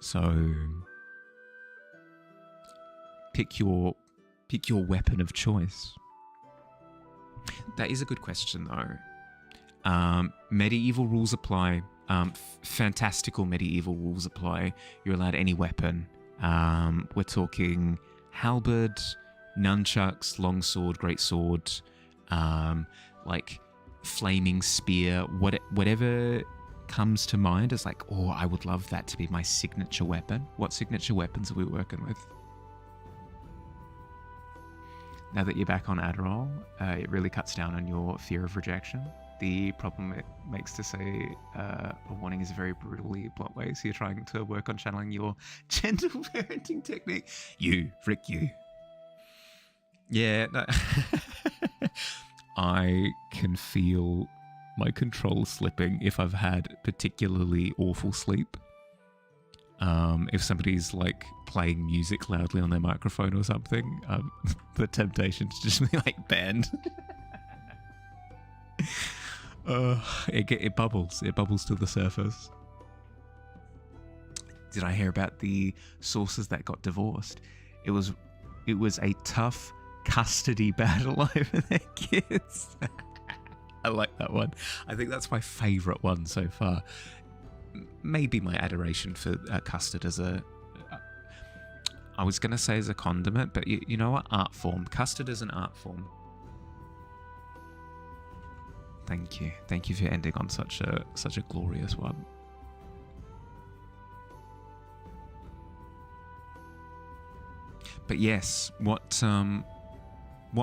So pick your weapon of choice. That is a good question, though. Medieval rules apply. Fantastical medieval rules apply. You're allowed any weapon. We're talking halberd, nunchucks, longsword, greatsword, like flaming spear, whatever comes to mind is like, I would love that to be my signature weapon. What signature weapons are we working with? Now that you're back on Adderall, it really cuts down on your fear of rejection. The problem it makes to say a warning is a very brutally blunt way, so you're trying to work on channeling your gentle parenting technique. You, frick you. Yeah, no. I can feel my control slipping if I've had particularly awful sleep. If somebody's like playing music loudly on their microphone or something, the temptation to just be like banned. It bubbles. It bubbles to the surface. Did I hear about the sources that got divorced? It was a tough custody battle over their kids. I like that one. I think that's my favourite one so far. Maybe my adoration for custard as I was going to say as a condiment, but you know what? Art form. Custard is an art form. Thank you. Thank you for ending on such a glorious one. But yes, what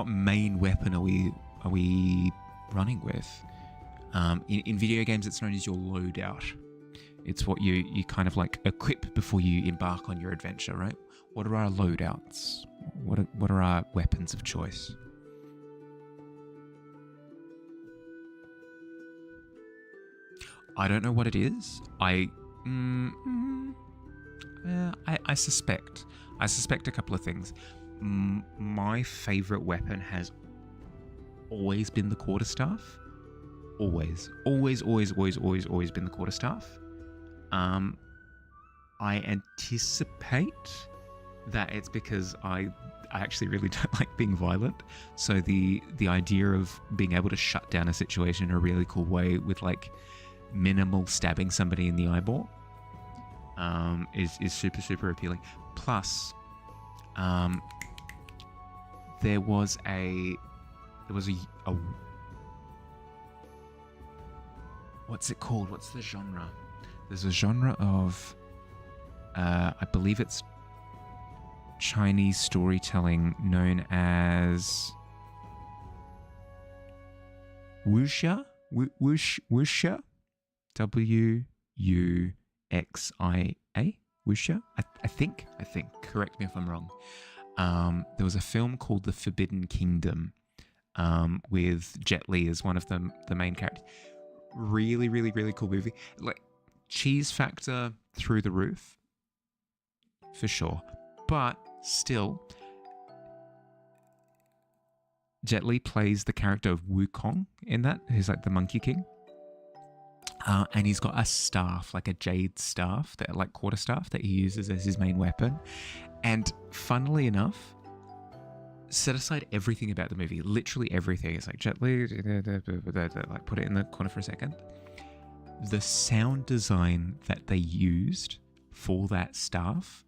main weapon are we running with. In video games, it's known as your loadout. It's what you kind of like equip before you embark on your adventure, right? What are our loadouts? What are our weapons of choice? I don't know what it is. I suspect a couple of things. My favorite weapon has always been the quarterstaff. Always been the quarterstaff. I anticipate that it's because I actually really don't like being violent. So the idea of being able to shut down a situation in a really cool way with like minimal stabbing somebody in the eyeball is super appealing. Plus, there was a what's it called? What's the genre? There's a genre of I believe it's Chinese storytelling known as wuxia. Wuxia. W-U-X-I-A. Wuxia. I think. Correct me if I'm wrong. There was a film called The Forbidden Kingdom with Jet Li as one of the main characters. Really cool movie. Like, cheese factor through the roof, for sure. But still, Jet Li plays the character of Wukong in that. He's like the Monkey King. And he's got a staff, like a jade staff, that like quarterstaff that he uses as his main weapon. And funnily enough, set aside everything about the movie, literally everything. It's like Jet Li, like put it in the corner for a second. The sound design that they used for that staff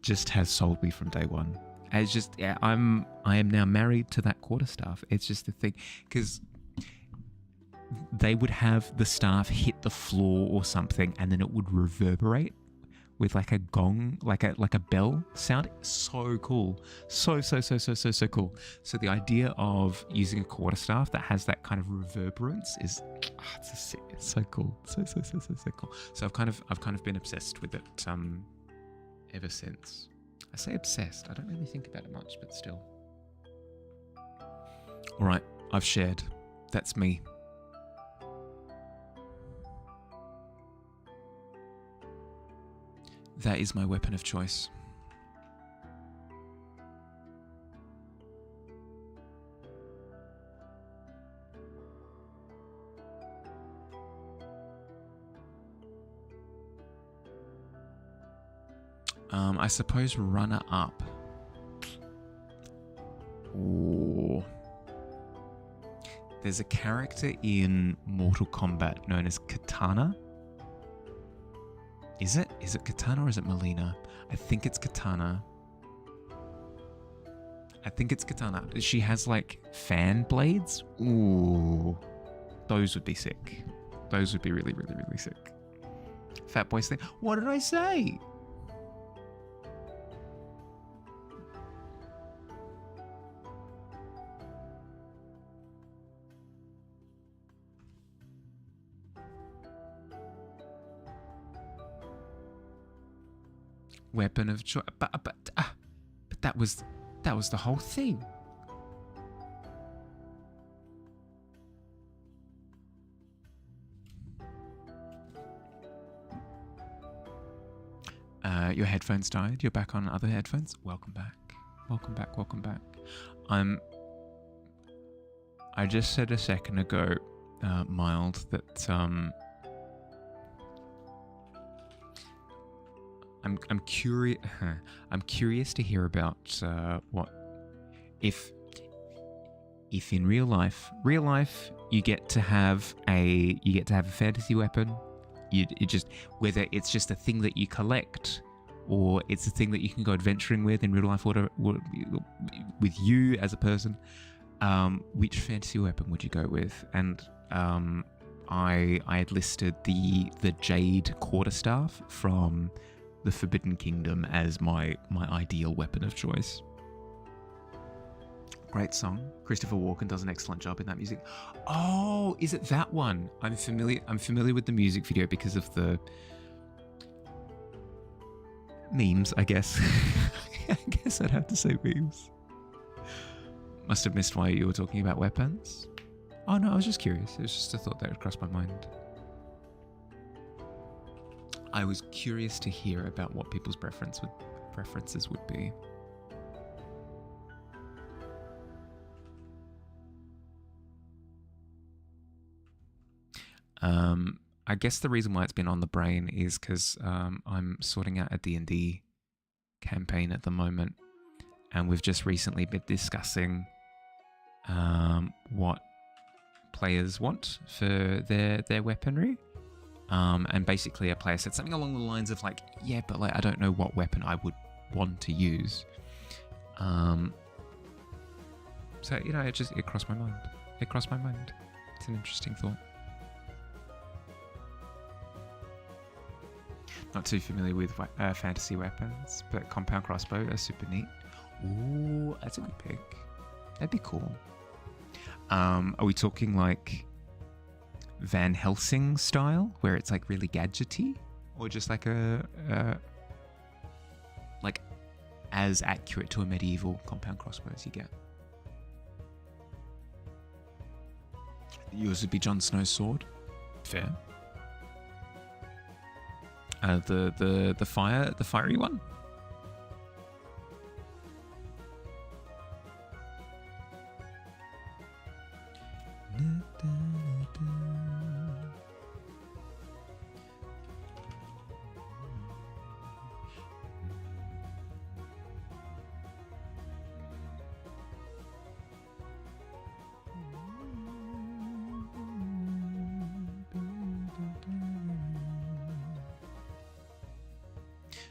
just has sold me from day one. It's just, I am now married to that quarterstaff. It's just the thing, because they would have the staff hit the floor or something, and then it would reverberate with like a gong, like a bell sound. So cool, so cool. So the idea of using a quarterstaff that has that kind of reverberance is, it's so cool, so cool. So I've kind of been obsessed with it ever since. I say obsessed. I don't really think about it much, but still. All right, I've shared. That's me. That is my weapon of choice. I suppose runner up. Ooh. There's a character in Mortal Kombat known as Katana. Is it Katana or is it Melina? I think it's Katana. She has like fan blades. Ooh. Those would be sick. Those would be really sick. Fat boy thing. What did I say? Weapon of choice, but that was the whole thing. Your headphones died. You're back on other headphones. Welcome back. I just said a second ago, Mild, that I'm curious. I'm curious to hear about what if in real life you get to have a fantasy weapon. You just, whether it's just a thing that you collect or it's a thing that you can go adventuring with in real life, or with you as a person. Which fantasy weapon would you go with? And I had listed the jade quarterstaff from the Forbidden Kingdom as my ideal weapon of choice. great song. Christopher Walken does an excellent job in that music. Oh, is it that one? I'm familiar with the music video because of the memes, I guess. I guess I'd have to say memes. Must have missed why you were talking about weapons. Oh no, I was just curious. It was just a thought that had crossed my mind. I was curious to hear about what people's preferences would be. I guess the reason why it's been on the brain is because I'm sorting out a D&D campaign at the moment, and we've just recently been discussing what players want for their weaponry. And basically a player said something along the lines of like, yeah, but like I don't know what weapon I would want to use. So, you know, it crossed my mind. It crossed my mind. It's an interesting thought. Not too familiar with fantasy weapons, but compound crossbow are super neat. Ooh, that's a good pick. That'd be cool. Are we talking like Van Helsing style, where it's like really gadgety, or just like like as accurate to a medieval compound crossbow as you get? Yours would be Jon Snow's sword. Fair. The fiery one.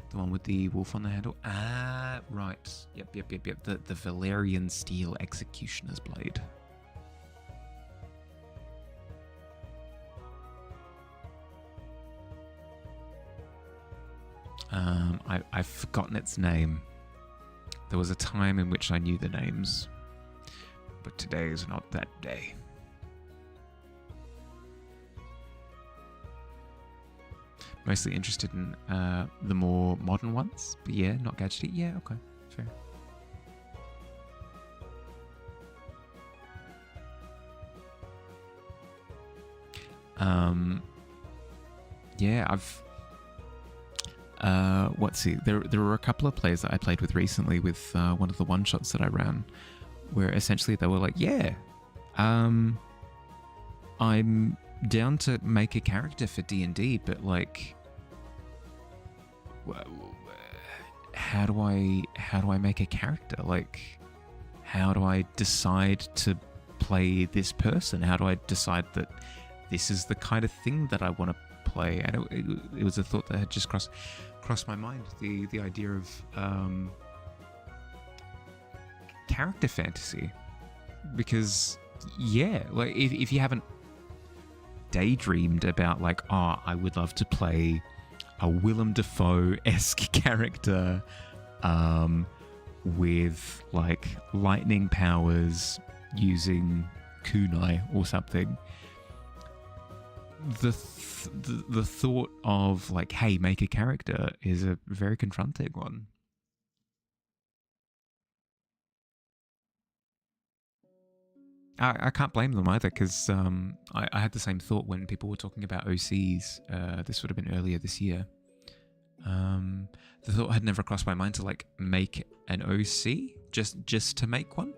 The one with the wolf on the handle. Ah, right. Yep. The Valerian steel executioner's blade. I've forgotten its name. There was a time in which I knew the names, but today is not that day. Mostly interested in the more modern ones, but yeah, not gadgety. Yeah, okay, fair. Yeah, I've there were a couple of players that I played with recently with one of the one shots that I ran, where essentially they were like, yeah, I'm down to make a character for D&D, but like, how do I make a character? Like, how do I decide to play this person? How do I decide that this is the kind of thing that I want to play? And it was a thought that had just crossed my mind. The idea of character fantasy, because yeah, like if you haven't daydreamed about like, oh, I would love to play a Willem Dafoe-esque character with like lightning powers using kunai or something. The thought of like, hey, make a character is a very confronting one. I can't blame them either, because I had the same thought when people were talking about OCs. This would have been earlier this year. The thought had never crossed my mind to like make an OC just to make one.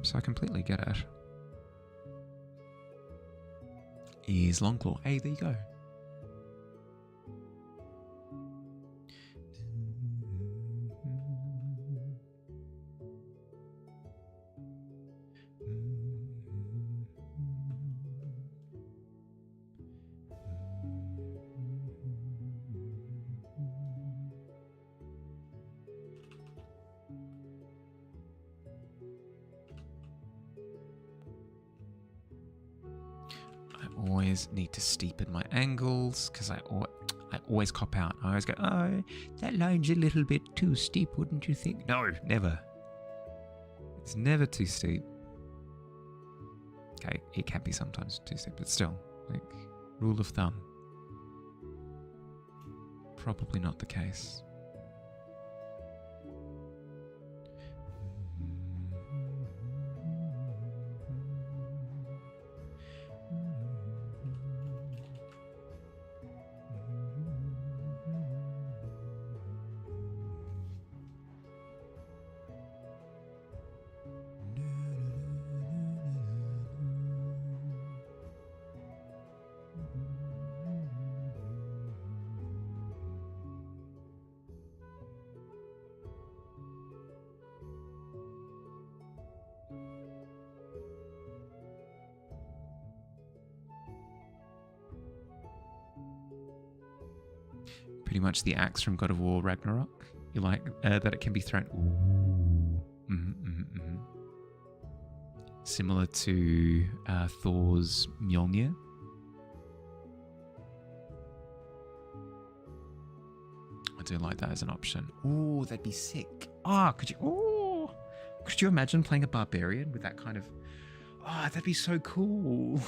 So I completely get it. Is Longclaw. Hey, there you go. always need to steepen my angles because I always cop out. I always go, oh, that line's a little bit too steep, wouldn't you think? No, never. It's never too steep. Okay, it can be sometimes too steep, but still, like, rule of thumb. Probably not the case. Pretty much the axe from God of War Ragnarok. You like that it can be thrown. Ooh. Similar to Thor's Mjolnir. I do like that as an option. Ooh, that'd be sick. Could you imagine playing a barbarian with that kind of... that'd be so cool.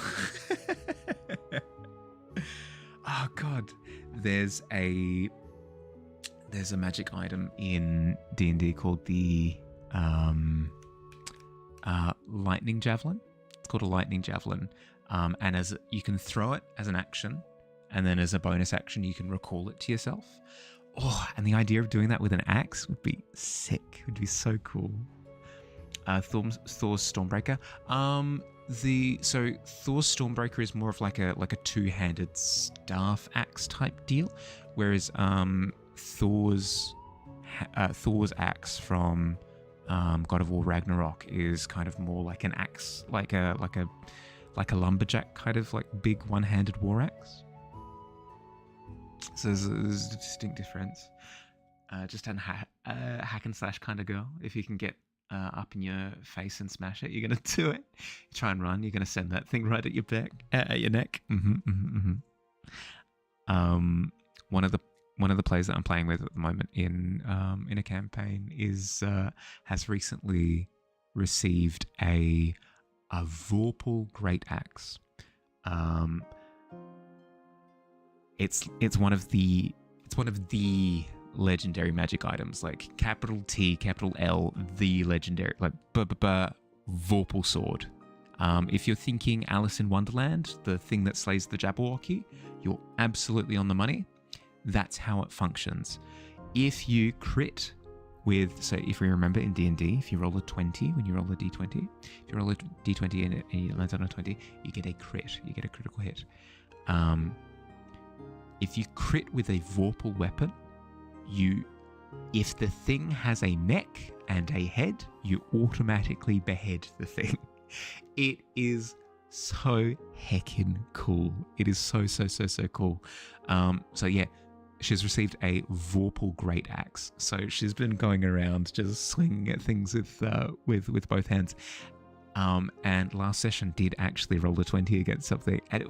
Oh god, there's a magic item in D&D called the lightning javelin. It's called a lightning javelin, and you can throw it as an action, and then as a bonus action you can recall it to yourself. And the idea of doing that with an axe would be sick. It would be so cool. Thor's Stormbreaker. Thor's Stormbreaker is more of like a two-handed staff axe type deal, whereas Thor's axe from God of War Ragnarok is kind of more like an axe, like a lumberjack kind of like big one-handed war axe. So there's a distinct difference. Just a hack and slash kind of girl. If you can get up in your face and smash it, you're gonna do it. You try and run, you're gonna send that thing right at your back, at your neck. One of the players that I'm playing with at the moment in a campaign has recently received a Vorpal Great Axe. It's one of the legendary magic items, like capital T, capital L, the legendary, like Vorpal sword. If you're thinking Alice in Wonderland, the thing that slays the Jabberwocky, you're absolutely on the money. That's how it functions. If you crit with, so if we remember in D&D, if you roll a 20, when you roll a D20, if you roll a D20 and it lands on a 20, you get a crit, you get a critical hit. If you crit with a Vorpal weapon, if the thing has a neck and a head, you automatically behead the thing. It is so heckin' cool. It is so cool. So yeah, she's received a Vorpal Great Axe. So she's been going around just swinging at things with both hands. And last session did actually roll a 20 against something, and it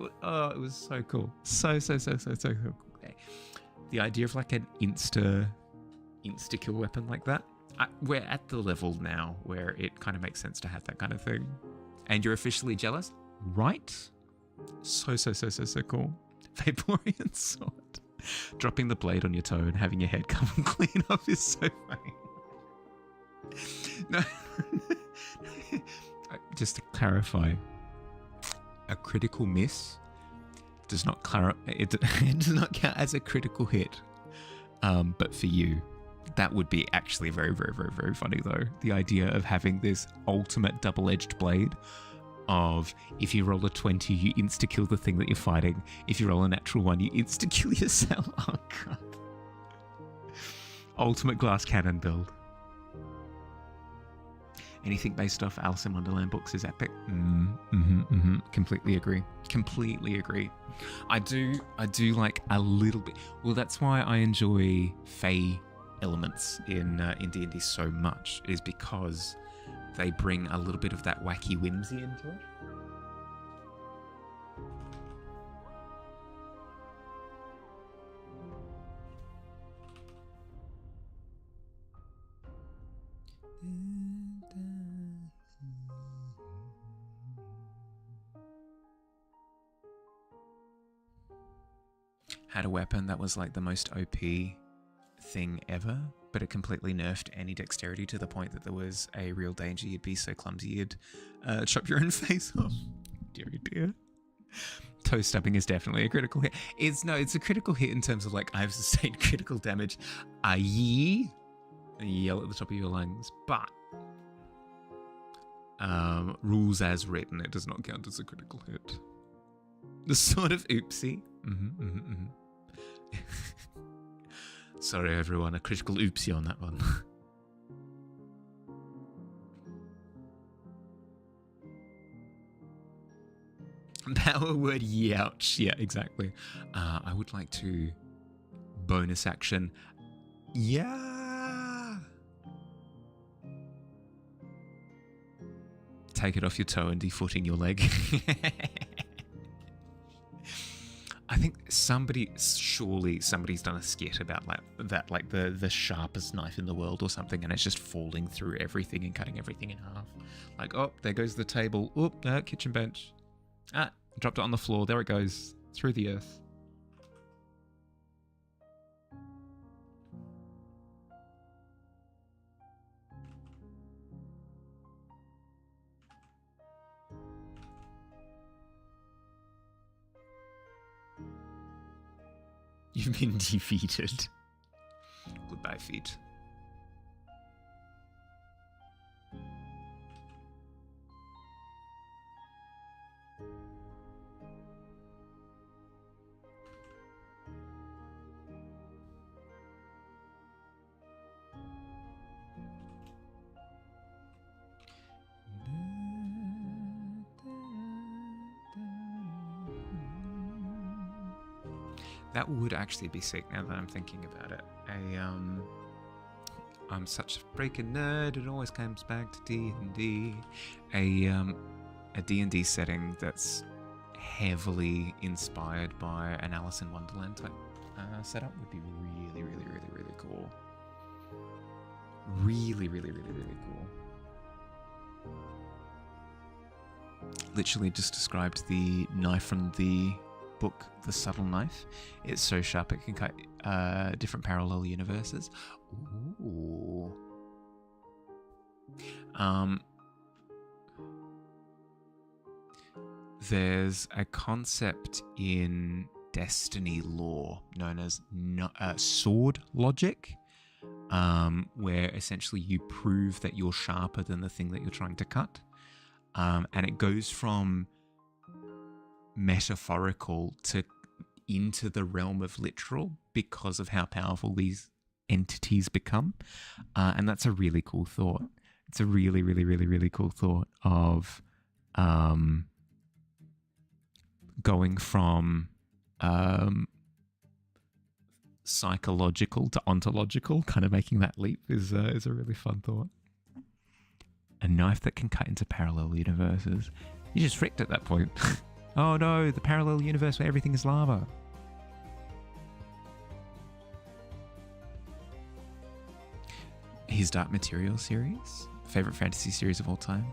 was so cool. So cool. The idea of like an insta kill weapon like that, we're at the level now where it kind of makes sense to have that kind of thing. And you're officially jealous, right? So cool. Vaporeon sword. Dropping the blade on your toe and having your head come clean off is so funny. No. Just to clarify, a critical miss does not it does not count as a critical hit. But for you, that would be actually very funny though. The idea of having this ultimate double-edged blade of, if you roll a 20, you insta-kill the thing that you're fighting. If you roll a natural 1, you insta-kill yourself. Oh god. Ultimate glass cannon build. Anything based off Alice in Wonderland books is epic. Completely agree. I do like a little bit. Well, that's why I enjoy Fae elements in D&D so much, is because they bring a little bit of that wacky whimsy into it. had a weapon that was like the most OP thing ever, but it completely nerfed any dexterity to the point that there was a real danger you'd be so clumsy you'd chop your own face off. Deary dear. Toe stabbing is definitely a critical hit. It's a critical hit in terms of like I've sustained critical damage. Aye. Yell at the top of your lungs, but rules as written, it does not count as a critical hit. The sort of oopsie. Sorry everyone, a critical oopsie on that one. Power word, youch. Yeah, exactly. I would like to bonus action. Yeah. Take it off your toe and defooting your leg. I think surely somebody's done a skit about like the sharpest knife in the world or something, and it's just falling through everything and cutting everything in half. Like, oh, there goes the table. Oop, kitchen bench. Dropped it on the floor. There it goes through the earth. You've been defeated. Goodbye, feet. That would actually be sick now that I'm thinking about it. I'm such a freaking nerd. It always comes back to D&D. A D&D setting that's heavily inspired by an Alice in Wonderland type setup would be really, really, really, really cool. Really, really, really, really cool. Literally just described the knife from the book, The Subtle Knife. It's so sharp it can cut different parallel universes. Ooh. There's a concept in Destiny lore known as sword logic, where essentially you prove that you're sharper than the thing that you're trying to cut. And it goes from metaphorical to into the realm of literal because of how powerful these entities become. And that's a really cool thought. It's a really, really, really, really cool thought of going from psychological to ontological, kind of making that leap is a really fun thought. A knife that can cut into parallel universes. You just fricked at that point. Oh no, the parallel universe where everything is lava. His Dark Materials series, favorite fantasy series of all time.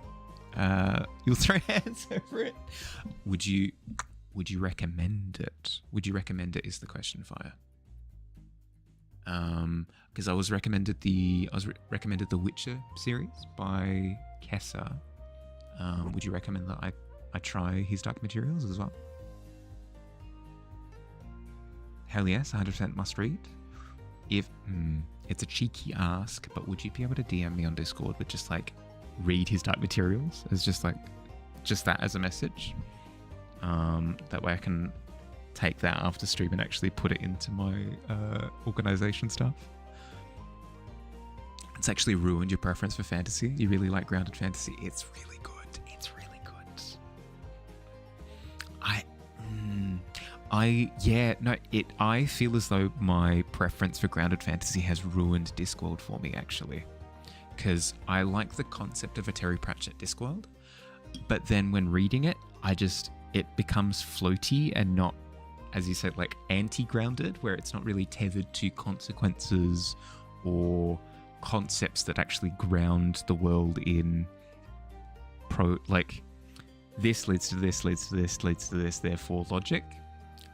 You'll throw hands over it. Would you recommend it? Would you recommend it? Is the question, Fire? Because I was recommended the Witcher series by Kessa. Would you recommend that I try his Dark Materials as well? Hell yes, 100% must read. If it's a cheeky ask, but would you be able to DM me on Discord with just like read his Dark Materials as just that as a message? That way I can take that after stream and actually put it into my organization stuff. It's actually ruined your preference for fantasy. You really like grounded fantasy. It's really good. It's really good. I feel as though my preference for grounded fantasy has ruined Discworld for me, actually. Because I like the concept of a Terry Pratchett Discworld, but then when reading it, it becomes floaty and not, as you said, like anti-grounded, where it's not really tethered to consequences or concepts that actually ground the world in like this leads to this, leads to this, leads to this, therefore logic.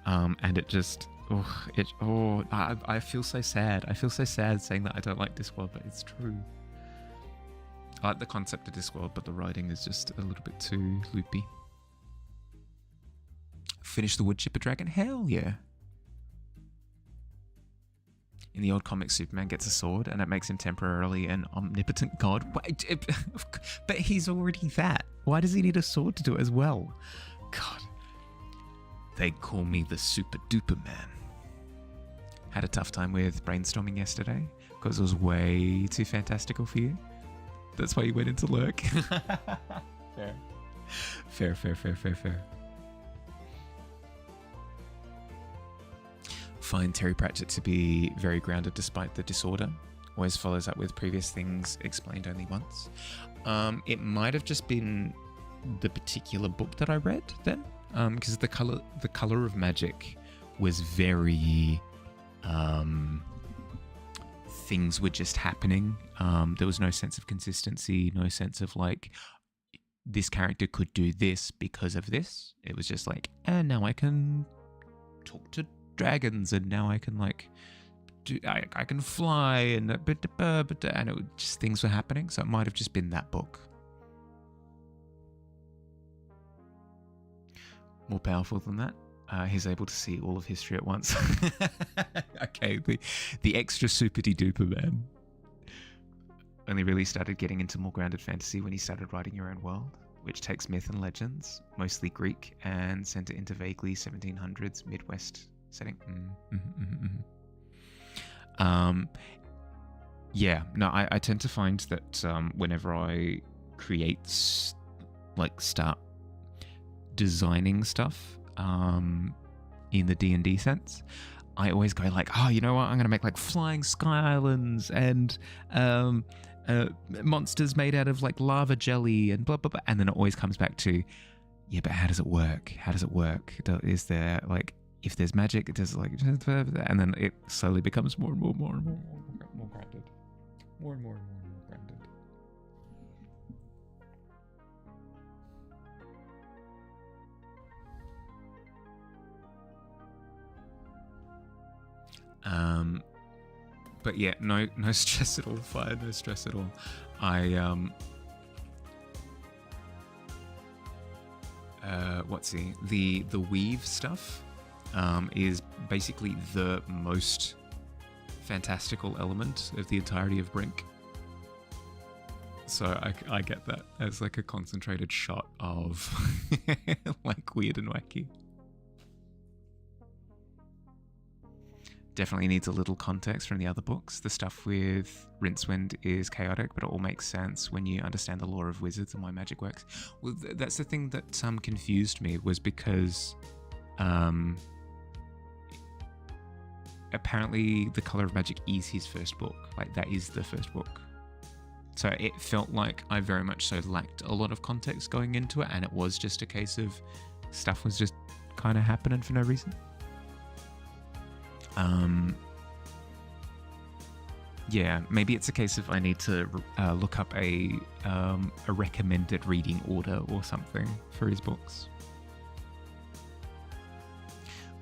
And it just, I feel so sad. I feel so sad saying that I don't like Discworld, but it's true. I like the concept of Discworld, but the writing is just a little bit too loopy. Finish the wood chipper dragon? Hell yeah. In the old comics, Superman gets a sword and it makes him temporarily an omnipotent god. But he's already that. Why does he need a sword to do it as well? God. They call me the super duper man. Had a tough time with brainstorming yesterday because it was way too fantastical for you. That's why you went into lurk. Fair. Fair. Find Terry Pratchett to be very grounded despite the disorder. Always follows up with previous things explained only once. It might have just been the particular book that I read then, because the color of magic was very things were just happening. There was no sense of consistency, no sense of like this character could do this because of this. It was just like, and now I can talk to dragons, and now I can like I can fly, and it was just things were happening. So it might have just been that book. More powerful than that, he's able to see all of history at once. Okay, the extra super-de duper man. Only really started getting into more grounded fantasy when he started writing Your Own World, which takes myth and legends, mostly Greek, and sent it into vaguely 1700s Midwest setting. I tend to find that whenever I create, like start designing stuff in the D&D sense, I always go like, oh, you know what, I'm going to make like flying sky islands and monsters made out of like lava jelly and blah, blah, blah. And then it always comes back to, yeah, but how does it work? Is there like, if there's magic, it does like, and then it slowly becomes more grounded. More and more grounded. But yeah, no stress at all. Fire, no stress at all. The weave stuff is basically the most fantastical element of the entirety of Brink. So I get that as like a concentrated shot of like weird and wacky. Definitely needs a little context from the other books. The stuff with Rincewind is chaotic, but it all makes sense when you understand the lore of wizards and why magic works. Well, that's the thing that confused me, was because apparently The Color of Magic is his first book. Like, that is the first book. So it felt like I very much so lacked a lot of context going into it, and it was just a case of stuff was just kind of happening for no reason. Maybe it's a case of I need to look up a recommended reading order or something for his books.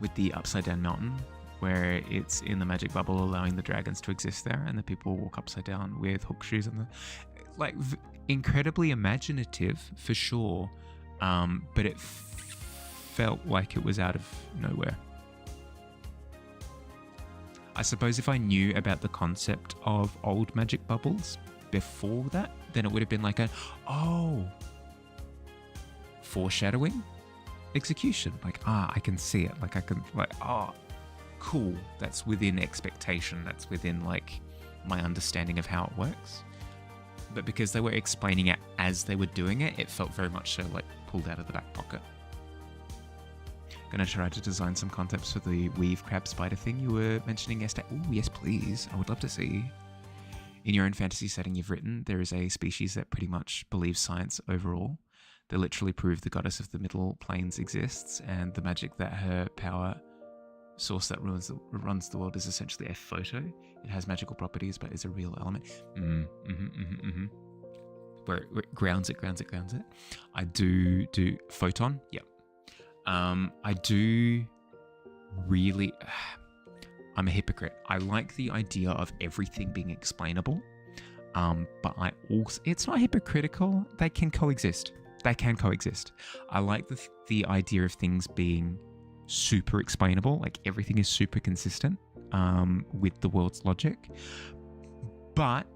With the Upside Down Mountain, where it's in the magic bubble, allowing the dragons to exist there, and the people walk upside down with hook shoes and incredibly imaginative for sure, but it felt like it was out of nowhere. I suppose if I knew about the concept of old magic bubbles before that, then it would have been like foreshadowing, execution. Like, I can see it. Like, I can, like, cool. That's within expectation. That's within, like, my understanding of how it works. But because they were explaining it as they were doing it, it felt very much so, like, pulled out of the back pocket. Gonna try to design some concepts for the weave crab spider thing you were mentioning yesterday. Oh, yes, please. I would love to see. In your own fantasy setting you've written, there is a species that pretty much believes science overall. They literally prove the goddess of the middle planes exists, and the magic that her power source that runs the world is essentially a photo. It has magical properties, but is a real element. Where it grounds it. I do photon. Yep. I do really... I'm a hypocrite. I like the idea of everything being explainable, but I also, it's not hypocritical. They can coexist. I like the idea of things being super explainable, like everything is super consistent with the world's logic. But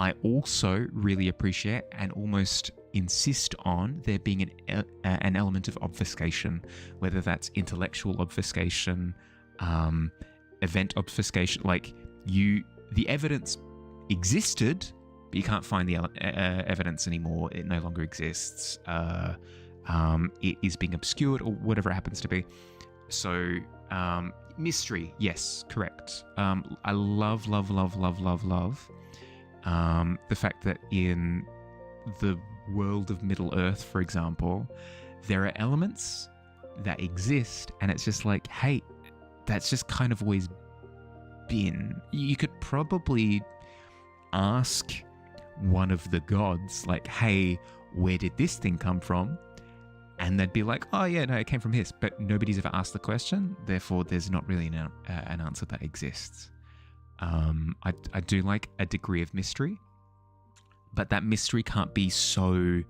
I also really appreciate and almost insist on there being an element of obfuscation, whether that's intellectual obfuscation, event obfuscation. Like the evidence existed, but you can't find the evidence anymore. It no longer exists. It is being obscured, or whatever it happens to be. So mystery, yes, correct. I love the fact that in the world of Middle Earth, for example, there are elements that exist, and it's just like, hey, that's just kind of always been. You could probably ask one of the gods, like, hey, where did this thing come from? And they'd be like, oh yeah, no, it came from this. But nobody's ever asked the question, therefore there's not really an answer that exists. I do like a degree of mystery, but that mystery can't be so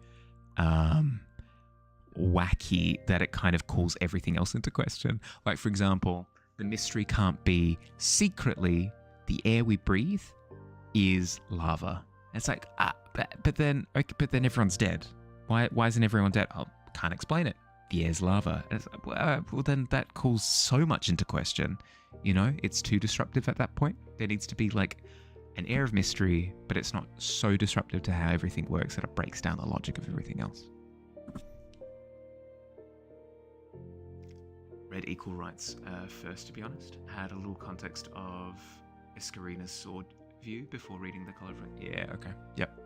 wacky that it kind of calls everything else into question. Like, for example, the mystery can't be secretly the air we breathe is lava. It's like, but then everyone's dead. Why isn't everyone dead? Oh, can't explain it. The air's lava. And it's like, well, then that calls so much into question. You know, it's too disruptive at that point. There needs to be like an air of mystery, but it's not so disruptive to how everything works that it breaks down the logic of everything else. Read Equal Rights first, to be honest. Had a little context of Escarina's sword view before reading the Colour of It. Yeah, okay. Yep.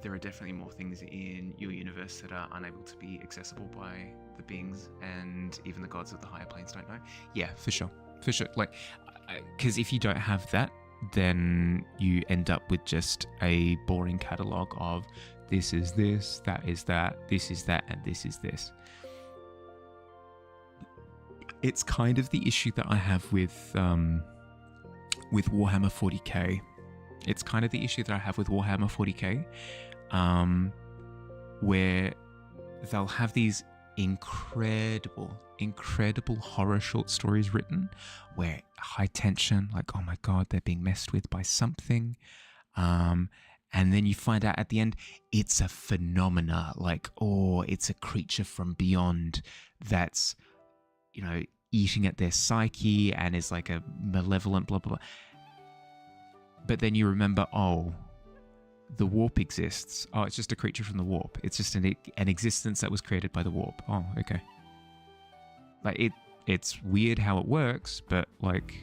There are definitely more things in your universe that are unable to be accessible by the beings, and even the gods of the higher planes don't know. Yeah, for sure. Like, because if you don't have that, then you end up with just a boring catalogue of this is this, that is that, this is that, and this is this. It's kind of the issue that I have with Warhammer 40k. It's kind of the issue that I have with Warhammer 40k, where they'll have these incredible horror short stories written, where high tension, like, oh my god, they're being messed with by something, and then you find out at the end it's a phenomena, like, oh, it's a creature from beyond that's, you know, eating at their psyche and is like a malevolent blah blah blah. But then you remember, oh, the warp exists. Oh, it's just a creature from the warp. It's just an existence that was created by the warp. Oh, okay. Like, it's weird how it works, but like,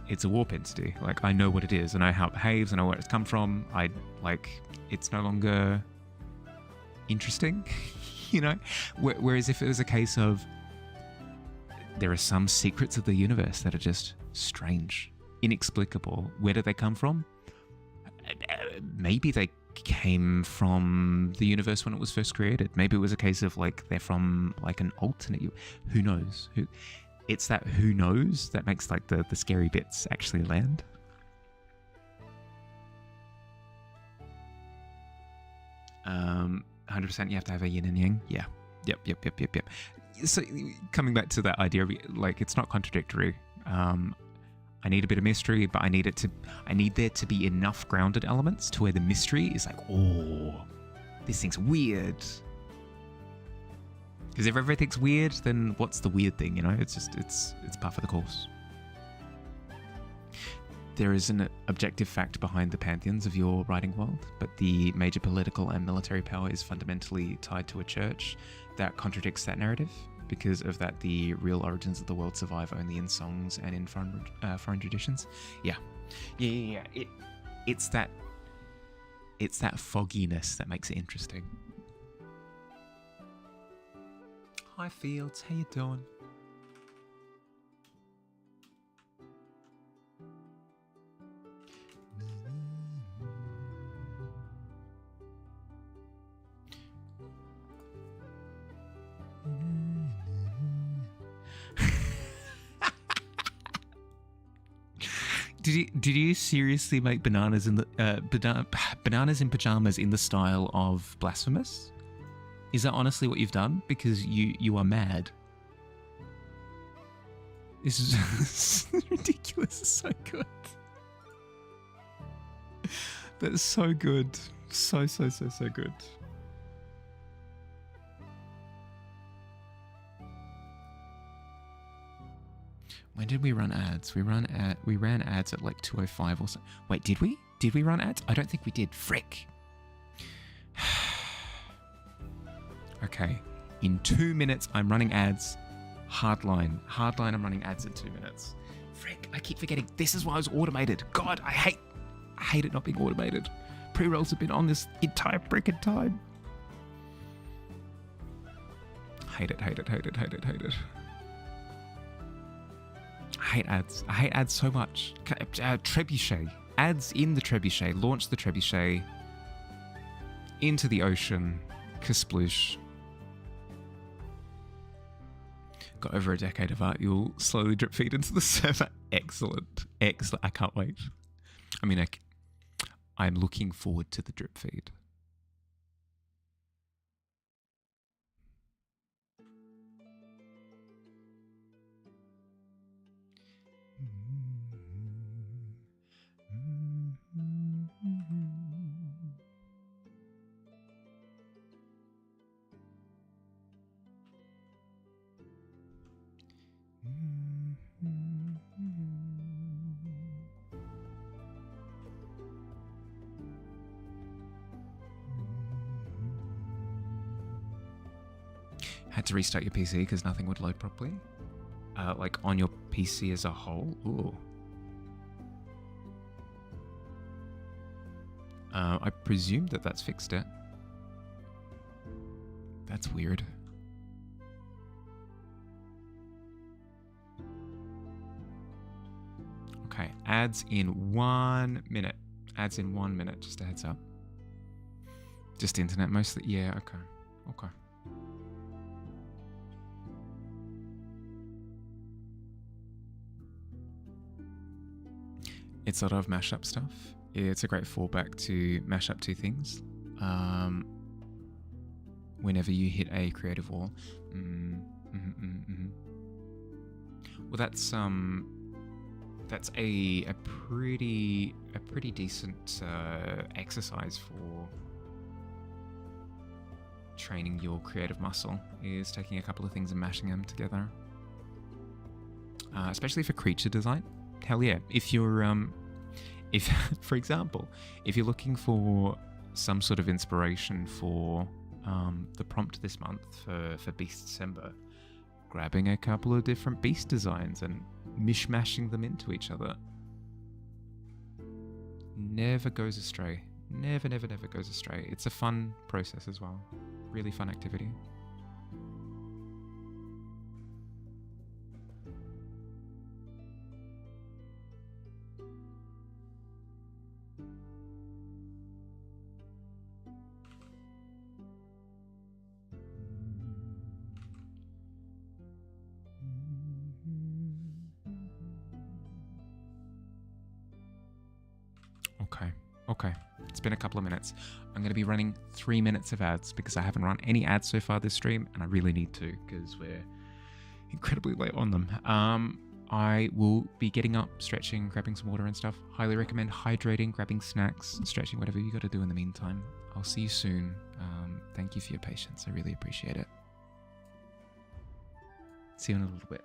it's a warp entity. Like, I know what it is, I know how it behaves, I know where it's come from. It's no longer interesting, you know? Whereas if it was a case of there are some secrets of the universe that are just strange, inexplicable. Where did they come from? Maybe they came from the universe when it was first created. Maybe it was a case of like they're from like an alternate. Who knows? It's that who knows that makes like the scary bits actually land. Um, 100% you have to have a yin and yang. Yeah. Yep. So coming back to that idea of like, it's not contradictory. I need a bit of mystery, but I need there to be enough grounded elements to where the mystery is like, oh, this thing's weird. Because if everything's weird, then what's the weird thing? You know, it's par for the course. There is an objective fact behind the pantheons of your writing world, but the major political and military power is fundamentally tied to a church that contradicts that narrative. Because of that, the real origins of the world survive only in songs and in foreign traditions. Yeah. It's that fogginess that makes it interesting. Hi Fields, how you doing? did you seriously make bananas in the bananas in pajamas in the style of Blasphemous? Is that honestly what you've done? Because you are mad. This is ridiculous. It's so good. That's so good. So good. When did we run ads? We ran ads at like 2:05 or so. Wait, did we? Did we run ads? I don't think we did. Frick. Okay. In 2 minutes, I'm running ads. Hardline, I'm running ads in 2 minutes. Frick, I keep forgetting. This is why I was automated. God, I hate it not being automated. Pre-rolls have been on this entire freaking time. Hate it. I hate ads. I hate ads so much. Trebuchet. Ads in the trebuchet. Launch the trebuchet into the ocean. Kasploosh. Got over a decade of art. You'll slowly drip feed into the server. Excellent. I can't wait. I mean, I'm looking forward to the drip feed. Had to restart your PC because nothing would load properly. Like on your PC as a whole. Ooh. I presume that's fixed it. That's weird. Okay, ads in 1 minute. Ads in 1 minute, just a heads up. Just internet mostly? Yeah, okay. It's a lot of mashup stuff. It's a great fallback to mash up two things. Whenever you hit a creative wall. Well, that's a pretty decent exercise for training your creative muscle. Is taking a couple of things and mashing them together. Especially for creature design. Hell yeah. If you're, for example, if you're looking for some sort of inspiration for the prompt this month for Beast December, grabbing a couple of different beast designs and mishmashing them into each other never goes astray. Never goes astray. It's a fun process as well. Really fun activity. Okay, it's been a couple of minutes. I'm going to be running 3 minutes of ads because I haven't run any ads so far this stream, and I really need to because we're incredibly late on them. I will be getting up, stretching, grabbing some water and stuff. Highly recommend hydrating, grabbing snacks, stretching, whatever you got to do in the meantime. I'll see you soon. Thank you for your patience. I really appreciate it. See you in a little bit.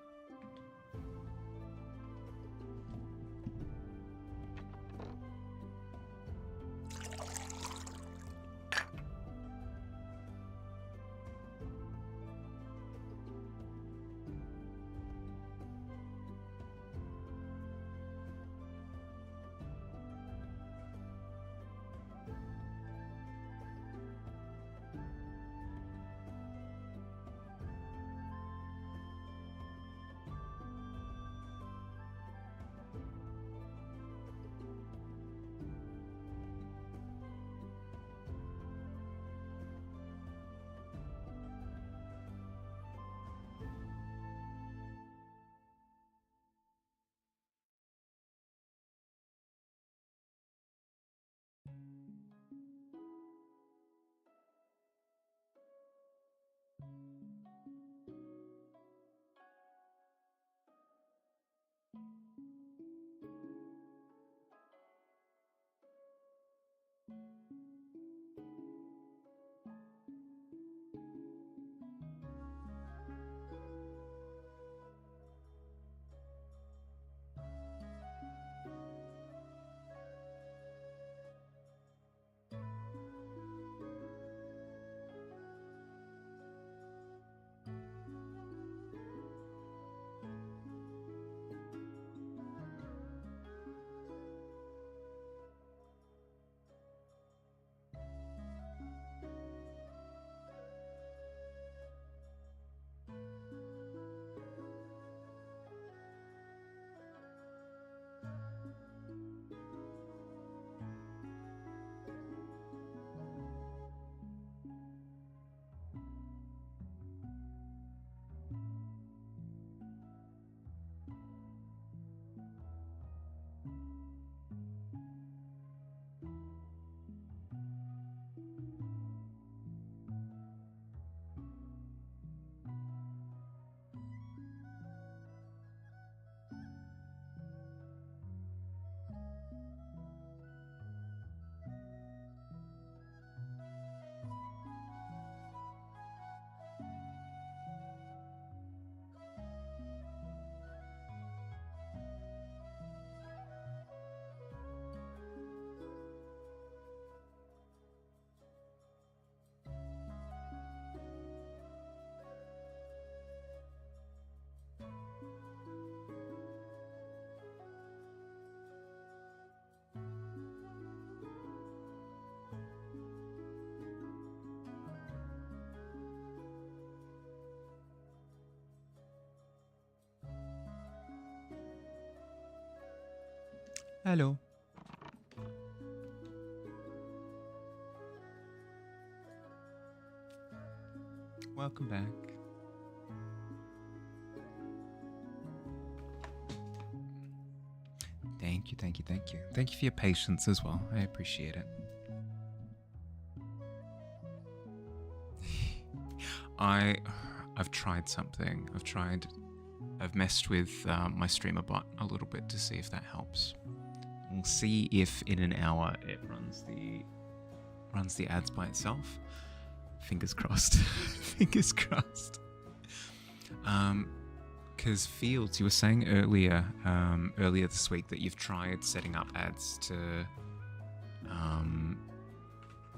Hello. Welcome back. Thank you, thank you, thank you. Thank you for your patience as well. I appreciate it. I've tried something. I've messed with my streamer bot a little bit to see if that helps. We'll see if in an hour it runs the ads by itself. Fingers crossed. Fingers crossed. Because Fields, you were saying earlier this week that you've tried setting up ads to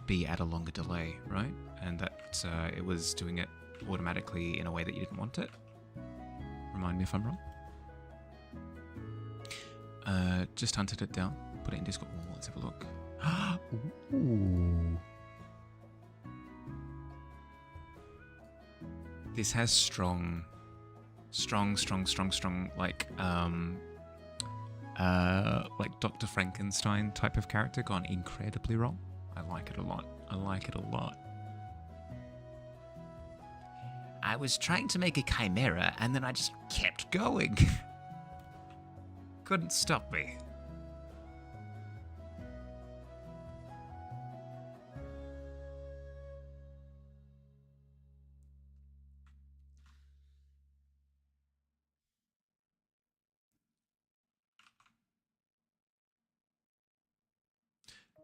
be at a longer delay, right? And that it was doing it automatically in a way that you didn't want it. Remind me if I'm wrong. Just hunted it down, put it in Discord. Ooh, let's have a look. Ooh. This has strong, like Dr. Frankenstein type of character gone incredibly wrong. I like it a lot. I like it a lot. I was trying to make a chimera and then I just kept going. Couldn't stop me.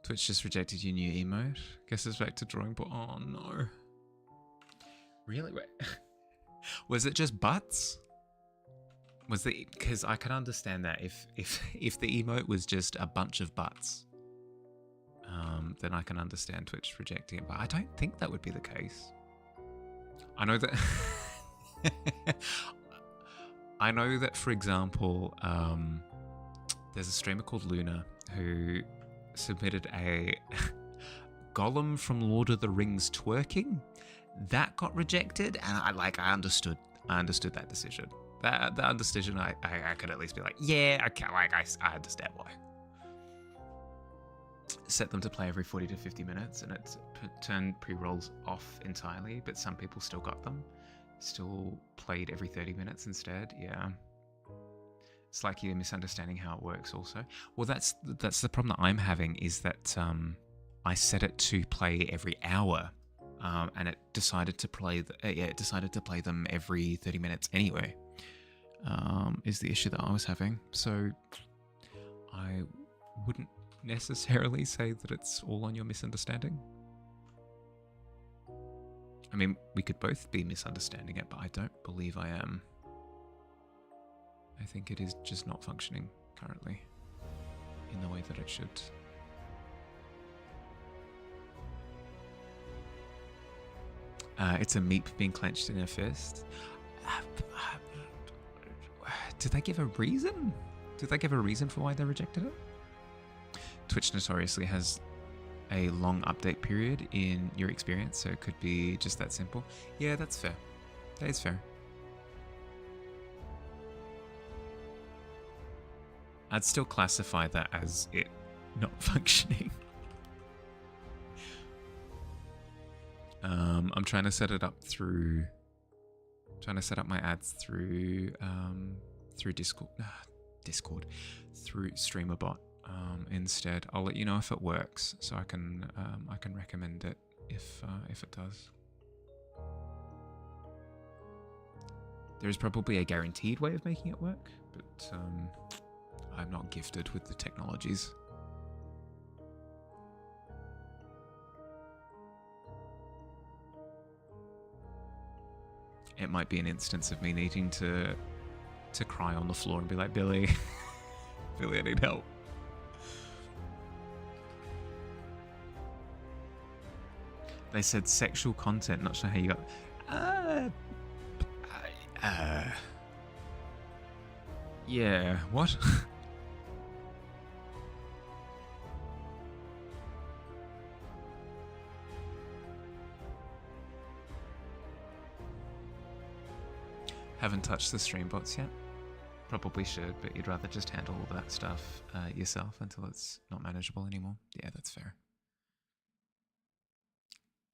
Twitch just rejected your new emote. Guess it's back to drawing board. Oh no. Really? Wait. Was it just butts? Was the because I can understand that if the emote was just a bunch of butts, then I can understand Twitch rejecting it. But I don't think that would be the case. I know that. I know that, for example, there's a streamer called Luna who submitted a Gollum from Lord of the Rings twerking. That got rejected, and I understood that decision. That decision, I could at least be like, yeah, I can, like, I understand why. Set them to play every 40 to 50 minutes, and it turned pre-rolls off entirely, but some people still got them. Still played every 30 minutes instead, yeah. It's like you're misunderstanding how it works also. Well, that's the problem that I'm having, is that I set it to play every hour, and it decided to play them every 30 minutes anyway. Is the issue that I was having. So I wouldn't necessarily say that it's all on your misunderstanding. I mean, we could both be misunderstanding it, but I don't believe I am. I think it is just not functioning currently in the way that it should. It's a meep being clenched in her fist. Did they give a reason? Did they give a reason for why they rejected it? Twitch notoriously has a long update period in your experience, so it could be just that simple. Yeah, that's fair. That is fair. I'd still classify that as it not functioning. I'm trying to set it up through. Trying to set up my ads through through Discord, through StreamerBot instead. I'll let you know if it works, so I can recommend it if it does. There is probably a guaranteed way of making it work, but I'm not gifted with the technologies. It might be an instance of me needing to cry on the floor and be like, Billy, Billy, I need help. They said sexual content, not sure how you got... yeah, what? Haven't touched the stream bots yet. Probably should, but you'd rather just handle all that stuff yourself until it's not manageable anymore. Yeah, that's fair.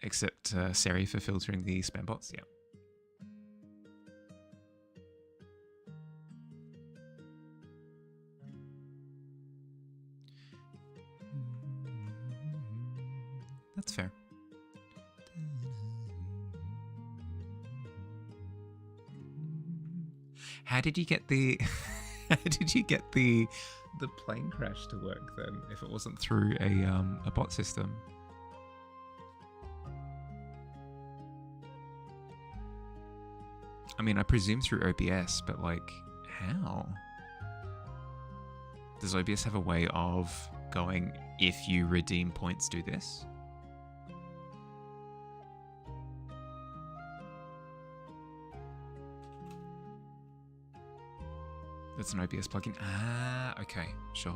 Except Seri for filtering the spam bots, yeah. That's fair. How did you get the how did you get the plane crash to work then if it wasn't through a bot system? I mean, I presume through OBS, but like how? Does OBS have a way of going, if you redeem points, do this? That's an OBS plugin. Ah, okay, sure.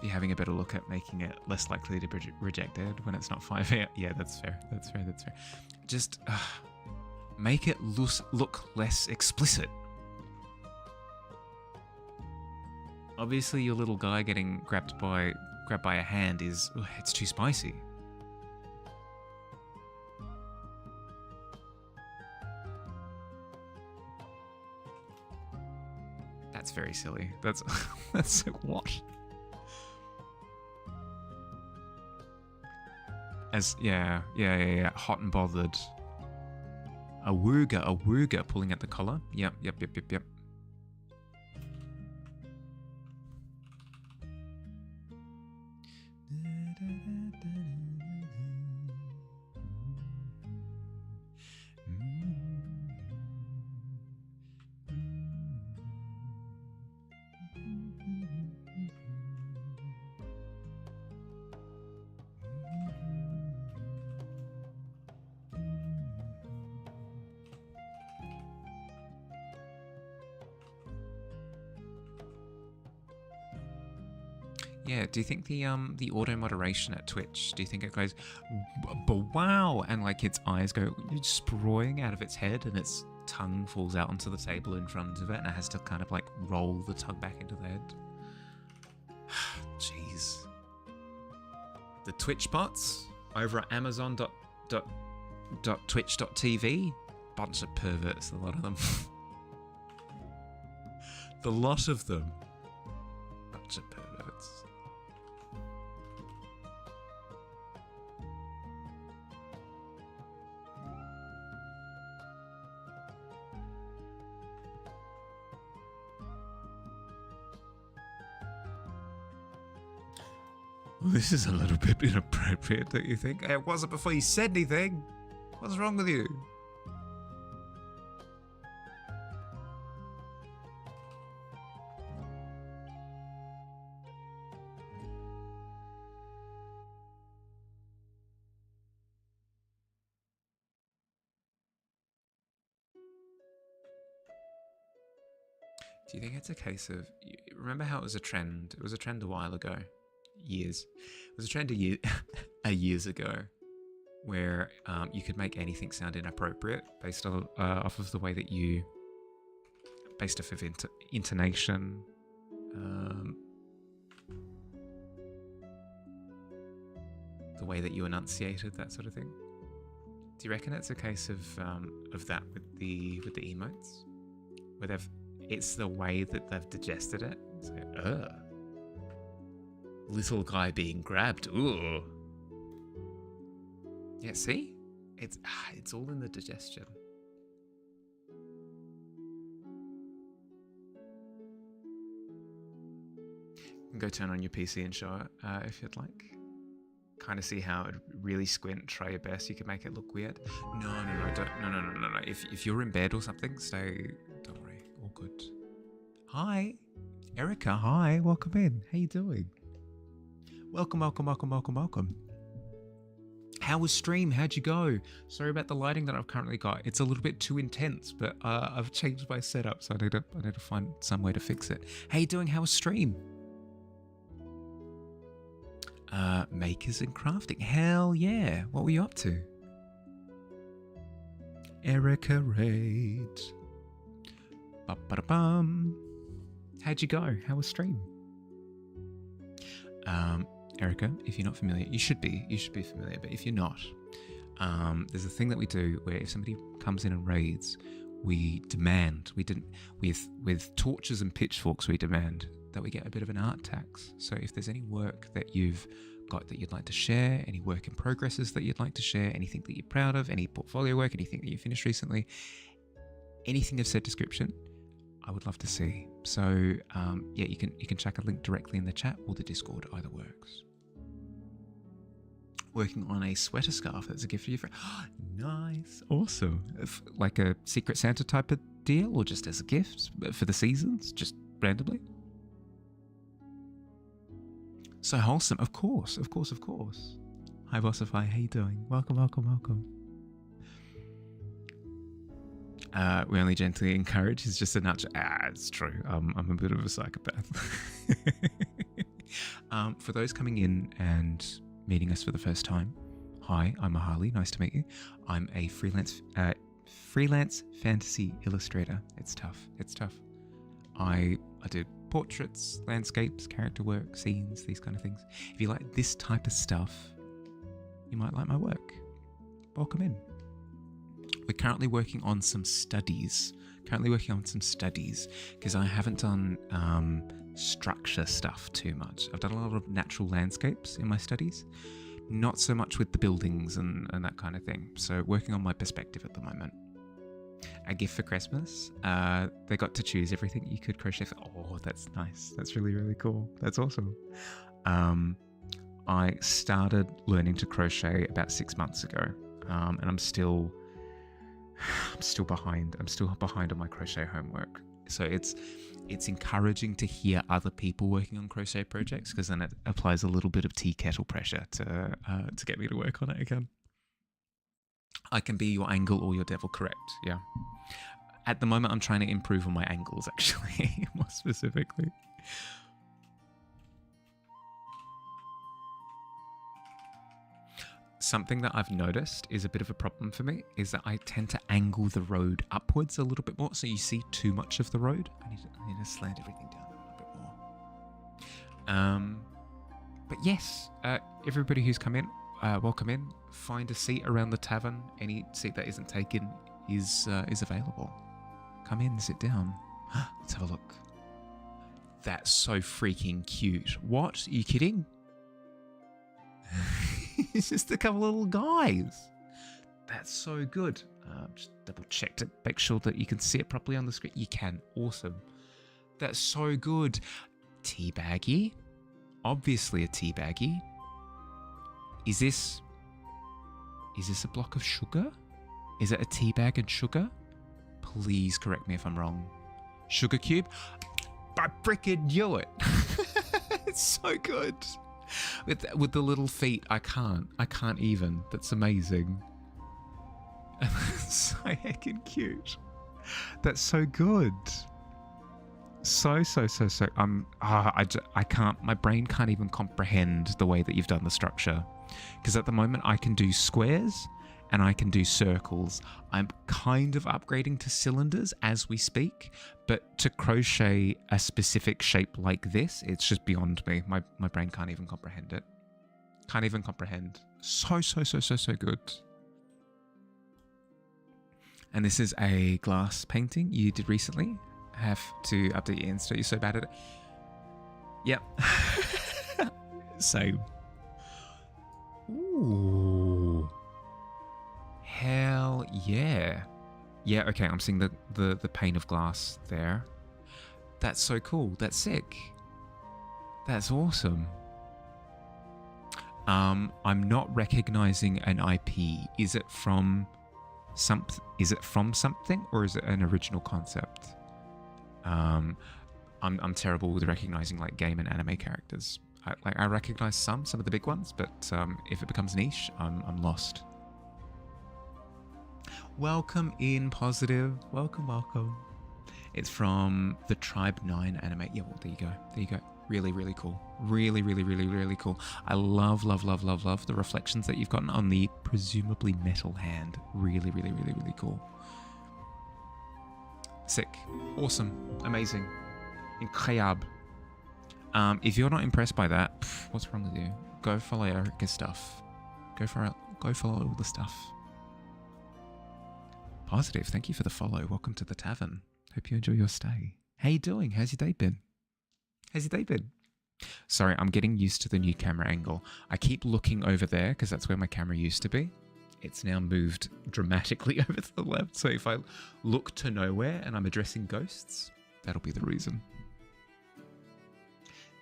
Be having a better look at making it less likely to be rejected when it's not 5 a.m. Yeah, that's fair. That's fair. That's fair. Just make it look less explicit. Obviously, your little guy getting grabbed by a hand is it's too spicy. That's very silly. That's that's what? As yeah, hot and bothered. A wooga pulling at the collar. Yep. Yeah, do you think the auto moderation at Twitch, do you think it goes wow and like its eyes go spraying out of its head and its tongue falls out onto the table in front of it and it has to kind of like roll the tongue back into the head? Jeez. The Twitch bots over at amazon.twitch.tv, bunch of perverts, a lot of them. The lot of them. Bunch of perverts. Well, this is a little bit inappropriate, don't you think? It wasn't before you said anything. What's wrong with you? Do you think it's a case of... Remember how it was a trend? It was a trend a while ago. Years. It was a trend years ago where you could make anything sound inappropriate based on, off of the way that you... Based off of intonation. The way that you enunciated, that sort of thing. Do you reckon it's a case of that with the emotes? Where it's the way that they've digested it. So, little guy being grabbed. Ooh. Yeah, see? It's all in the digestion. You can go turn on your PC and show it if you'd like. Kind of see how it really squint, try your best. You can make it look weird. No. If you're in bed or something, stay. Don't worry, all good. Hi, Erica. Hi, welcome in. How you doing? Welcome. How was stream? How'd you go? Sorry about the lighting that I've currently got. It's a little bit too intense, but I've changed my setup, so I need to find some way to fix it. How you doing? How was stream? Makers and crafting. Hell yeah. What were you up to? Erica Raid. Ba-ba-da-bum. How'd you go? How was stream? Erica, if you're not familiar, you should be familiar, but if you're not, there's a thing that we do where if somebody comes in and raids, with torches and pitchforks, we demand that we get a bit of an art tax. So if there's any work that you've got that you'd like to share, any work in progresses that you'd like to share, anything that you're proud of, any portfolio work, anything that you finished recently, anything of said description, I would love to see. So yeah, you can chuck a link directly in the chat or the Discord, either works. Working on a sweater scarf that's a gift for your friend. Nice, awesome. Like a Secret Santa type of deal, or just as a gift for the seasons, just randomly? So wholesome, of course. Hi Bossify, how you doing? Welcome. We only gently encourage is just a nudge. It's true. I'm a bit of a psychopath. For those coming in and meeting us for the first time, hi, I'm Mahali. Nice to meet you. I'm a freelance fantasy illustrator. It's tough. I do portraits, landscapes, character work, scenes, these kind of things. If you like this type of stuff, you might like my work. Welcome in. We're currently working on some studies. Because I haven't done structure stuff too much. I've done a lot of natural landscapes in my studies, not so much with the buildings and that kind of thing. So working on my perspective at the moment. A gift for Christmas. They got to choose everything you could crochet. Oh, that's nice. That's really, really cool. That's awesome. I started learning to crochet about 6 months ago, and I'm still behind. I'm still behind on my crochet homework. So it's encouraging to hear other people working on crochet projects, because then it applies a little bit of tea kettle pressure to get me to work on it again. I can be your angle or your devil, correct? Yeah. At the moment, I'm trying to improve on my angles, actually, more specifically. Something that I've noticed is a bit of a problem for me is that I tend to angle the road upwards a little bit more, so you see too much of the road. I need to slant everything down a little bit more. But yes, everybody who's come in, welcome in. Find a seat around the tavern. Any seat that isn't taken is available. Come in, sit down. Let's have a look. That's so freaking cute. What? Are you kidding? It's just a couple of little guys. That's so good. Just double check to make sure that you can see it properly on the screen. You can. Awesome. That's so good. Teabaggy. Obviously a teabaggy. Is this a block of sugar? Is it a tea bag and sugar? Please correct me if I'm wrong. Sugar cube? I freaking knew it. It's so good. With the little feet, I can't even. That's amazing. So heckin' cute. That's so good. So. I can't. My brain can't even comprehend the way that you've done the structure. Because at the moment I can do squares and I can do circles. I'm kind of upgrading to cylinders as we speak, but to crochet a specific shape like this, it's just beyond me. My brain can't even comprehend it. Can't even comprehend. So good. And this is a glass painting you did recently. I have to update your Insta. You're so bad at it. Yep. Same. Ooh. Hell yeah. Yeah, okay, I'm seeing the pane of glass there. That's so cool. That's sick. That's awesome. I'm not recognizing an IP. Is it from something or is it an original concept? I'm terrible with recognizing like game and anime characters. I recognize some of the big ones, but if it becomes niche, I'm lost. Welcome in, Positive. Welcome. It's from the Tribe 9 anime. Yeah, well, there you go. Really cool. Really cool. I love the reflections that you've gotten on the presumably metal hand. Really cool. Sick. Awesome. Amazing. Incroyable. If you're not impressed by that, what's wrong with you? Go follow Erica's stuff. Go follow all the stuff. Positive, thank you for the follow. Welcome to the Tavern. Hope you enjoy your stay. How you doing? How's your day been? Sorry, I'm getting used to the new camera angle. I keep looking over there because that's where my camera used to be. It's now moved dramatically over to the left. So if I look to nowhere and I'm addressing ghosts, that'll be the reason.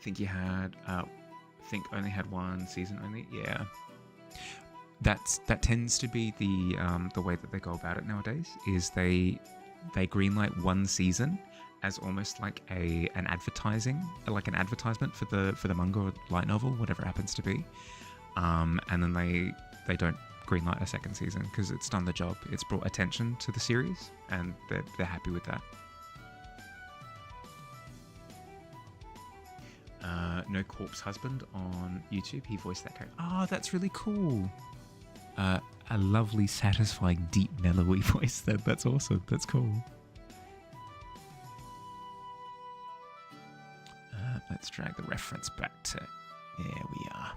Think only had one season only? Yeah. That tends to be the way that they go about it nowadays. Is they greenlight one season as almost like an advertisement for the manga or light novel, whatever it happens to be, and then they don't greenlight a second season because it's done the job. It's brought attention to the series, and they're happy with that. No Corpse Husband on YouTube. He voiced that character. Oh, that's really cool. A lovely, satisfying, deep, mellowy voice. That's awesome. That's cool. Let's drag the reference back to... There we are.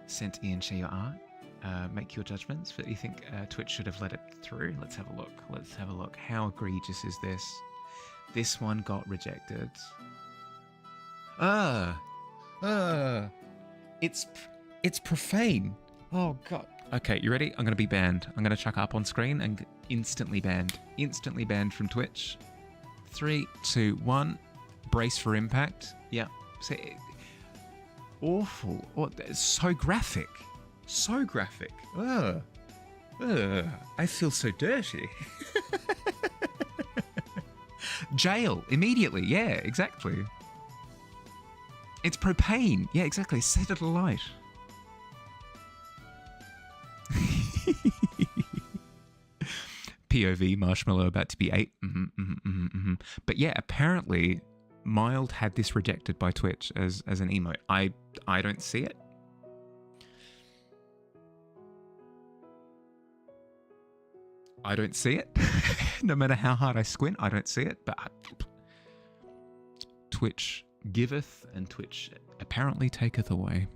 Sent Ian, share your art. Make your judgments. But you think Twitch should have let it through? Let's have a look. How egregious is this? This one got rejected. It's profane. Oh god. Okay, you ready? I'm gonna be banned. I'm gonna chuck up on screen and instantly banned. Instantly banned from Twitch. 3, 2, 1. Brace for impact. Yeah. Awful. Oh, it's so graphic. So graphic. Ugh. I feel so dirty. Jail immediately. Yeah, exactly. It's propane. Yeah, exactly. Set it alight. POV marshmallow about to be 8. But yeah, apparently Mild had this rejected by Twitch as an emote. I don't see it. I don't see it. No matter how hard I squint, I don't see it. But Twitch giveth and Twitch apparently taketh away.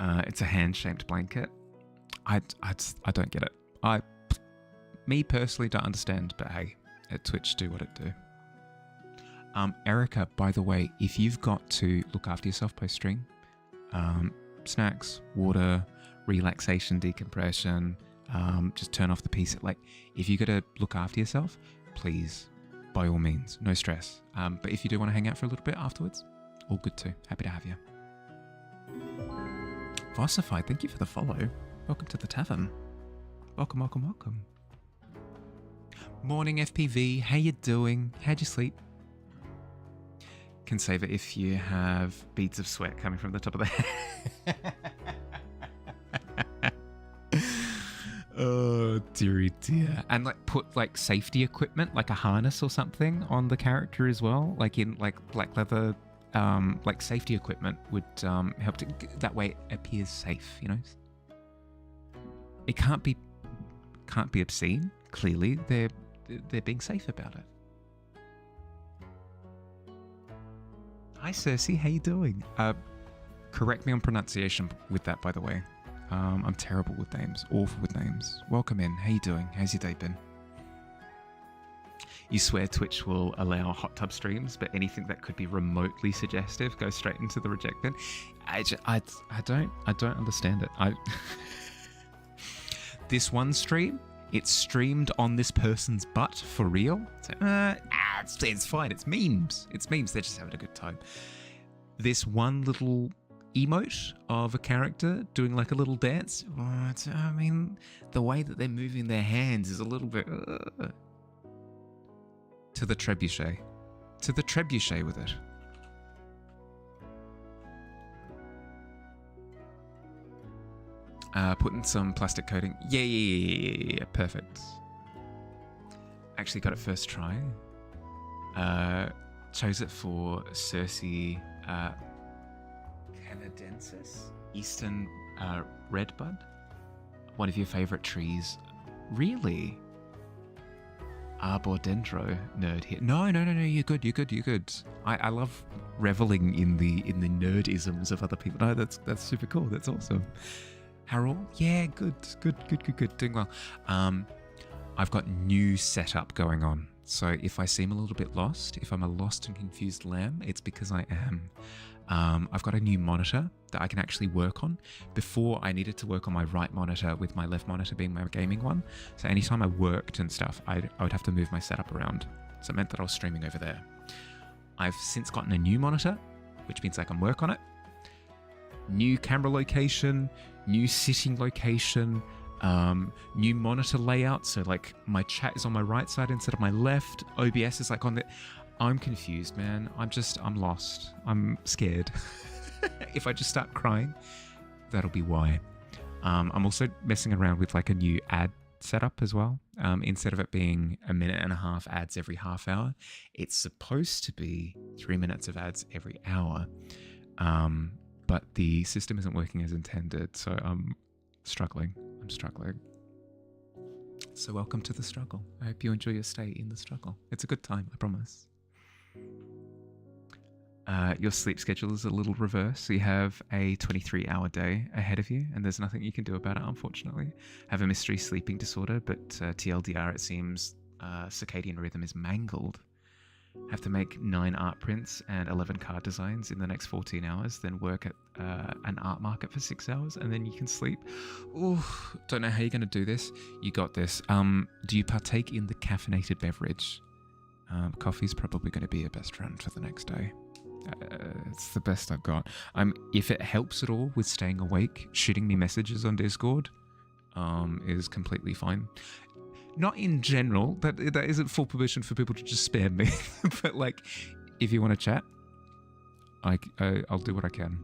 It's a hand-shaped blanket. I don't get it. Me personally don't understand, but hey, at Twitch do what it do. Erica, by the way, if you've got to look after yourself post-stream, snacks, water, relaxation, decompression, just turn off the PC. Like, if you got to look after yourself, please, by all means, no stress. But if you do want to hang out for a little bit afterwards, All good too. Happy to have you. Vossified, thank you for the follow. Welcome to the Tavern. Welcome, welcome, welcome. Morning, FPV. How you doing? How'd you sleep? Can save it if you have beads of sweat coming from the top of the head. Oh, dearie dear. And like put like safety equipment, like a harness or something on the character as well. Like in like black leather, like safety equipment would help to, that way it appears safe, you know? It can't be obscene. Clearly, they're being safe about it. Hi, Cersei. How you doing? Correct me on pronunciation with that, by the way. I'm terrible with names. Awful with names. Welcome in. How you doing? How's your day been? You swear Twitch will allow hot tub streams, but anything that could be remotely suggestive goes straight into the reject bin. I don't understand it. This one stream, it's streamed on this person's butt for real. So, it's fine. It's memes. It's memes. They're just having a good time. This one little emote of a character doing like a little dance. I mean, the way that they're moving their hands is a little bit... To the trebuchet. To the trebuchet with it. Putting some plastic coating. Yeah. Perfect. Actually got it first try. Chose it for Cersei canadensis, Eastern redbud. One of your favorite trees. Really? Arbordendro nerd here. No, you're good. I love reveling in the nerdisms of other people. No, that's super cool. That's awesome. Harold? Yeah, good. Doing well. I've got new setup going on. So if I seem a little bit lost, if I'm a lost and confused lamb, it's because I am. I've got a new monitor that I can actually work on. Before, I needed to work on my right monitor with my left monitor being my gaming one. So anytime I worked and stuff, I would have to move my setup around. So it meant that I was streaming over there. I've since gotten a new monitor, which means I can work on it. New camera location, new sitting location, new monitor layout. So like my chat is on my right side instead of my left. OBS is like on the... I'm confused, man. I'm lost. I'm scared. If I just start crying, that'll be why. I'm also messing around with like a new ad setup as well. Instead of it being 1.5 minute ads every half hour, it's supposed to be 3 minutes of ads every hour. But the system isn't working as intended, so I'm struggling. So welcome to the struggle. I hope you enjoy your stay in the struggle. It's a good time, I promise. Your sleep schedule is a little reverse. So you have a 23-hour day ahead of you, and there's nothing you can do about it, unfortunately. Have a mystery sleeping disorder, but TLDR, it seems circadian rhythm is mangled. Have to make 9 art prints and 11 card designs in the next 14 hours, then work at an art market for 6 hours, and then you can sleep. Ooh, don't know how you're going to do this. You got this. Do you partake in the caffeinated beverage? Coffee's probably going to be your best friend for the next day. It's the best I've got. If it helps at all with staying awake, shooting me messages on Discord is completely fine. Not in general, that isn't full permission for people to just spam me. But like, if you want to chat, I'll do what I can.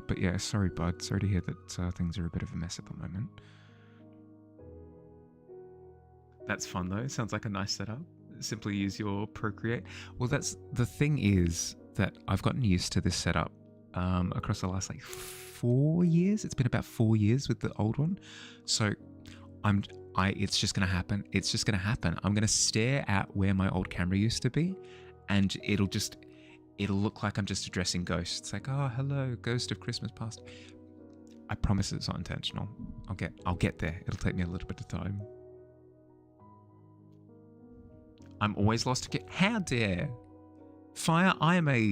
But yeah, sorry, bud. Sorry to hear that things are a bit of a mess at the moment. That's fun though. Sounds like a nice setup. Simply use your Procreate. Well, that's the thing, is that I've gotten used to this setup across the last like 4 years. It's been about 4 years with the old one. So it's just going to happen. It's just going to happen. I'm going to stare at where my old camera used to be, and it'll look like I'm just addressing ghosts. Like, oh, hello, ghost of Christmas past. I promise it's not intentional. I'll get there. It'll take me a little bit of time. I'm always lost again. How dare Fire? I'm a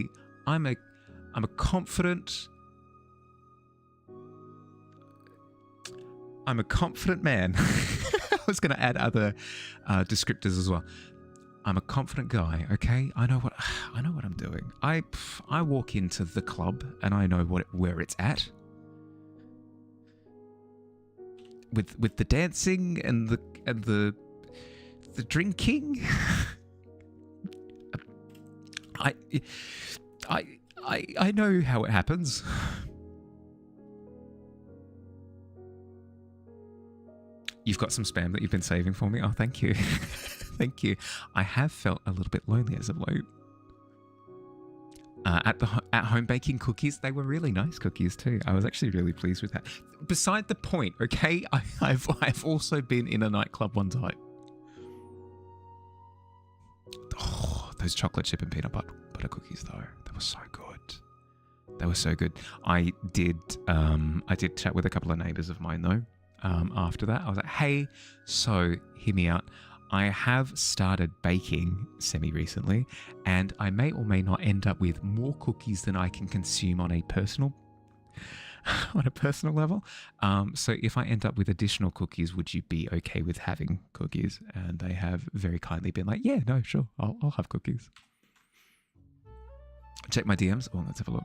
confident man. I was going to add other descriptors as well. I'm a confident guy. Okay, I know what I'm doing. I walk into the club and I know where it's at. With the dancing and the drinking. I know how it happens. You've got some spam that you've been saving for me. Oh, thank you. Thank you. I have felt a little bit lonely as of late. At home baking cookies, they were really nice cookies too. I was actually really pleased with that. Beside the point, okay? I've also been in a nightclub one time. Oh, those chocolate chip and peanut butter cookies though, they were so good. They were so good. I did chat with a couple of neighbours of mine though. After that, I was like, hey, so hear me out. I have started baking semi-recently, and I may or may not end up with more cookies than I can consume on a personal level. So if I end up with additional cookies, would you be okay with having cookies? And they have very kindly been like, yeah, no, sure, I'll have cookies. Check my DMs. Oh, let's have a look.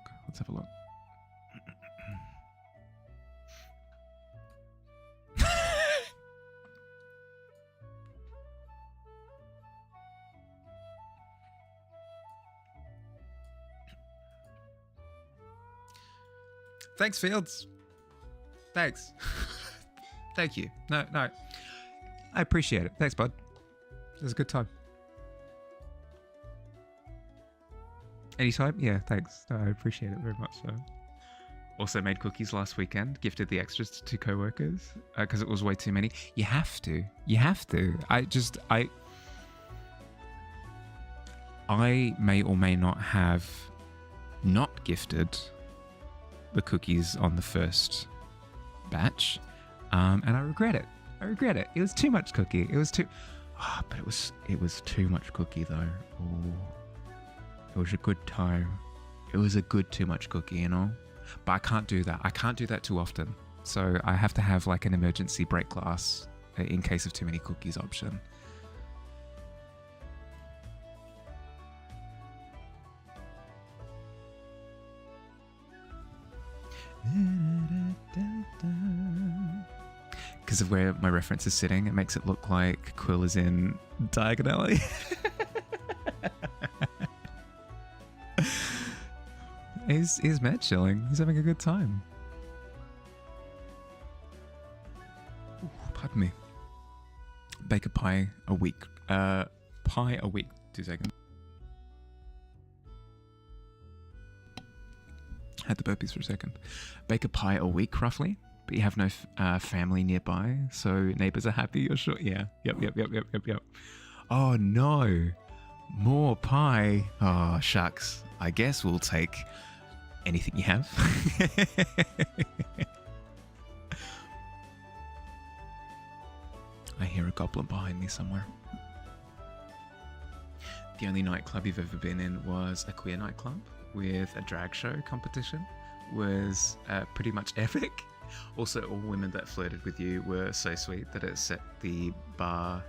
Thanks, Fields. Thanks. Thank you. No. I appreciate it. Thanks, bud. It was a good time. Anytime? Yeah, thanks. No, I appreciate it very much so. Also made cookies last weekend. Gifted the extras to 2 co-workers because it was way too many. You have to. I may or may not have not gifted the cookies on the first batch, and I regret it. It was too much cookie. But it was too much cookie though. Oh, it was a good time. It was a good too much cookie, you know. But I can't do that. I can't do that too often. So I have to have like an emergency break glass in case of too many cookies option. Because of where my reference is sitting, it makes it look like Quill is in Diagon Alley. He's mad chilling. He's having a good time. Ooh, pardon me. Bake a pie a week. Pie a week. 2 seconds. Had the burpees for a second. Bake a pie a week, roughly. But you have no family nearby, so neighbours are happy. You're sure? Yeah. Yep. Oh no, more pie. Oh shucks. I guess we'll take anything you have. I hear a goblin behind me somewhere. The only nightclub you've ever been in was a queer nightclub with a drag show competition. Was pretty much epic. Also, all women that flirted with you were so sweet that it set the bar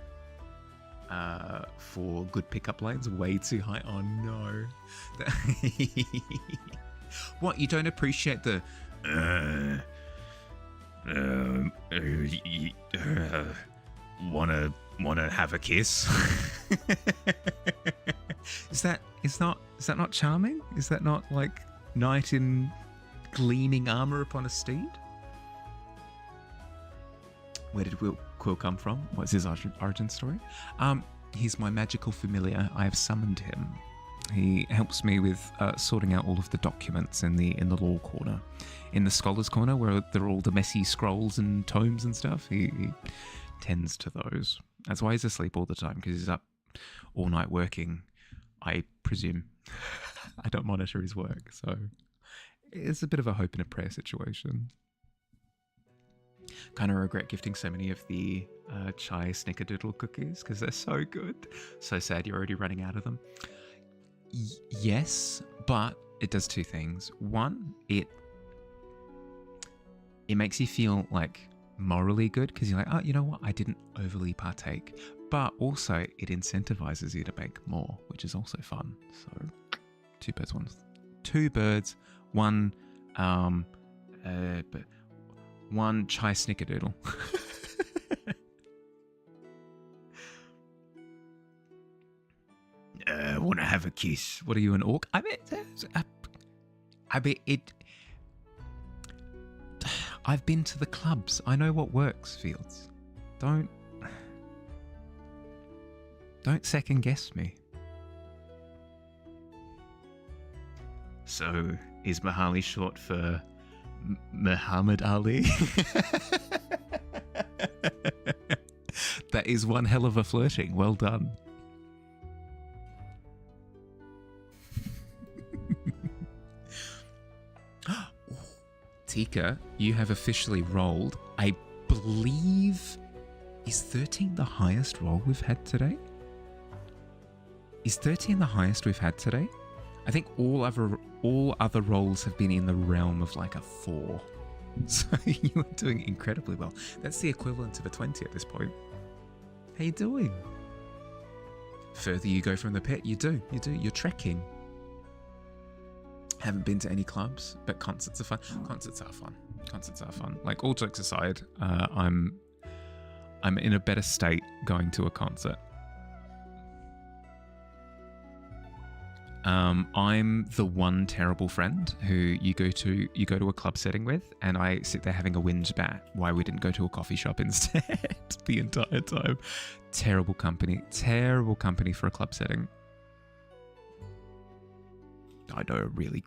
for good pickup lines way too high. Oh no. What, you don't appreciate the wanna have a kiss? Is that not charming? Is that not like knight in gleaming armor upon a steed? Where did Quill come from? What's his origin story? He's my magical familiar. I have summoned him. He helps me with sorting out all of the documents in the law corner. In the scholars corner, where there are all the messy scrolls and tomes and stuff, he tends to those. That's why he's asleep all the time, because he's up all night working, I presume. I don't monitor his work, so it's a bit of a hope and a prayer situation. Kind of regret gifting so many of the chai snickerdoodle cookies because they're so good. So sad you're already running out of them. Yes, but it does 2 things. One, it makes you feel like morally good because you're like, oh, you know what? I didn't overly partake. But also it incentivizes you to make more, which is also fun. So two birds, one one chai snickerdoodle. Want to have a kiss? What are you, an orc? I mean, it. I've been to the clubs. I know what works, Fields. Don't second guess me. So, is Mahali short for Muhammad Ali? That is one hell of a flirting. Well done. Tika, you have officially rolled, I believe, is 13 the highest roll we've had today? Is 13 the highest we've had today? I think all other rolls have been in the realm of like a 4. So you are doing incredibly well. That's the equivalent of a 20 at this point. How you doing? Further you go from the pit, you do. You're trekking. Haven't been to any clubs, but concerts are fun. Concerts are fun. Like, all jokes aside, I'm in a better state going to a concert. I'm the one terrible friend who you go to a club setting with, and I sit there having a whinge about why we didn't go to a coffee shop instead the entire time. Terrible company for a club setting. I know a really,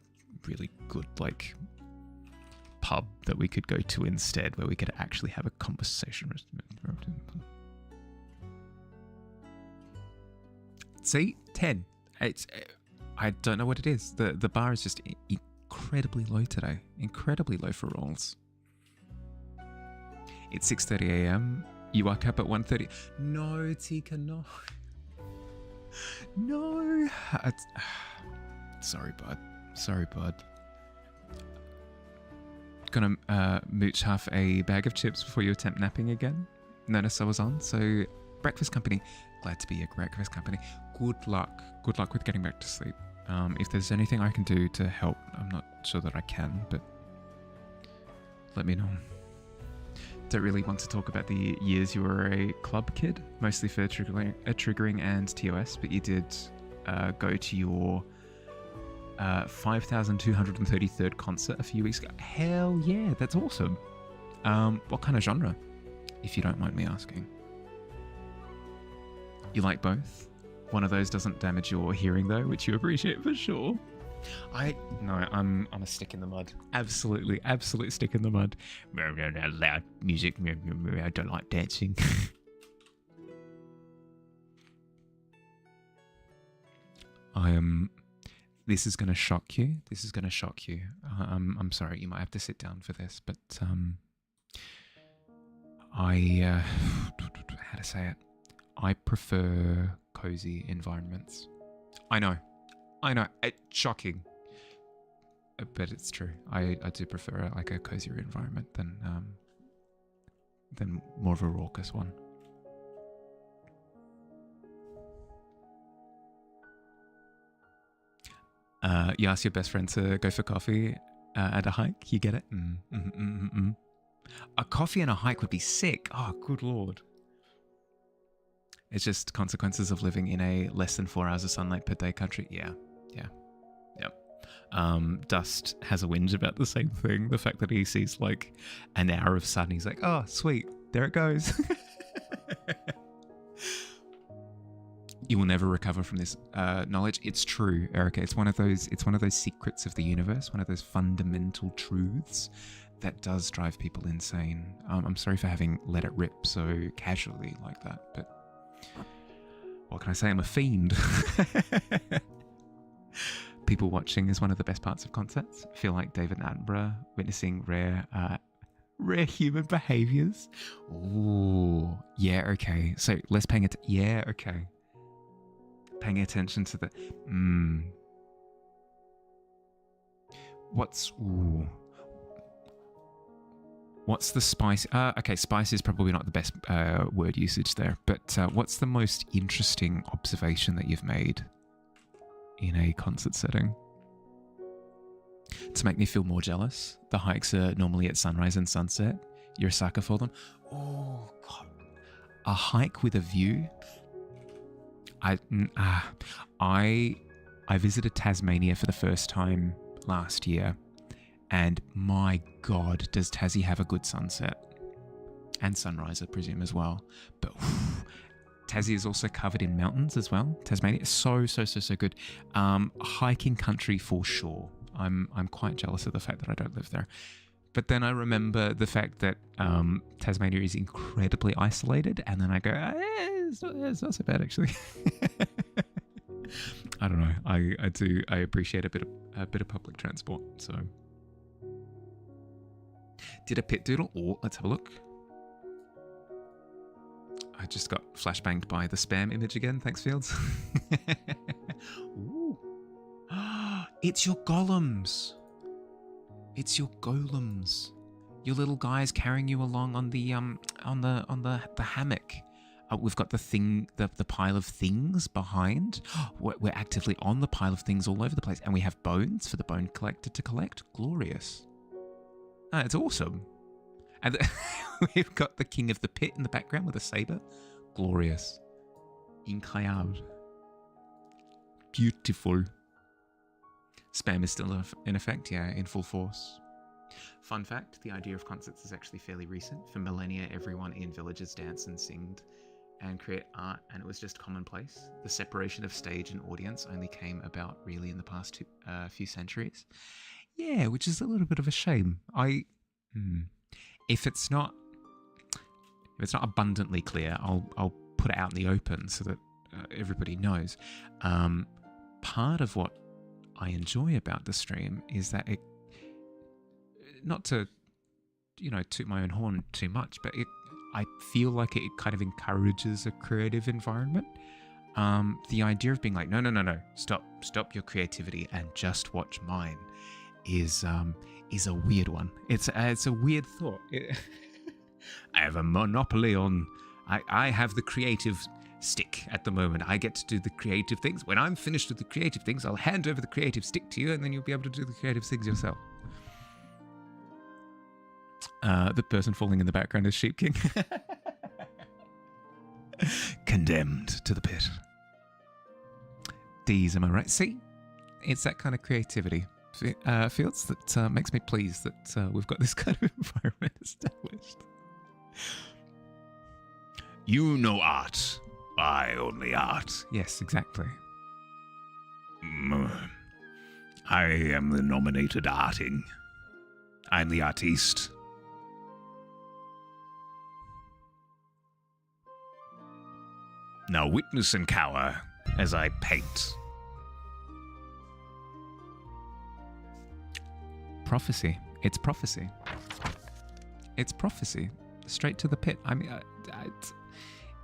really good like pub that we could go to instead, where we could actually have a conversation. See, 10. I don't know what it is. The bar is just incredibly low today. Incredibly low for rolls. It's 6:30 a.m. You woke up at 1:30. No, Tika, no. No. Sorry, bud. Gonna mooch half a bag of chips before you attempt napping again. Notice I was on. So, breakfast company. Glad to be a breakfast company. Good luck with getting back to sleep. If there's anything I can do to help, I'm not sure that I can, but let me know. Don't really want to talk about the years you were a club kid, mostly for triggering and TOS, but you did go to your 5,233rd concert a few weeks ago. Hell yeah, that's awesome. What kind of genre, if you don't mind me asking? You like both? One of those doesn't damage your hearing though, which you appreciate for sure. I'm a stick in the mud. Absolute stick in the mud. Loud music. I don't like dancing. This is gonna shock you. I'm sorry, you might have to sit down for this, but how to say it? I prefer cozy environments. I know. It's shocking, but it's true. I do prefer like a cozier environment than more of a raucous one. You ask your best friend to go for coffee and a hike. You get it? A coffee and a hike would be sick. Oh, good lord. It's just consequences of living in a less than 4 hours of sunlight per day country. Yeah. Dust has a whinge about the same thing. The fact that he sees like an hour of sun, he's like, oh, sweet, there it goes. You will never recover from this knowledge. It's true, Erica. It's one of those secrets of the universe, one of those fundamental truths that does drive people insane. I'm sorry for having let it rip so casually like that, but what can I say? I'm a fiend. People watching is one of the best parts of concerts. I feel like David Attenborough witnessing rare human behaviors. Ooh, yeah, okay. So less paying attention. Yeah, okay. Paying attention to the. What's the spice? Okay, spice is probably not the best word usage there, but what's the most interesting observation that you've made in a concert setting? to make me feel more jealous, the hikes are normally at sunrise and sunset. You're a sucker for them. Oh, God. A hike with a view. I visited Tasmania for the first time last year, and my God, does Tassie have a good sunset and sunrise, I presume, as well. But Tassie is also covered in mountains as well. Tasmania is so good. Hiking country for sure. I'm quite jealous of the fact that I don't live there. But then I remember the fact that Tasmania is incredibly isolated, and then I go, it's not so bad actually. I don't know. I appreciate a bit of public transport. So, did a pit doodle? Oh, let's have a look. I just got flashbanged by the spam image again. Thanks, Fields. Ooh. It's your golems. It's your golems. Your little guys carrying you along on the hammock. We've got the pile of things behind. We're actively on the pile of things all over the place, and we have bones for the bone collector to collect. Glorious. It's awesome. And we've got the king of the pit in the background with a saber. Glorious. Incroyable. Beautiful. Spam is still in effect, yeah, in full force. Fun fact, the idea of concerts is actually fairly recent. For millennia, everyone in villages danced and singed and create art, and it was just commonplace. The separation of stage and audience only came about really in the past few centuries. Yeah, which is a little bit of a shame. If it's not abundantly clear, I'll put it out in the open so that everybody knows. Part of what I enjoy about the stream is that it, not to, toot my own horn too much, but I feel like it kind of encourages a creative environment. The idea of being like, no, stop your creativity and just watch mine is a weird one. It's a weird thought. I have a monopoly on. I have the creative stick at the moment. I get to do the creative things. When I'm finished with the creative things, I'll hand over the creative stick to you, and then you'll be able to do the creative things yourself. The person falling in the background is Sheep King. Condemned to the pit. D's, am I right? See? It's that kind of creativity. Fields that makes me pleased that we've got this kind of environment established. You know art. I only art. Yes, exactly. I am the nominated arting. I'm the artiste. Now witness and cower as I paint. Prophecy. It's prophecy. It's prophecy. Straight to the pit. I mean,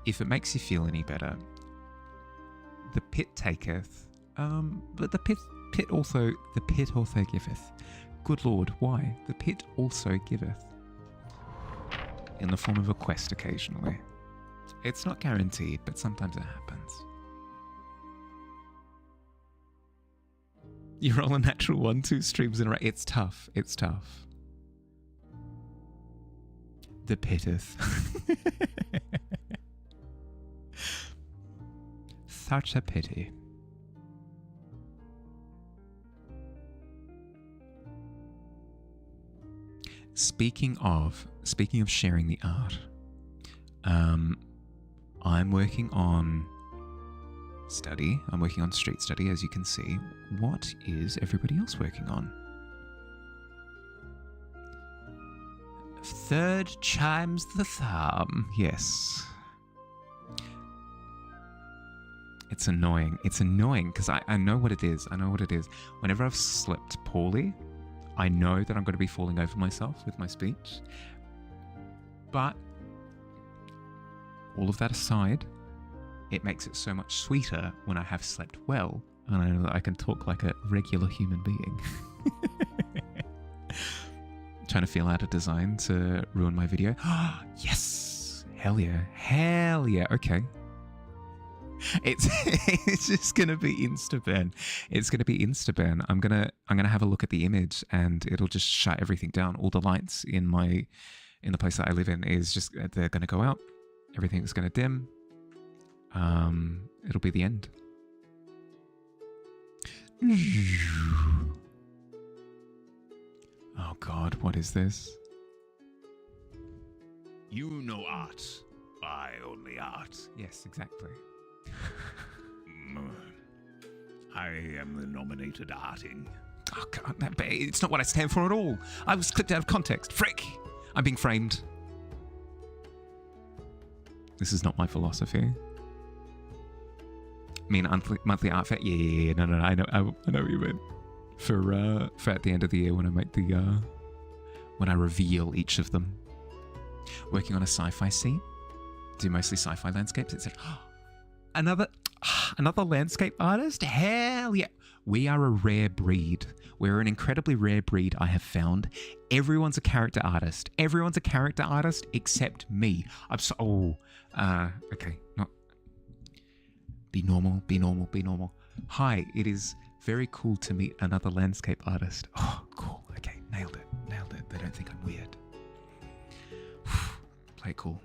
if it makes you feel any better, the pit taketh, but the pit also giveth. Good Lord, why? The pit also giveth. In the form of a quest occasionally. It's not guaranteed, but sometimes it happens. You roll a natural 1-2 streams in a row. It's tough. It's tough. The pitteth. Such a pity. Speaking of sharing the art, I'm working on study. I'm working on street study, as you can see. What is everybody else working on? Third chimes the thumb. Yes. It's annoying. It's annoying because I know what it is. I know what it is. Whenever I've slept poorly, I know that I'm going to be falling over myself with my speech. But all of that aside, it makes it so much sweeter when I have slept well and I know that I can talk like a regular human being. Trying to feel out a design to ruin my video. Yes! Hell yeah. Hell yeah. Okay. It's just gonna be Instaban. It's gonna be Instaban. I'm gonna have a look at the image and it'll just shut everything down. All the lights in the place that I live in is just they're gonna go out. Everything's gonna dim. It'll be the end. Oh God, what is this? You know art. I only art. Yes, exactly. I am the nominated arting. Oh God, it's not what I stand for at all. I was clipped out of context. Frick! I'm being framed. This is not my philosophy. I mean, monthly art fair. Yeah. No. I know what you meant. For at the end of the year when I make when I reveal each of them. Working on a sci-fi scene. Do mostly sci-fi landscapes, etc. Another landscape artist? Hell yeah. We are a rare breed. We're an incredibly rare breed, I have found. Everyone's a character artist. Everyone's a character artist except me. Okay. Not. Be normal. Hi, it is very cool to meet another landscape artist. Oh, cool. Okay, nailed it. They don't think I'm weird. Play it cool.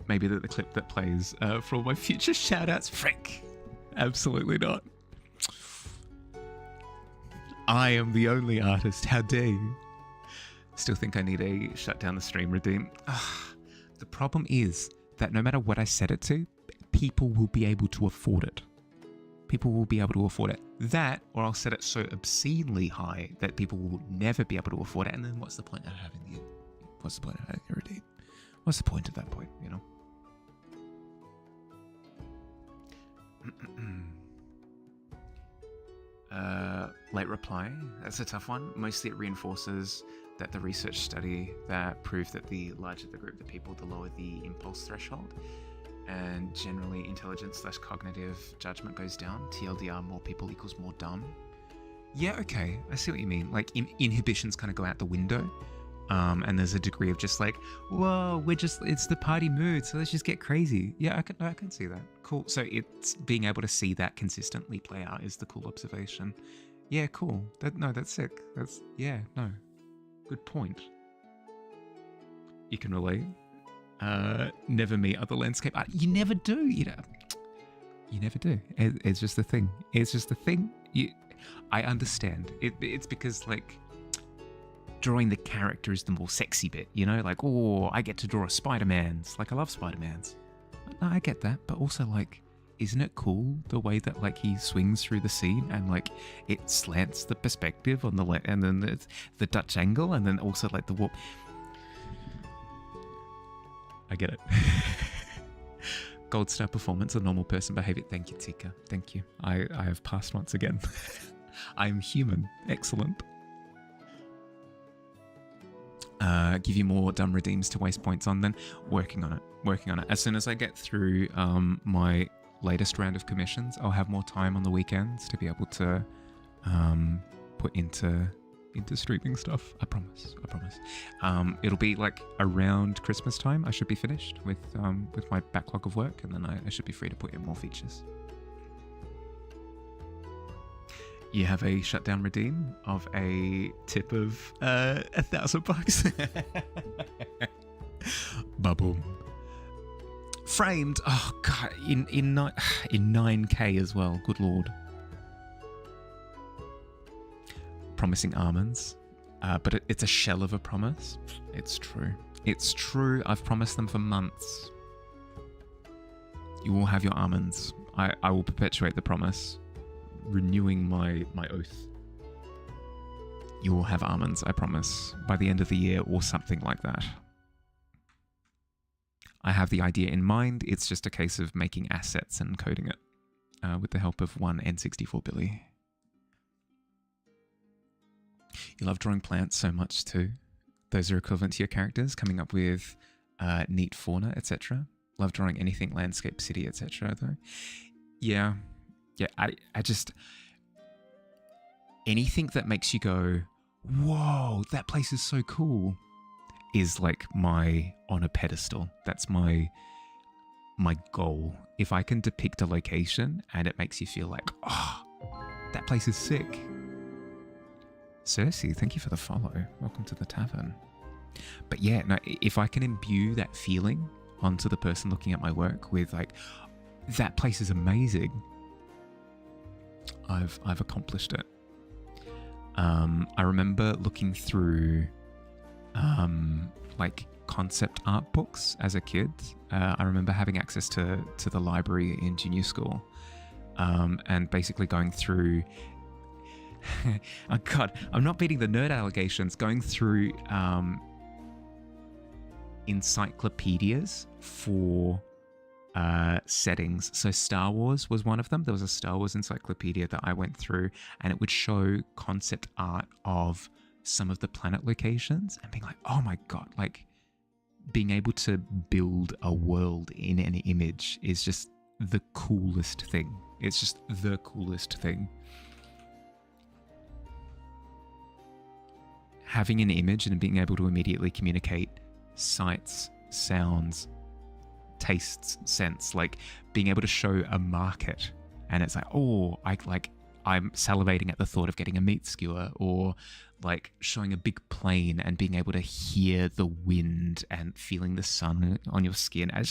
Maybe the clip that plays for all my future shoutouts. Frick. Absolutely not. I am the only artist. How dare you? Still think I need a shut down the stream redeem. The problem is that no matter what I set it to, people will be able to afford it. That, or I'll set it so obscenely high that people will never be able to afford it. And then what's the point of having the redeem? What's the point at that point, you know? Late reply. That's a tough one. Mostly it reinforces that the research study that proved that the larger the group, the people, the lower the impulse threshold. And generally intelligence/cognitive judgment goes down. TLDR, more people equals more dumb. Yeah, okay. I see what you mean. Like inhibitions kind of go out the window. And there's a degree of just like, whoa, it's the party mood, so let's just get crazy. Yeah, I can see that. Cool. So it's being able to see that consistently play out is the cool observation. Yeah, cool. That's sick. Good point. You can relate. Never meet other landscape art. You never do, you know. You never do. It's just the thing. I understand. It's because like drawing the character is the more sexy bit, you know? Like, oh, I get to draw a Spider-Man's. Like, I love Spider-Man's. No, I get that. But also, like, isn't it cool the way that, like, he swings through the scene and, like, it slants the perspective on the left and then the Dutch angle and then also, like, the warp. I get it. Gold star performance or normal person behavior. Thank you, Tika. Thank you. I have passed once again. I'm human. Excellent. Give you more dumb redeems to waste points on, then working on it. As soon as I get through my latest round of commissions, I'll have more time on the weekends to be able to put into streaming stuff. I promise. It'll be like around Christmas time I should be finished with my backlog of work, and then I should be free to put in more features. You have a shutdown redeem of a tip of $1,000. Bubble. Framed. Oh god, in 9K as well. Good lord. Promising almonds, but it's a shell of a promise. It's true. I've promised them for months. You will have your almonds. I will perpetuate the promise, renewing my oath. You will have almonds, I promise, by the end of the year or something like that. I have the idea in mind. It's just a case of making assets and coding it with the help of one N64 Billy. You love drawing plants so much too. Those are equivalent to your characters, coming up with neat fauna, etc. Love drawing anything landscape, city, etc. though. Yeah, I just... anything that makes you go, whoa, that place is so cool. is like my on a pedestal. That's my goal. If I can depict a location and it makes you feel like, oh, that place is sick. Cersei, thank you for the follow. Welcome to the tavern. But yeah, no, if I can imbue that feeling onto the person looking at my work with like, that place is amazing, I've accomplished it. I remember looking through like concept art books as a kid. I remember having access to the library in junior school, and basically going through oh god, I'm not beating the nerd allegations, going through encyclopedias for settings. So Star Wars was one of them. There was a Star Wars encyclopedia that I went through, and it would show concept art of some of the planet locations and being like, oh my god, like being able to build a world in an image is just the coolest thing. It's just the coolest thing. Having an image and being able to immediately communicate sights, sounds, tastes, scents, like being able to show a market and it's like, oh, I'm salivating at the thought of getting a meat skewer, or like showing a big plane and being able to hear the wind and feeling the sun on your skin. I'll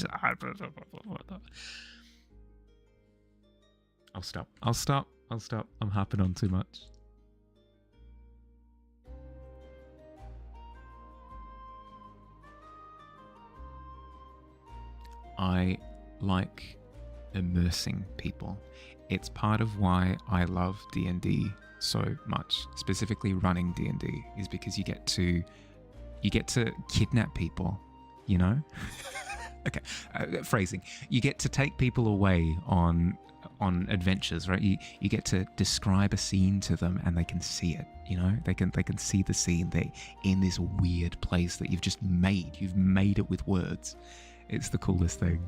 stop. I'm harping on too much. I like immersing people. It's part of why I love D&D so much, specifically running D&D, is because you get to kidnap people, you know? Okay, phrasing. You get to take people away on adventures, right? You get to describe a scene to them and they can see it, you know? They can see the scene. They're in this weird place that you've just made. You've made it with words. It's the coolest thing.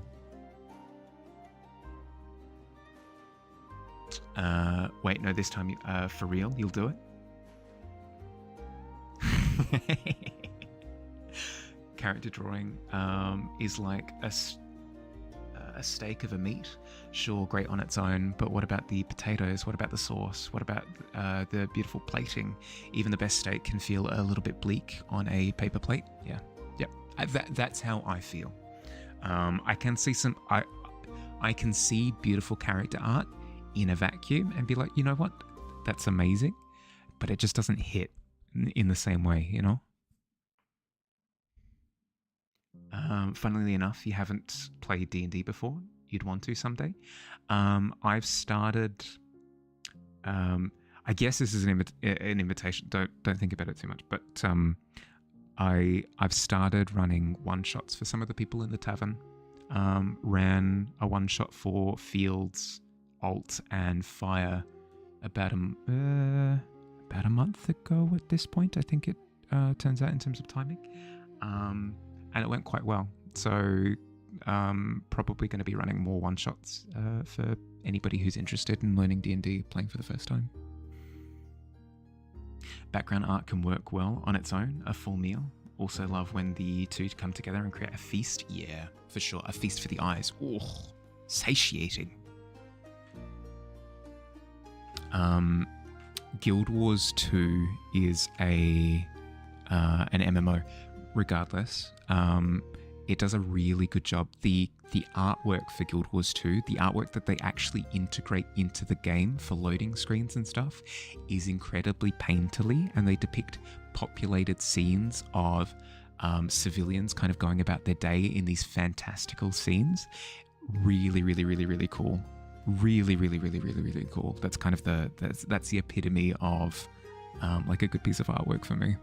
Wait, no, this time, for real, you'll do it? Character drawing is like a steak of a meat. Sure, great on its own, but what about the potatoes? What about the sauce? What about the beautiful plating? Even the best steak can feel a little bit bleak on a paper plate. Yeah, yep. That's how I feel. I can see beautiful character art in a vacuum and be like, you know what, that's amazing, but it just doesn't hit in the same way, you know? Funnily enough, you haven't played D&D before, you'd want to someday. I've started, I guess this is an invitation, don't think about it too much, but I've started running one-shots for some of the people in the tavern. Ran a one-shot for Fields, Alt, and Fire about a month ago at this point, I think it turns out in terms of timing. And it went quite well. So probably going to be running more one-shots for anybody who's interested in learning D&D, playing for the first time. Background art can work well on its own, a full meal. Also love when the two come together and create a feast. Yeah, for sure. A feast for the eyes. Oh, satiating. Guild Wars 2 is an MMO. Regardless, it does a really good job. The artwork for Guild Wars 2, the artwork that they actually integrate into the game for loading screens and stuff, is incredibly painterly, and they depict populated scenes of civilians kind of going about their day in these fantastical scenes. Really, really, really, really cool. Really, really, really, really, really cool. That's kind of that's the epitome of like a good piece of artwork for me.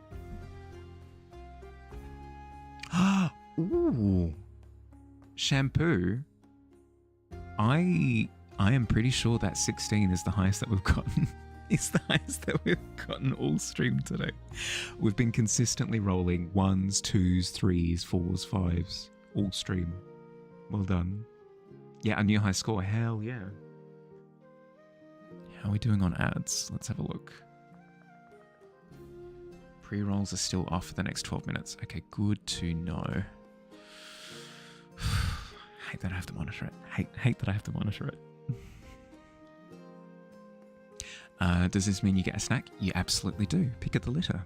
Ooh, shampoo. I am pretty sure that 16 is the highest that we've gotten. It's the highest that we've gotten all stream today. We've been consistently rolling 1s, 2s, 3s, 4s, 5s all stream. Well done. Yeah, a new high score. Hell yeah. How are we doing on ads? Let's have a look. Pre-rolls are still off for the next 12 minutes. Okay, good to know. Hate that I have to monitor it. Hate that I have to monitor it. Does this mean you get a snack? You absolutely do. Pick of the litter.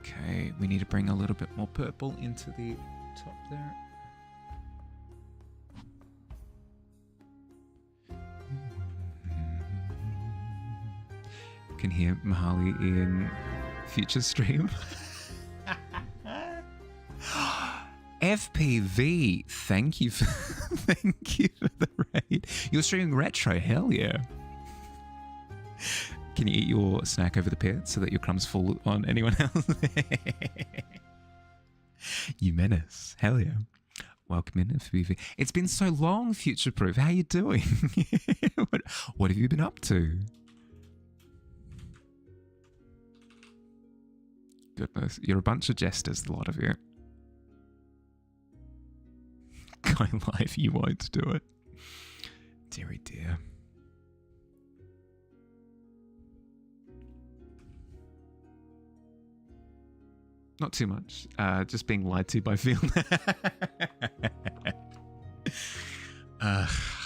Okay, we need to bring a little bit more purple into the top there. You can hear Mahali in future stream. FPV, thank you for the raid. You're streaming retro, hell yeah. Can you eat your snack over the pit so that your crumbs fall on anyone else? You menace, hell yeah. Welcome in, FPV. It's been so long, Future Proof. How you doing? what have you been up to? Goodness, you're a bunch of jesters, a lot of you. Go live, you won't do it. Deary dear. Not too much. Just being lied to by Phil.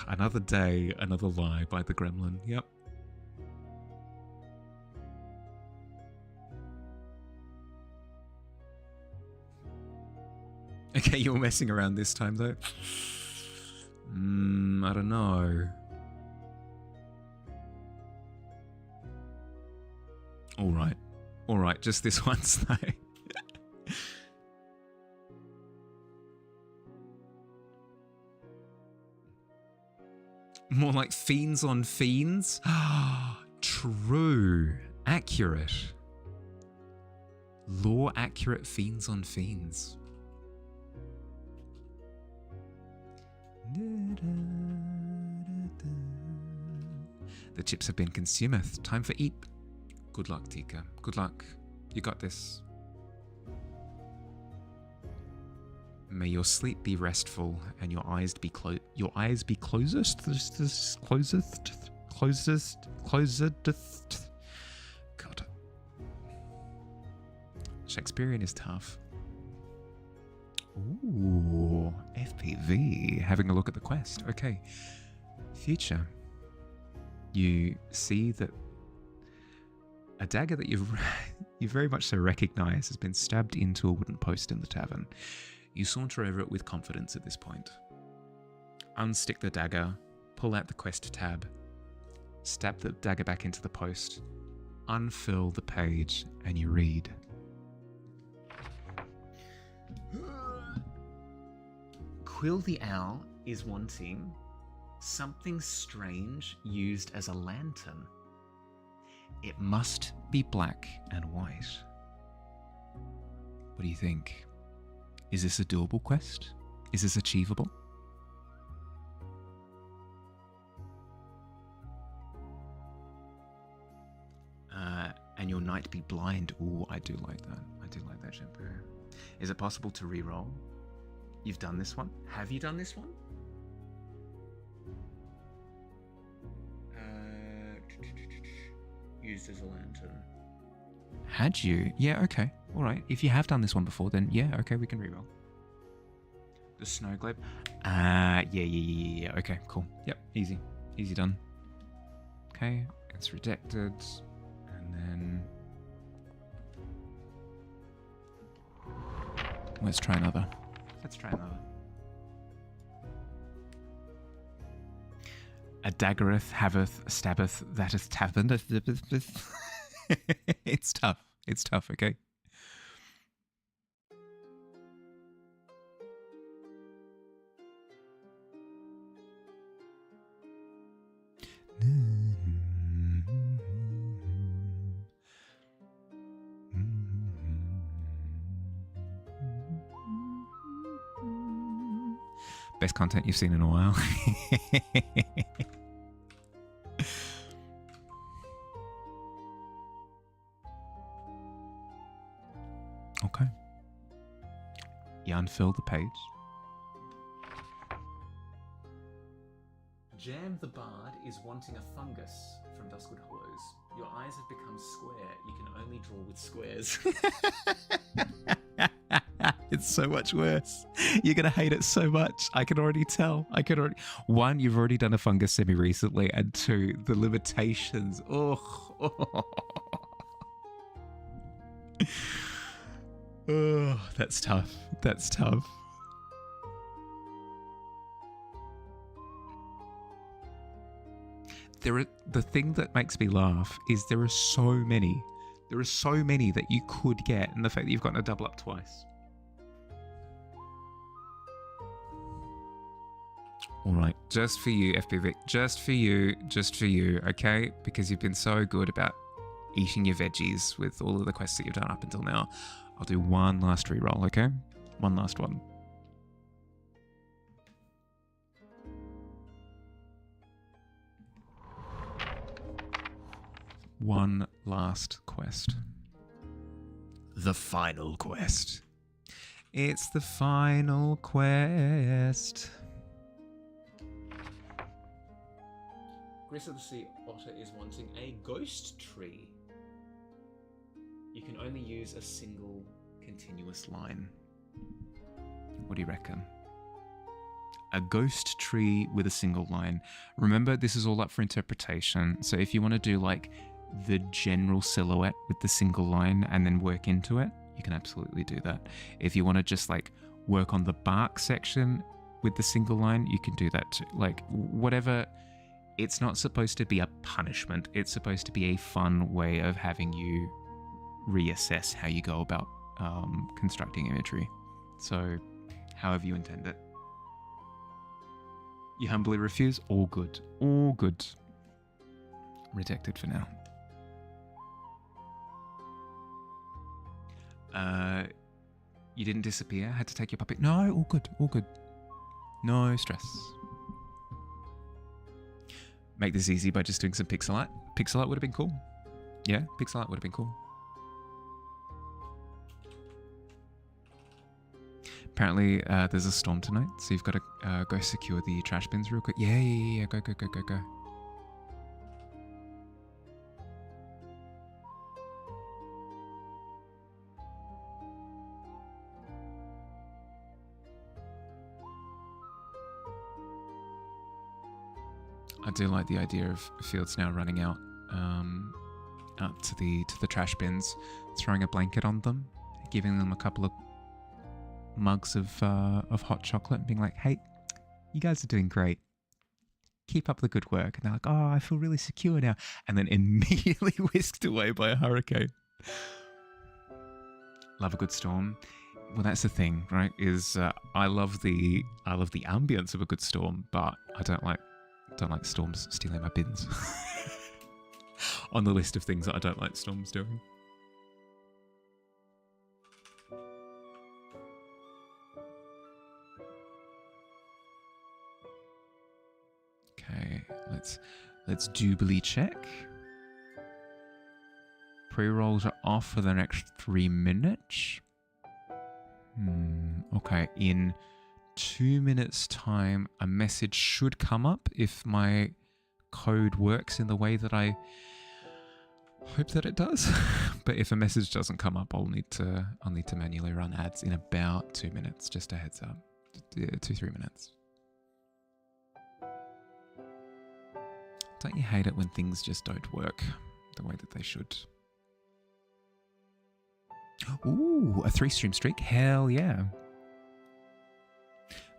Another day, another lie by the gremlin. Yep. Okay, you're messing around this time, though. I don't know. All right, just this once, though. More like fiends on fiends? True. Accurate. Lore accurate fiends on fiends. The chips have been consumeth. Time for eat. Good luck, Tika. Good luck. You got this. May your sleep be restful and your eyes be closest. God. Shakespearean is tough. Ooh, FPV. Having a look at the quest. Okay. Future. You see that a dagger that you very much so recognize has been stabbed into a wooden post in the tavern. You saunter over it with confidence at this point. Unstick the dagger, pull out the quest tab, stab the dagger back into the post, unfill the page, and you read. Quill the Owl is wanting something strange used as a lantern. It must be black and white. What do you think? Is this a doable quest? Is this achievable? And your night be blind. Ooh, I do like that. I do like that, shampoo. Is it possible to re-roll? You've done this one? Have you done this one? Used as a lantern. Had you? Yeah, okay. Alright. If you have done this one before, then yeah, okay, we can reroll. The snow globe. Yeah. Okay, cool. Yep, easy. Easy done. Okay, it's rejected. And then... Let's try another. A daggereth, haveth, stabbeth, that is tapped. It's tough, okay? Best content you've seen in a while. Okay. You unfill the page. Jam the Bard is wanting a fungus from Duskwood Hollows. Your eyes have become square. You can only draw with squares. It's so much worse. You're going to hate it so much. I can already tell. One, you've already done a fungus semi recently, and two, the limitations. Oh, oh, that's tough. That's tough. The thing that makes me laugh is there are so many. There are so many that you could get, and the fact that you've gotten a double up twice. All right, just for you, FB Vic, just for you, okay? Because you've been so good about eating your veggies with all of the quests that you've done up until now. I'll do one last reroll, okay? One last one. One last quest. The final quest. It's the final quest. Grace of the Sea Otter is wanting a ghost tree. You can only use a single continuous line. What do you reckon? A ghost tree with a single line. Remember, this is all up for interpretation. So if you want to do like the general silhouette with the single line and then work into it, you can absolutely do that. If you want to just like work on the bark section with the single line, you can do that too. Like whatever. It's not supposed to be a punishment. It's supposed to be a fun way of having you reassess how you go about constructing imagery. So however you intend it. You humbly refuse? All good. All good. Rejected for now. You didn't disappear? Had to take your puppy? No, all good. All good. No stress. Make this easy by just doing some pixel art. Pixel art would have been cool. Yeah, pixel art would have been cool. Apparently, there's a storm tonight, so you've got to go secure the trash bins real quick. Yeah. Go. I do like the idea of fields now running out to the trash bins, throwing a blanket on them, giving them a couple of mugs of hot chocolate, and being like, "Hey, you guys are doing great. Keep up the good work." And they're like, "Oh, I feel really secure now," and then immediately whisked away by a hurricane. Love a good storm. Well, that's the thing, right? Is I love the ambience of a good storm, but I don't like storms stealing my bins. On the list of things that I don't like storms doing. Okay, let's doubly check. Pre-rolls are off for the next 3 minutes. Okay, in 2 minutes time a message should come up if my code works in the way that I hope that it does. But if a message doesn't come up, I'll need to manually run ads in about 2 minutes. Just a heads up. 2-3 minutes. Don't you hate it when things just don't work the way that they should? Ooh, a 3-stream streak? Hell yeah.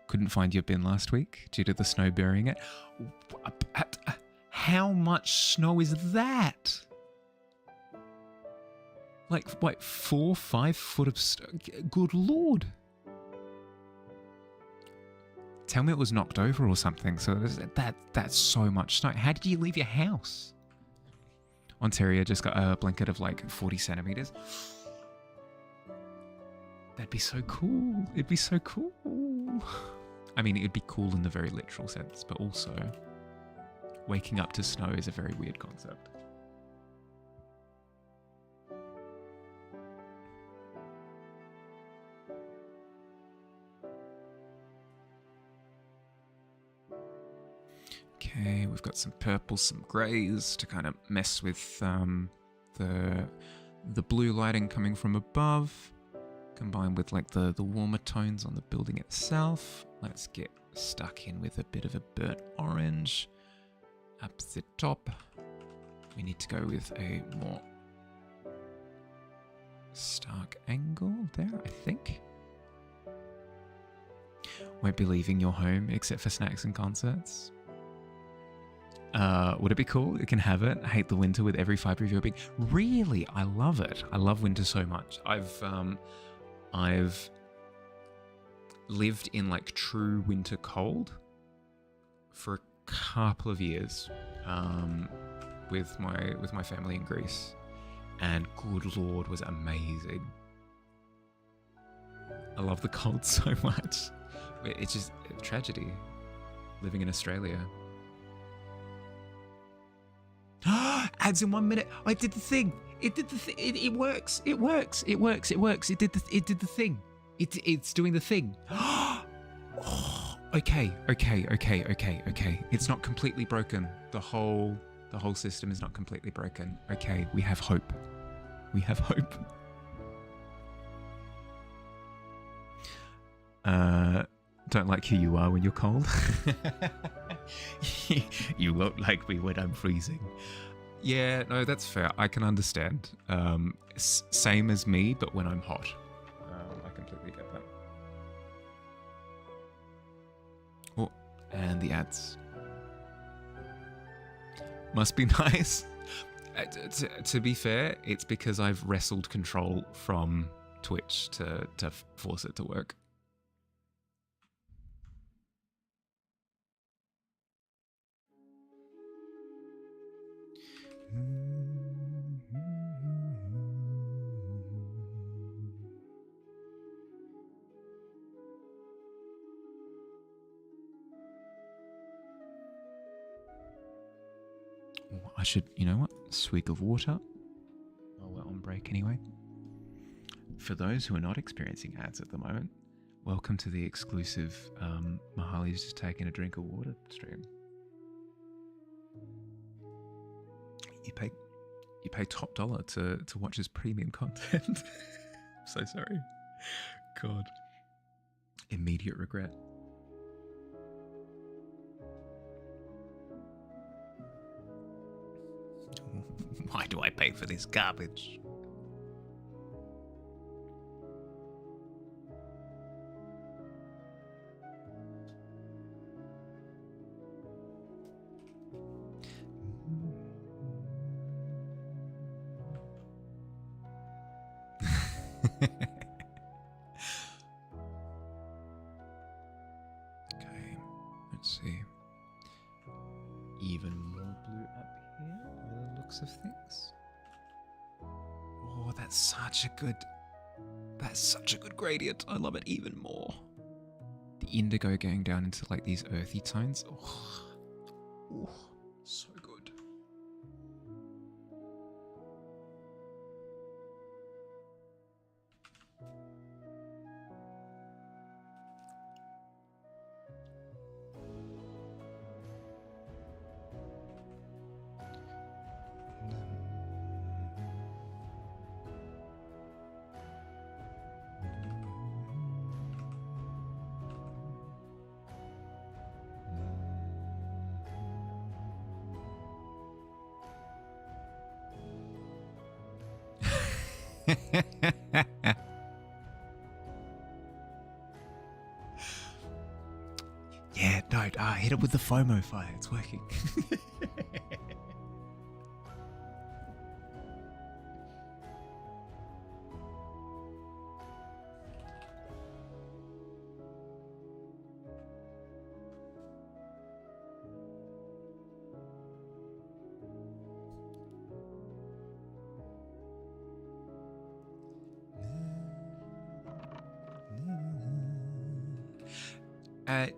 Couldn't find your bin last week due to the snow burying it. How much snow is that? Like, what, 4-5 foot of snow? Good lord. Tell me it was knocked over or something. So that's so much snow. How did you leave your house? Ontario just got a blanket of like 40 centimeters. That'd be so cool. It'd be so cool. I mean, it'd be cool in the very literal sense, but also waking up to snow is a very weird concept. Okay, we've got some purples, some greys to kind of mess with the blue lighting coming from above, combined with like the warmer tones on the building itself. Let's get stuck in with a bit of a burnt orange up the top. We need to go with a more stark angle there, I think. Won't be leaving your home except for snacks and concerts. Would it be cool? You can have it. I hate the winter with every fiber of your being. Really, I love it. I love winter so much. I've lived in like true winter cold for a couple of years with my family in Greece, and good lord, was amazing. I love the cold so much. It's just a tragedy living in Australia. Ads in 1 minute. I did the thing. It did the thing. It works. It works. It works. It works. It did the thing. It's doing the thing. Okay. It's not completely broken. The whole system is not completely broken. Okay, we have hope. We have hope. Don't like who you are when you're cold. You won't like me when I'm freezing. Yeah, no, that's fair. I can understand. Same as me, but when I'm hot. I completely get that. Oh, and the ads. Must be nice. To be fair, it's because I've wrestled control from Twitch to force it to work. I should, you know what? Swig of water. While we're on break anyway. For those who are not experiencing ads at the moment, welcome to the exclusive Mahali's just taking a drink of water stream. You pay top dollar to watch his premium content. I'm so sorry. God. Immediate regret. Why do I pay for this garbage? Okay, let's see. Even more blue up here, by the looks of things. Oh, that's such a good gradient. I love it even more. The indigo going down into like these earthy tones. Oh, so good. Yeah, no, hit it with the FOMO fire. It's working.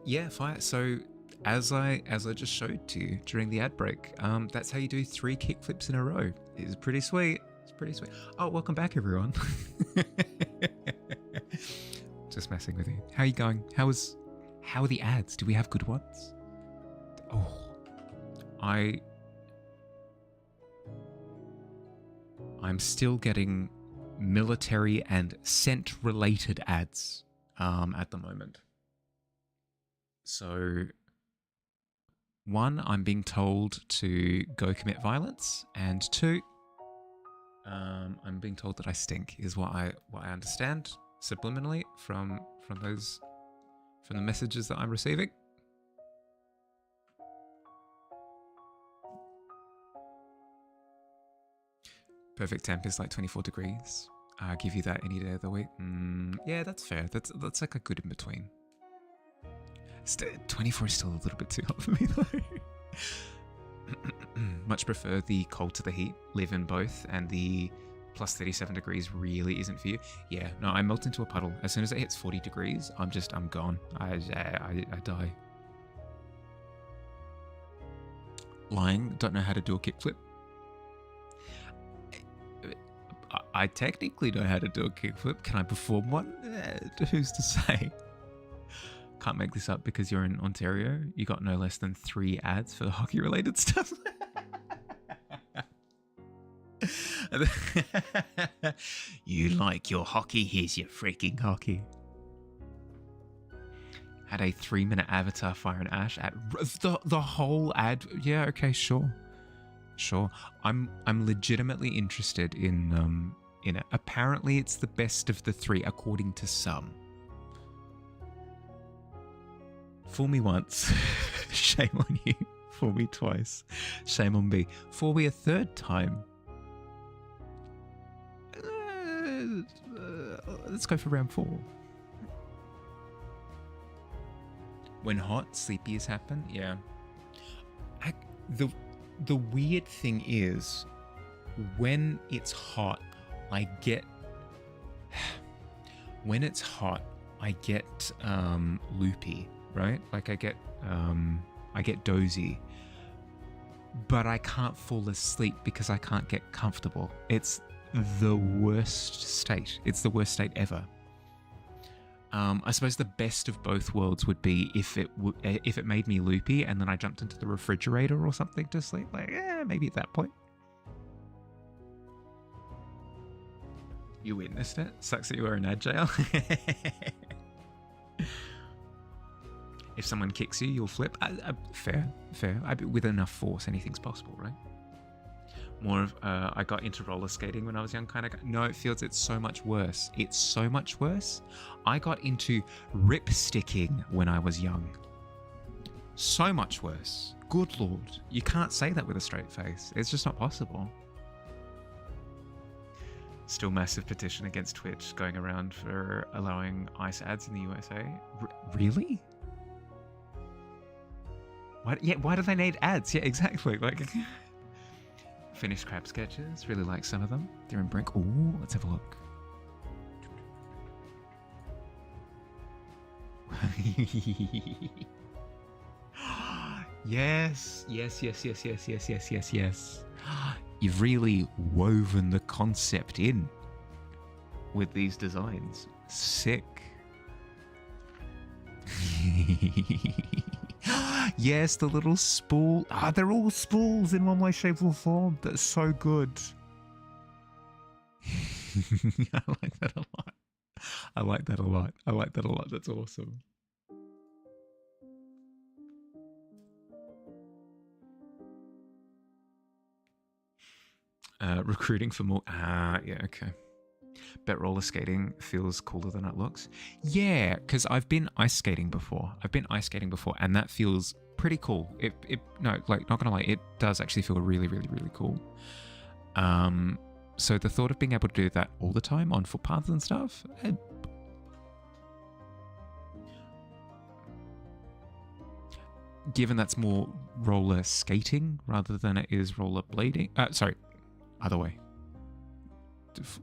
Yeah, fire. So as I just showed to you during the ad break, that's how you do 3 kickflips in a row. It's pretty sweet. It's pretty sweet. Oh, welcome back, everyone. Just messing with you. How are you going? How are the ads? Do we have good ones? Oh, I'm still getting military and scent related ads at the moment. So, one, I'm being told to go commit violence, and 2, I'm being told that I stink. Is what I understand subliminally from the messages that I'm receiving. Perfect temp is like 24 degrees. I'll give you that any day of the week. Yeah, that's fair. That's like a good in between. 24 is still a little bit too hot for me though. Much prefer the cold to the heat, live in both, and the plus 37 degrees really isn't for you. Yeah, no, I melt into a puddle. As soon as it hits 40 degrees, I'm gone. I die. Lying, don't know how to do a kickflip. I technically know how to do a kickflip. Can I perform one? Who's to say? Can't make this up because you're in Ontario. You got no less than 3 ads for hockey-related stuff. You like your hockey? Here's your freaking hockey. Had a 3-minute avatar fire and ash ad. The whole ad. Yeah, okay, sure. I'm legitimately interested in it. Apparently, it's the best of the 3, according to some. Fool me once, shame on you. Fool me twice, shame on me. Fool me a 3rd time. Let's go for round 4. When hot, sleepies happen. Yeah. The weird thing is, when it's hot, I get loopy, right? Like I get dozy, but I can't fall asleep because I can't get comfortable. It's the worst state. It's the worst state ever. I suppose the best of both worlds would be if it made me loopy and then I jumped into the refrigerator or something to sleep. Like, maybe at that point. You witnessed it. Sucks that you were in ad jail. If someone kicks you, you'll flip. Fair. With enough force, anything's possible, right? More of, I got into roller skating when I was young, kind of. No, it's so much worse. It's so much worse. I got into rip sticking when I was young. So much worse. Good Lord. You can't say that with a straight face. It's just not possible. Still massive petition against Twitch going around for allowing ICE ads in the USA. Really? Why do they need ads? Yeah, exactly. Like... Finished crab sketches. Really like some of them. They're in Brink. Ooh, let's have a look. Yes. You've really woven the concept in with these designs. Sick. Yes, the little spool. They're all spools in one way, shape, or form. That's so good. I like that a lot. That's awesome. Recruiting for more. Yeah, okay. Bet roller skating feels cooler than it looks. Yeah, because I've been ice skating before. And that feels pretty cool. Not gonna lie, it does actually feel really, really, really cool. So the thought of being able to do that all the time on footpaths and stuff. Given that's more roller skating rather than it is roller blading. Sorry, other way.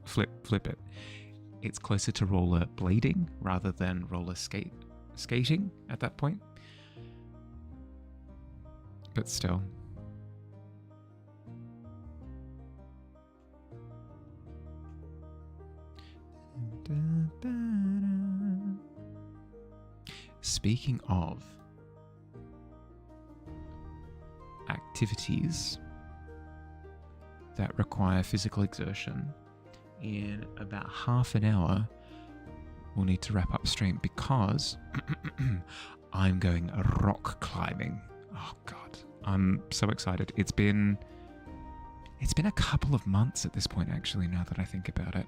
Flip it. It's closer to roller blading rather than roller skating at that point. But still. Speaking of activities that require physical exertion, in about half an hour we'll need to wrap up stream because I'm going rock climbing. Oh god, I'm so excited. It's been a couple of months at this point, actually, now that I think about it.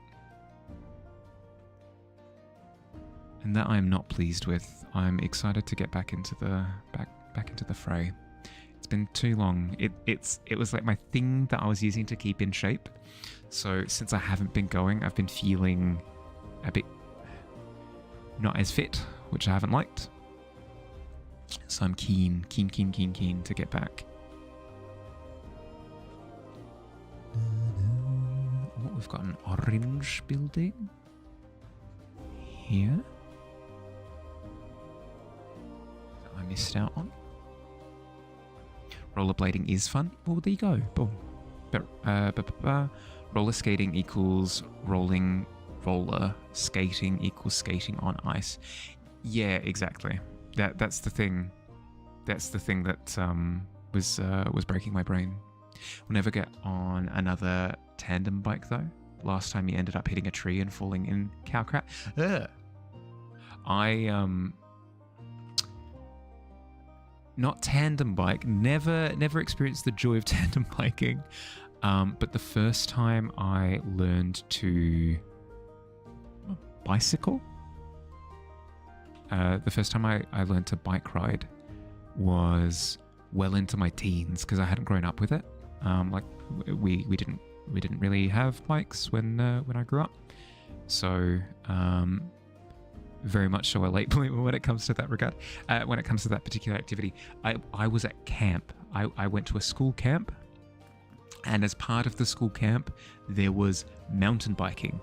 And that I'm not pleased with. I'm excited to get back into the back into the fray. It's been too long. It was like my thing that I was using to keep in shape. So since I haven't been going, I've been feeling a bit not as fit, which I haven't liked. So I'm keen to get back. Oh, we've got an orange building here that I missed out on. Rollerblading is fun. Well, there you go. Boom. Roller skating equals roller skating equals skating on ice. Yeah, exactly. That's the thing. That's the thing that was breaking my brain. We'll never get on another tandem bike though. Last time you ended up hitting a tree and falling in cow crap. Not tandem bike. Never experienced the joy of tandem biking. But the first time I learned to bicycle, the first time I learned to bike ride was well into my teens because I hadn't grown up with it. Like we didn't really have bikes when I grew up. So very much so a late bloomer when it comes to that regard. When it comes to that particular activity, I was at camp. I went to a school camp, and as part of the school camp, there was mountain biking.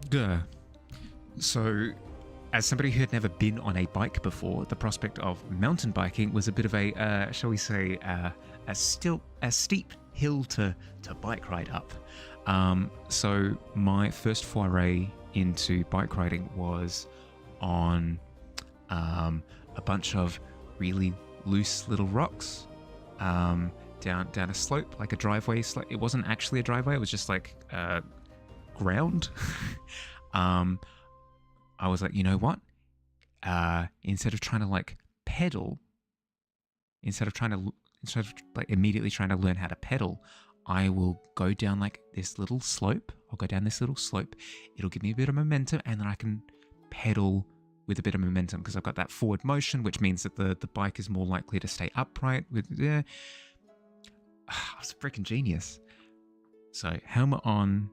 Duh. So, as somebody who had never been on a bike before, the prospect of mountain biking was a bit of a, shall we say, a steep hill to bike ride up. So my first foray into bike riding was on a bunch of really loose little rocks down a slope, like a driveway. It wasn't actually a driveway; it was just like ground. I was like, you know what? Instead of trying to like pedal, instead of like immediately trying to learn how to pedal, I will go down like this little slope. I'll go down this little slope. It'll give me a bit of momentum, and then I can pedal with a bit of momentum because I've got that forward motion, which means that the bike is more likely to stay upright. I was a freaking genius. So helmet on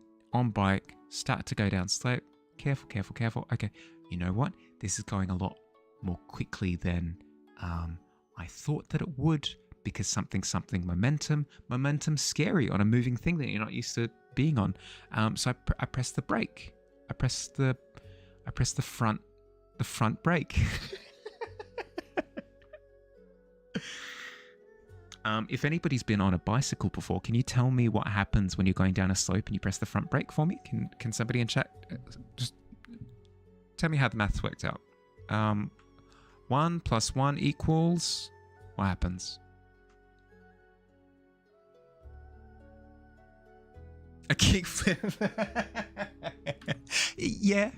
bike, start to go down slope. Careful. Okay, you know what? This is going a lot more quickly than I thought that it would, because something momentum's scary on a moving thing that you're not used to being on. So I press the brake. I press the front brake. If anybody's been on a bicycle before, can you tell me what happens when you're going down a slope and you press the front brake for me? Can somebody in chat just tell me how the maths worked out? 1 + 1 equals... What happens? A kickflip. yeah,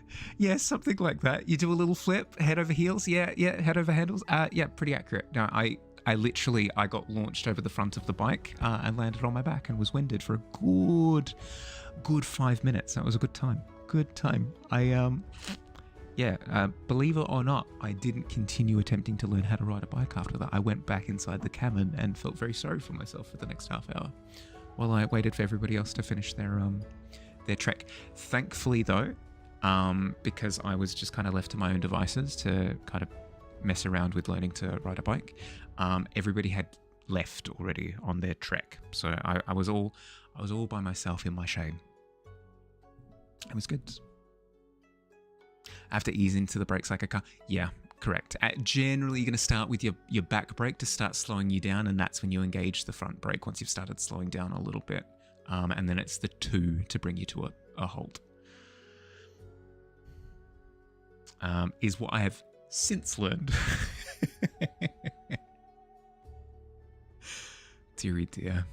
something like that. You do a little flip, head over heels. Yeah, head over handles. Yeah, pretty accurate. No, I got launched over the front of the bike and landed on my back and was winded for a good 5 minutes. That was a good time. Believe it or not, I didn't continue attempting to learn how to ride a bike after that. I went back inside the cabin and felt very sorry for myself for the next half hour while I waited for everybody else to finish their trek. Thankfully though, because I was just kind of left to my own devices to kind of mess around with learning to ride a bike, everybody had left already on their trek. So I was all by myself in my shame. It was good. I have to ease into the brakes like a car. Yeah, correct. Generally, you're going to start with your back brake to start slowing you down, and that's when you engage the front brake once you've started slowing down a little bit. And then it's the 2 to bring you to a halt. Is what I have since learned. Deary dear.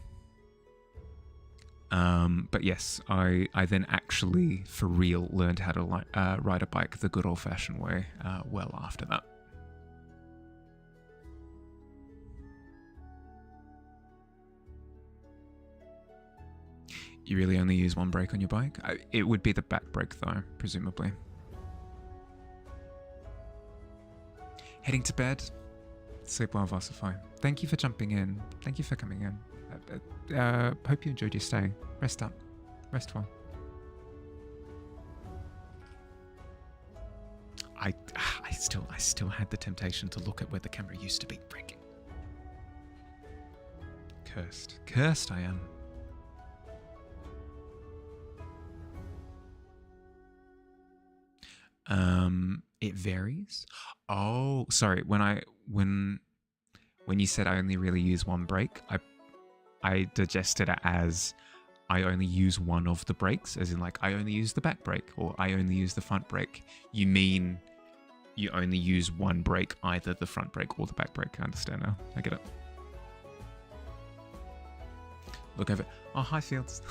But yes, I then actually, for real, learned how to ride a bike the good old-fashioned way well after that. You really only use one brake on your bike? It would be the back brake, though, presumably. Heading to bed? Sleep well, Vossify. Thank you for jumping in. Thank you for coming in. Hope you enjoyed your stay. Rest up. Rest well. I still had the temptation to look at where the camera used to be. Frick. Cursed I am. It varies. Oh, sorry. When you said I only really use one brake, I digested it as I only use one of the brakes, as in like I only use the back brake or I only use the front brake. You mean you only use one brake, either the front brake or the back brake. I understand now. I get it. Look over. Oh, hi, Fields.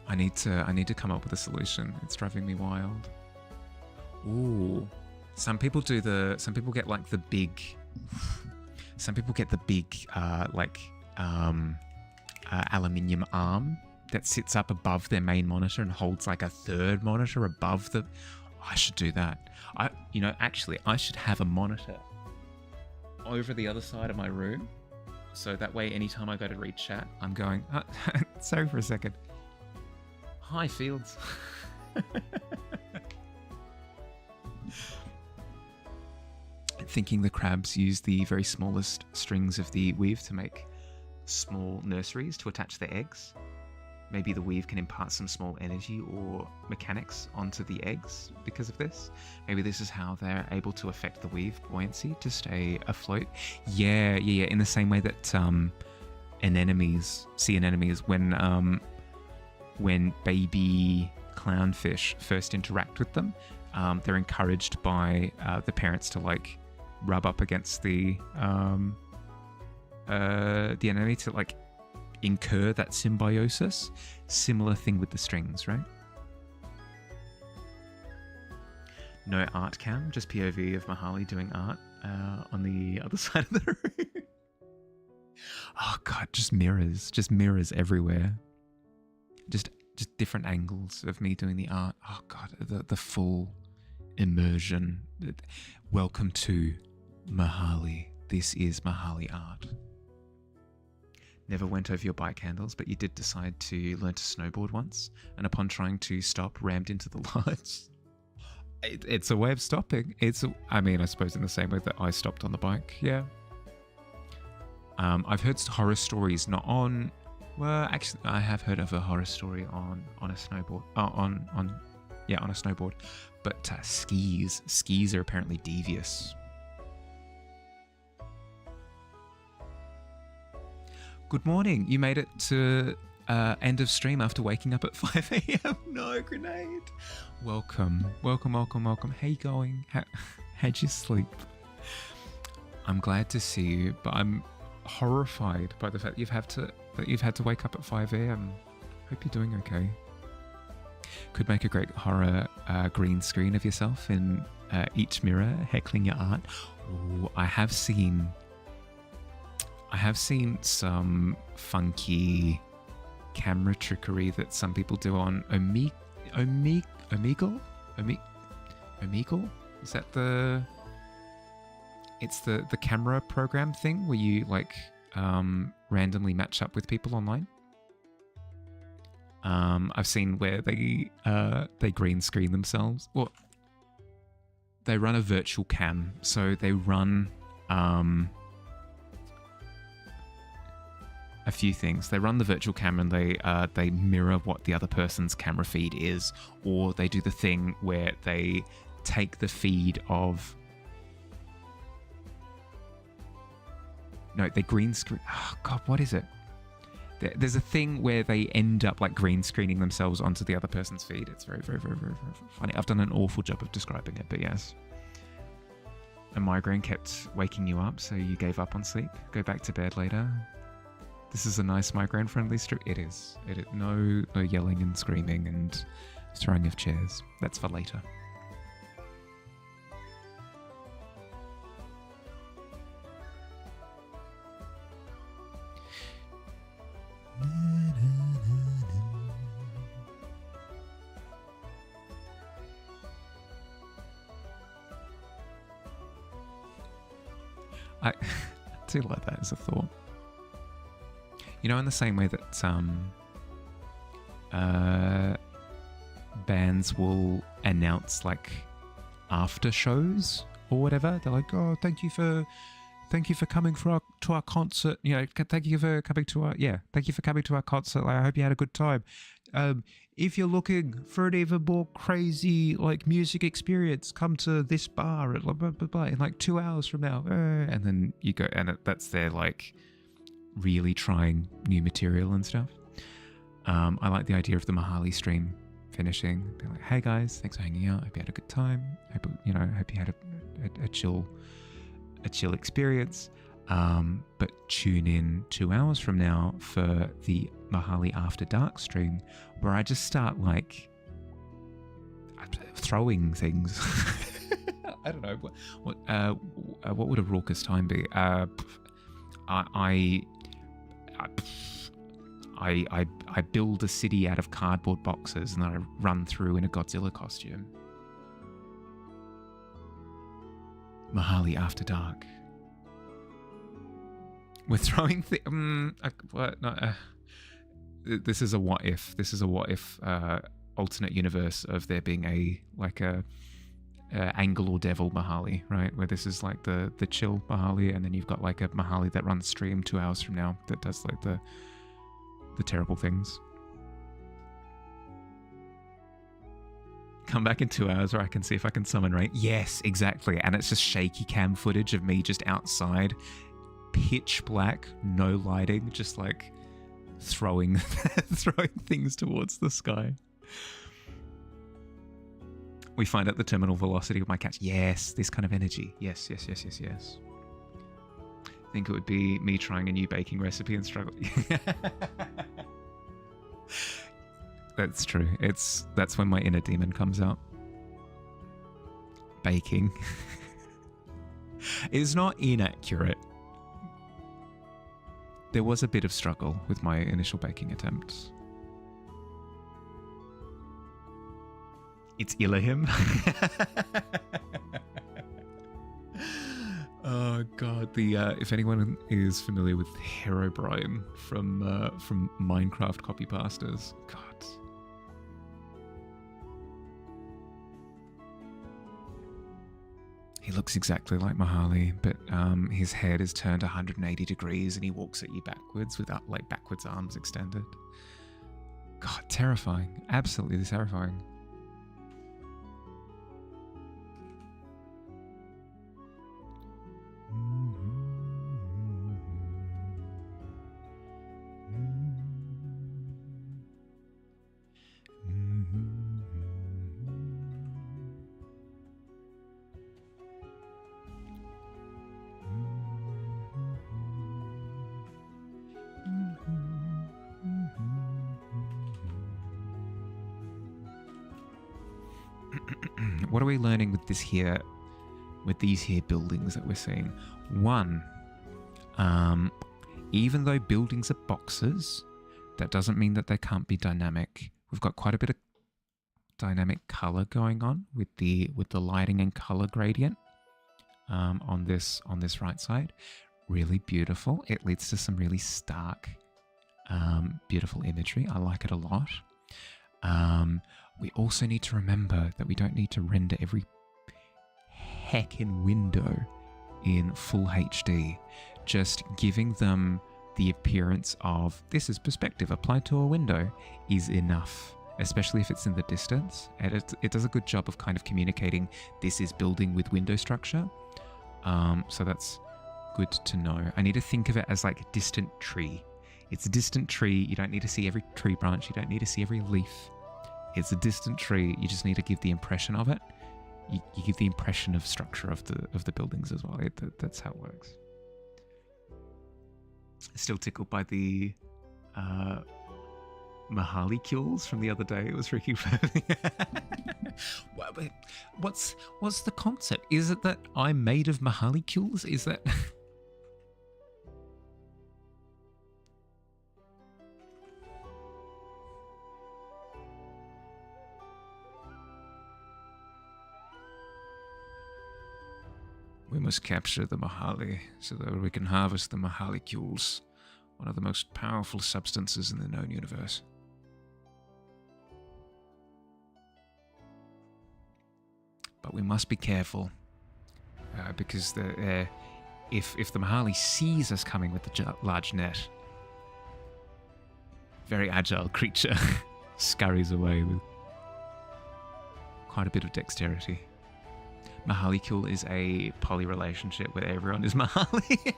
I need to come up with a solution. It's driving me wild. Ooh. Some people get like the big. Some people get the big aluminium arm that sits up above their main monitor and holds like a third monitor above the. I should do that. I should have a monitor over the other side of my room, so that way anytime I go to read chat, I'm going. Sorry for a second. Hi, Fields. Thinking the crabs use the very smallest strings of the weave to make small nurseries to attach their eggs. Maybe the weave can impart some small energy or mechanics onto the eggs because of this. Maybe this is how they're able to affect the weave buoyancy to stay afloat. Yeah. In the same way that sea anemones, when baby clownfish first interact with them, they're encouraged by the parents to like rub up against the anemone to like incur that symbiosis. Similar thing with the strings, right? No art cam, just POV of Mahali doing art on the other side of the room. Oh god, just mirrors everywhere. Just different angles of me doing the art. Oh god, the full immersion. Welcome to Mahali. This is Mahali art. Never went over your bike handles, but you did decide to learn to snowboard once, and upon trying to stop, rammed into the lights. It's a way of stopping. I suppose in the same way that I stopped on the bike. Yeah. I've heard horror stories not on. Well, actually, I have heard of a horror story on a snowboard. On a snowboard. But skis are apparently devious. Good morning. You made it to end of stream after waking up at 5 a.m. No, grenade. Welcome. How you going? How'd you sleep? I'm glad to see you, but I'm horrified by the fact you've had to wake up at 5 a.m. Hope you're doing okay. Could make a great horror green screen of yourself in each mirror heckling your art. Ooh, I have seen some funky camera trickery that some people do on Omegle? Is that the... It's the camera program thing where you like randomly match up with people online. I've seen where they green screen themselves. Well, they run a virtual cam, so they run a a few things. They run the virtual camera and they mirror what the other person's camera feed is, or they do the thing where they take the feed of... No, they green screen... Oh, God, what is it? There's a thing where they end up like green screening themselves onto the other person's feed. It's very, very, very, very, very funny. I've done an awful job of describing it, but yes. A migraine kept waking you up, so you gave up on sleep. Go back to bed later. This is a nice migraine-friendly street. It is. No yelling and screaming and throwing of chairs. That's for later. I do like that as a thought. You know, in the same way that bands will announce like after shows or whatever, they're like, "Oh, thank you for coming to our concert. You know, thank you for coming to our concert. Like, I hope you had a good time. If you're looking for an even more crazy like music experience, come to this bar at blah, blah, blah, blah, in like 2 hours from now." And then you go, and that's their like really trying new material and stuff. I like the idea of the Mahali stream finishing. Being like, "Hey guys, thanks for hanging out. Hope you had a good time. Hope you had a chill experience. But tune in 2 hours from now for the Mahali After Dark stream, where I just start like throwing things." I don't know what would a raucous time be. I build a city out of cardboard boxes and then I run through in a Godzilla costume. Mahali After Dark. We're throwing this is a what if. This is a what if alternate universe of there being a Angle or Devil Mahali, right? Where this is like the chill Mahali, and then you've got like a Mahali that runs stream 2 hours from now that does like the terrible things. Come back in 2 hours where I can see if I can summon rain. Yes, exactly. And it's just shaky cam footage of me just outside, pitch black, no lighting, just like throwing things towards the sky. We find out the terminal velocity of my catch. Yes, this kind of energy. Yes. I think it would be me trying a new baking recipe and struggling. That's true. That's when my inner demon comes out. Baking is not inaccurate. There was a bit of struggle with my initial baking attempts. It's Ilahim. Oh god, if anyone is familiar with Herobrine from Minecraft copypastas, god. He looks exactly like Mahali, but his head is turned 180 degrees and he walks at you backwards without like backwards arms extended. God, terrifying. Absolutely terrifying. What are we learning with these here buildings that we're seeing? One, even though buildings are boxes, that doesn't mean that they can't be dynamic. We've got quite a bit of dynamic color going on with the lighting and color gradient on this right side. Really beautiful. It leads to some really stark, beautiful imagery. I like it a lot. We also need to remember that we don't need to render every heckin' window in full HD. Just giving them the appearance of this is perspective applied to a window is enough, especially if it's in the distance. And it does a good job of kind of communicating this is building with window structure. So that's good to know. I need to think of it as like a distant tree. It's a distant tree. You don't need to see every tree branch. You don't need to see every leaf. It's a distant tree. You just need to give the impression of it. You give the impression of structure of the buildings as well. That's how it works. Still tickled by the Mahalicules from the other day. It was Ricky. What's the concept? Is it that I'm made of Mahalicules? Is that? We must capture the Mahali so that we can harvest the Mahalicules, one of the most powerful substances in the known universe. But we must be careful, because if the Mahali sees us coming with the large net, very agile creature scurries away with quite a bit of dexterity. Mahalicule is a poly relationship where everyone is Mahali.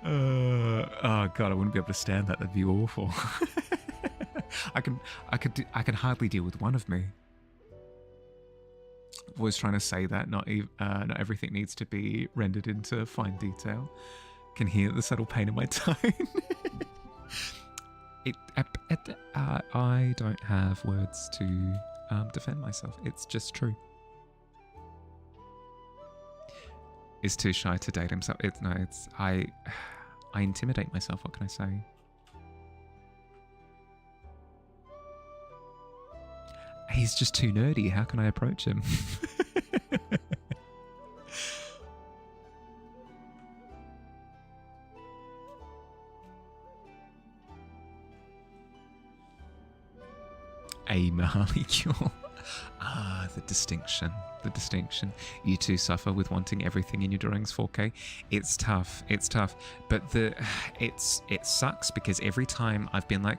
Oh god, I wouldn't be able to stand that. That'd be awful. I can hardly deal with one of me. I'm always trying to say that not everything needs to be rendered into fine detail. Can hear the subtle pain in my tone. I don't have words to defend myself. It's just true. Is too shy to date himself. I intimidate myself. What can I say? He's just too nerdy. How can I approach him? A Mahalicule. The distinction. The distinction. You two suffer with wanting everything in your drawings 4K. It's tough. It's tough. But it sucks because every time I've been like,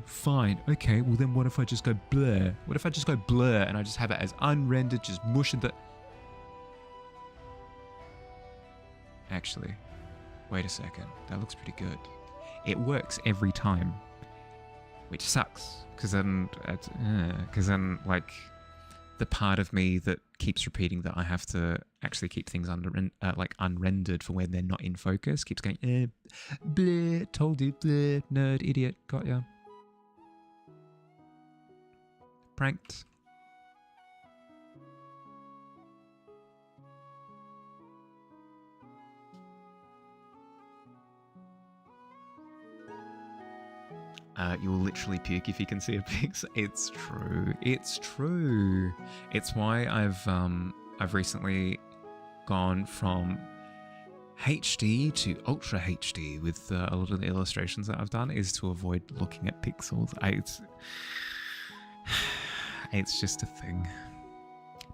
fine, okay, well then what if I just go blur? What if I just go blur and I just have it as unrendered, just mush in the... Actually, wait a second. That looks pretty good. It works every time. Which sucks, because then, like, the part of me that keeps repeating that I have to actually keep things unrendered for when they're not in focus keeps going, bleh, told you, bleh, nerd, idiot, got ya. Pranked. You will literally puke if you can see a pixel. It's true. It's true. It's why I've recently gone from HD to Ultra HD with a lot of the illustrations that I've done is to avoid looking at pixels. It's just a thing.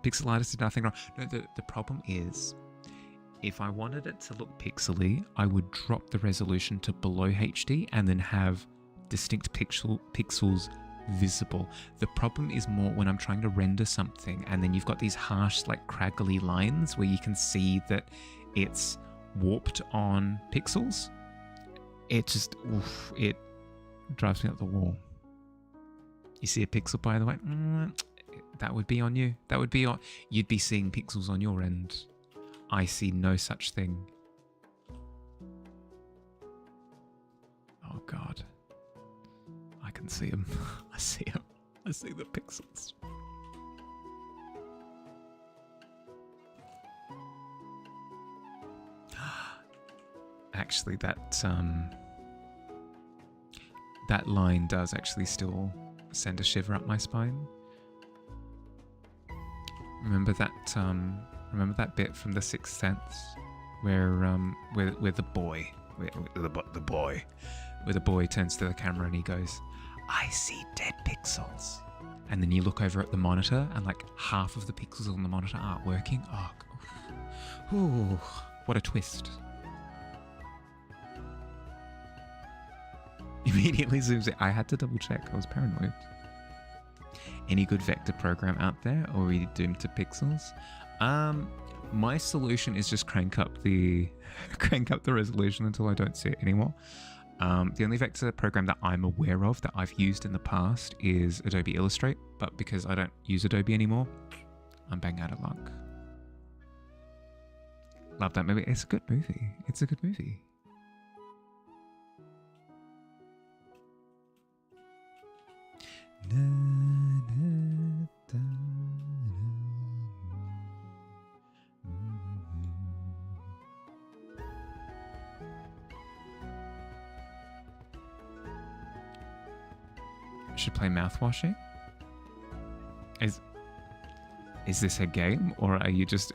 Pixel artists did nothing wrong. No, the problem is, if I wanted it to look pixely, I would drop the resolution to below HD and then have distinct pixels visible. The problem is more when I'm trying to render something and then you've got these harsh, like craggly lines where you can see that it's warped on pixels. It just, it drives me up the wall. You see a pixel, by the way? That would be on you. That would be on, you'd be seeing pixels on your end. I see no such thing. Oh God. I can see them. I see them. I see the pixels. Actually, that line does actually still send a shiver up my spine. Remember that bit from The Sixth Sense where the boy turns to the camera and he goes, "I see dead pixels." and then you look over at the monitor and like half of the pixels on the monitor aren't working. Oh, ooh, what a twist. Immediately zooms in. I had to double check. I was paranoid. Any good vector program out there, or are we doomed to pixels? My solution is just crank up the resolution until I don't see it anymore. The only vector program that I'm aware of that I've used in the past is Adobe Illustrator, but because I don't use Adobe anymore, I'm bang out of luck. Love that movie. It's a good movie. It's a good movie. Should play mouthwashing? Is this a game, or are you just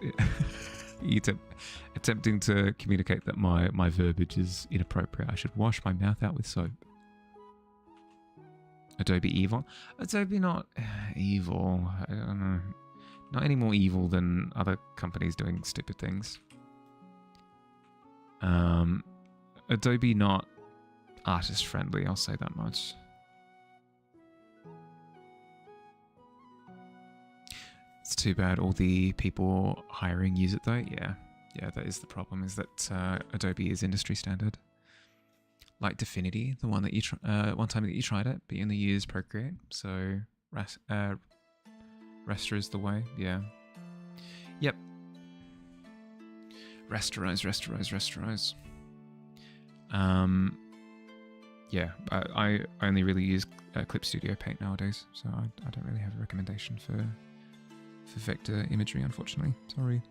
attempting to communicate that my verbiage is inappropriate? I should wash my mouth out with soap. Adobe evil? Adobe not evil. I don't know. Not any more evil than other companies doing stupid things. Adobe not artist friendly, I'll say that much. It's too bad all the people hiring use it though. Yeah, that is the problem, is that Adobe is industry standard. Like Dfinity, the one that you one time that you tried it, but you only use Procreate, so Raster is the way. Yeah. Yep. Rasterize. Yeah, I only really use Clip Studio Paint nowadays, so I don't really have a recommendation for vector imagery, unfortunately. Sorry.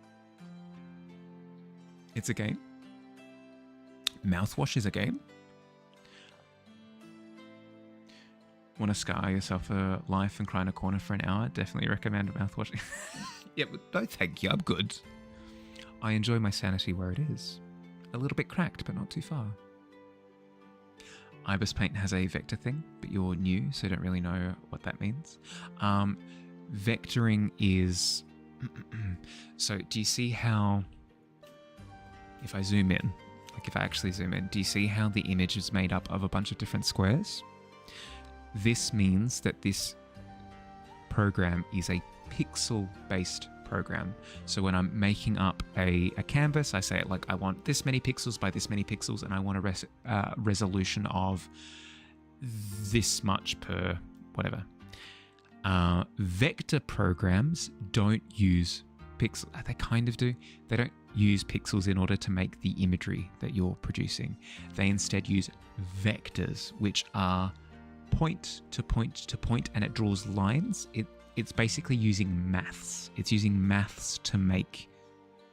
It's a game. Mouthwash is a game. Want to scar yourself a life and cry in a corner for an hour? Definitely recommend mouthwash. Yeah, but no thank you, I'm good. I enjoy my sanity where it is. A little bit cracked, but not too far. Ibis Paint has a vector thing, but you're new, so don't really know what that means. Vectoring is... So, do you see how... If I zoom in, like if I actually zoom in, do you see how the image is made up of a bunch of different squares? This means that this program is a pixel-based program. So when I'm making up a canvas, I say like I want this many pixels by this many pixels, and I want a resolution of this much per whatever. Vector programs don't use pixels. They kind of do. They don't use pixels in order to make the imagery that you're producing. They instead use vectors, which are point to point to point, and it draws lines. It's basically using maths. It's using maths to make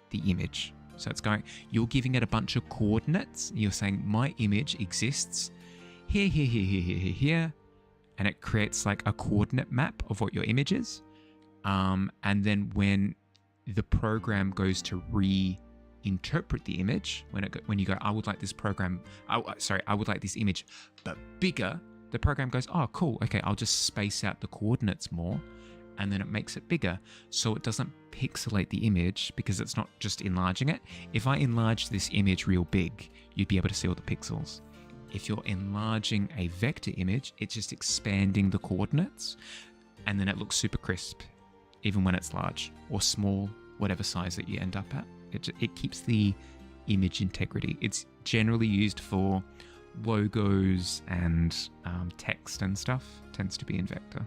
the image. So it's going, you're giving it a bunch of coordinates. You're saying my image exists here, here, here, here, here, here, here, and it creates like a coordinate map of what your image is. And then when the program goes to reinterpret the image, when you go, I would like this I would like this image, but bigger. The program goes, oh, cool. Okay, I'll just space out the coordinates more, and then it makes it bigger. So it doesn't pixelate the image because it's not just enlarging it. If I enlarge this image real big, you'd be able to see all the pixels. If you're enlarging a vector image, it's just expanding the coordinates, and then it looks super crisp, even when it's large or small, whatever size that you end up at. It keeps the image integrity. It's generally used for logos and text and stuff. Tends to be in vector.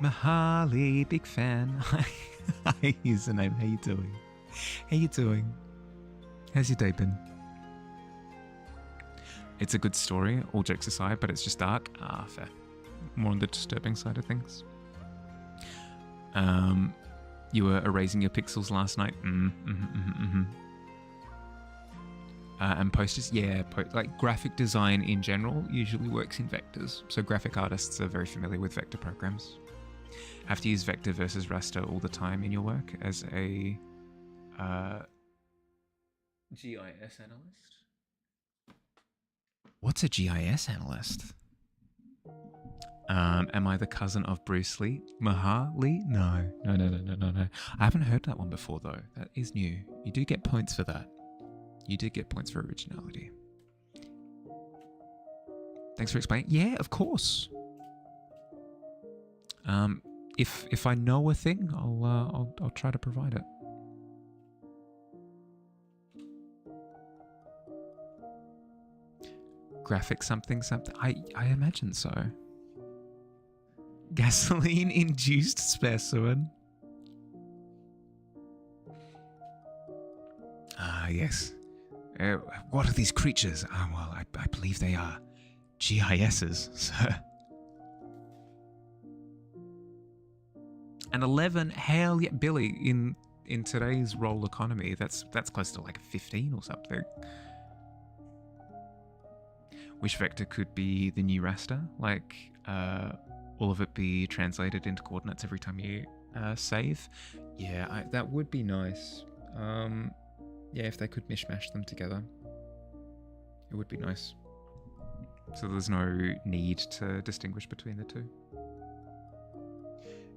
Mahali, big fan. Hi, username. How you doing? How you doing? How's your day been? It's a good story, all jokes aside, but it's just dark. Ah, fair. More on the disturbing side of things. You were erasing your pixels last night. And posters, yeah, like graphic design in general usually works in vectors. So graphic artists are very familiar with vector programs. Have to use vector versus raster all the time in your work as a GIS analyst. What's a GIS analyst? Am I the cousin of Bruce Lee? Lee? No. I haven't heard that one before, though. That is new. You do get points for that. You do get points for originality. Thanks for explaining. Yeah, of course. If I know a thing, I'll try to provide it. Graphic something. I imagine so. Gasoline induced specimen. Ah, yes. What are these creatures? Well, I believe they are GISs, sir. And 11, hell yeah, Billy, in today's roll economy, that's close to like 15 or something. Which vector could be the new raster? Like, all of it be translated into coordinates every time you save? Yeah, that would be nice. Yeah, if they could mishmash them together, it would be nice. So there's no need to distinguish between the two.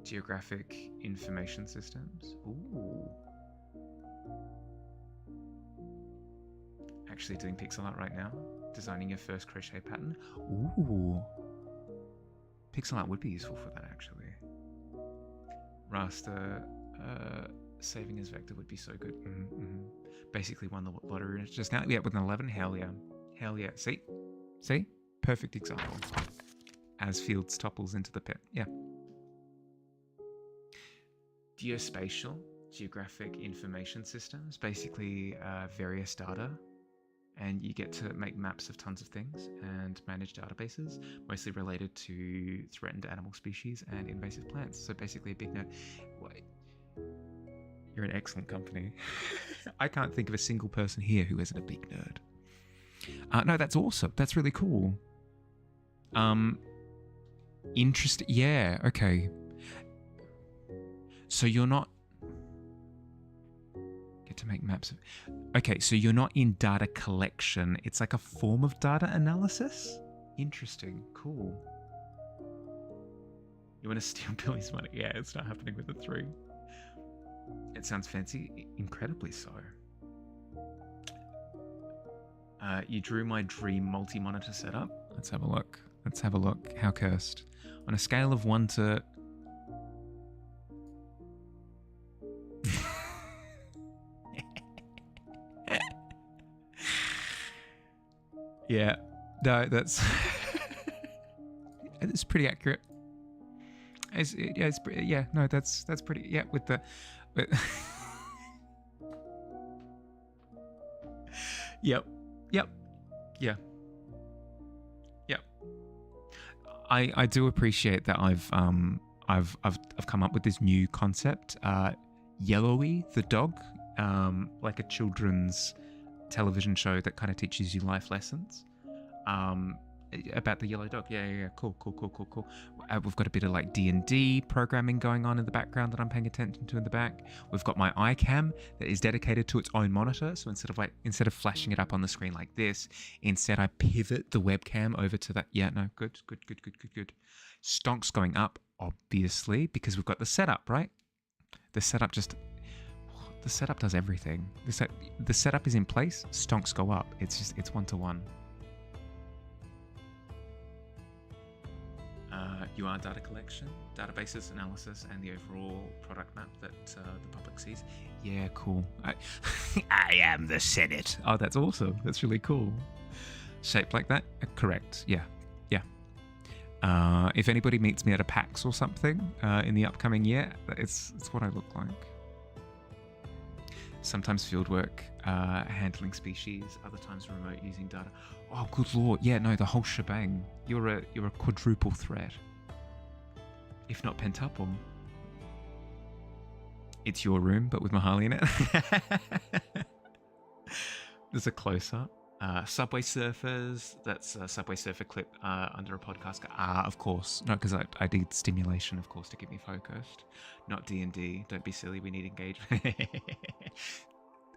Geographic information systems. Ooh. Actually doing pixel art right now. Designing your first crochet pattern. Ooh. Pixel art would be useful for that, actually. Raster saving as vector would be so good. Basically won the lottery just now. Yeah, with an 11. Hell yeah. Hell yeah. See? Perfect example. As Fields topples into the pit. Yeah. Geospatial, geographic information systems, basically various data, and you get to make maps of tons of things and manage databases, mostly related to threatened animal species and invasive plants. So basically a big nerd. Wait, you're an excellent company. I can't think of a single person here who isn't a big nerd. No, that's awesome. That's really cool. Interesting. Yeah, okay. So you're not... Get to make maps of... Okay, so you're not in data collection. It's like a form of data analysis? Interesting. Cool. You want to steal Billy's money? Yeah, it's not happening with a 3. It sounds fancy. Incredibly so. You drew my dream multi-monitor setup. Let's have a look. How cursed. On a scale of 1 to... Yeah, no, that's it's pretty accurate. That's pretty. Yeah, with the. Yep. Yeah. I do appreciate that I've come up with this new concept. Yellowy the dog, like a children's television show that kind of teaches you life lessons about the yellow dog. Yeah, cool. We've got a bit of like D&D programming going on in the background that I'm paying attention to in the back. We've got my iCam that is dedicated to its own monitor, so instead of flashing it up on the screen like this, instead I pivot the webcam over to that. Yeah, no, good. Stonk's going up, obviously, because we've got the setup, right? The setup does everything. The setup is in place, stonks go up. It's 1-to-1. UR data collection, databases analysis, and the overall product map that the public sees. Yeah, cool. I am the Senate. Oh, that's awesome. That's really cool. Shaped like that? Correct. Yeah. If anybody meets me at a PAX or something in the upcoming year, it's what I look like. Sometimes fieldwork, handling species, other times remote using data. Oh, good lord. Yeah, no, the whole shebang. You're a quadruple threat. If not pentuple. It's your room, but with Mahali in it. There's a close-up. Subway Surfers. That's a Subway Surfer clip under a podcast. Of course. No, because I need stimulation, of course, to keep me focused. Not D&D. Don't be silly. We need engagement.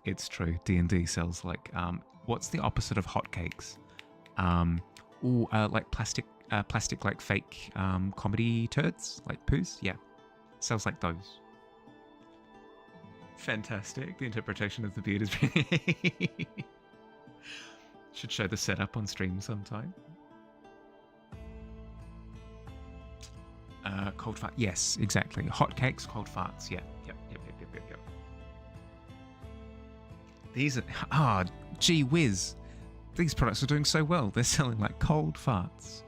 It's true. D&D sells like... what's the opposite of hotcakes? Like plastic plastic like fake comedy turds, like poos. Yeah, sells like those. Fantastic. The interpretation of the beard is really... Should show the setup on stream sometime. Cold fart. Yes, exactly. Hot cakes, cold farts. Yeah. Yep. These are... gee whiz. These products are doing so well. They're selling like cold farts.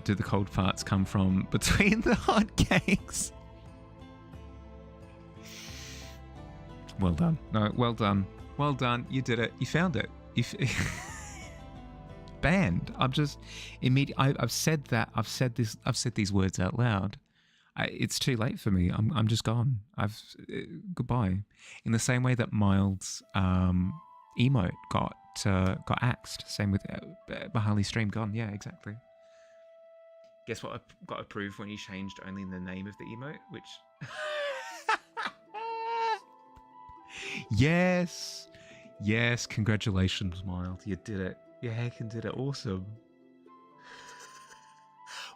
Do the cold farts come from between the hot cakes? Well done. No, well done. Well done. You did it. You found it. Banned. I'm just immediately. I've said that. I've said this. I've said these words out loud. It's too late for me. I'm just gone. Goodbye. In the same way that Mild's emote got axed. Same with Bahali stream gone. Yeah, exactly. Guess what I got approved when you changed only the name of the emote, which... Yes, congratulations, Mild. You did it. You heckin' did it. Awesome.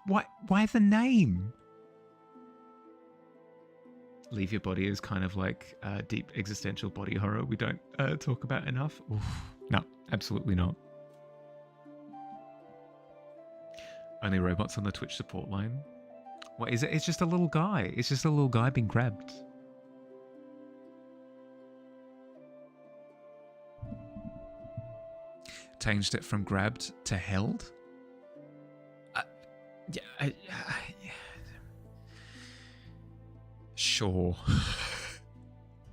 Why the name? Leave Your Body is kind of like deep existential body horror we don't talk about enough. Oof. No, absolutely not. Only robots on the Twitch support line. What is it? It's just a little guy. It's just a little guy being grabbed. Changed it from grabbed to held. Yeah. Sure.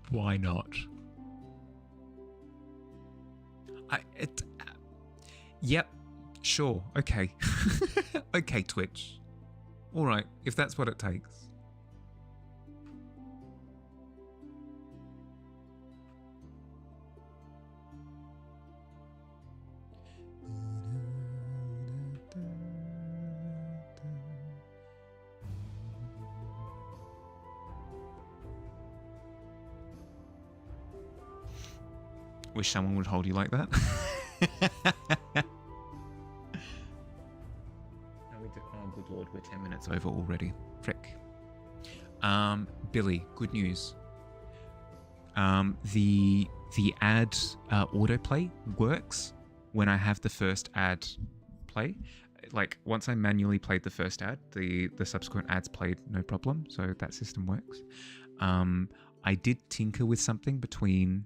Why not? Yep. Sure. Okay. Okay, Twitch. All right, if that's what it takes. Wish someone would hold you like that. Oh, good lord, we're 10 minutes over already. Frick. Billy, good news. The ad autoplay works when I have the first ad play. Like once I manually played the first ad, the subsequent ads played no problem. So that system works. I did tinker with something between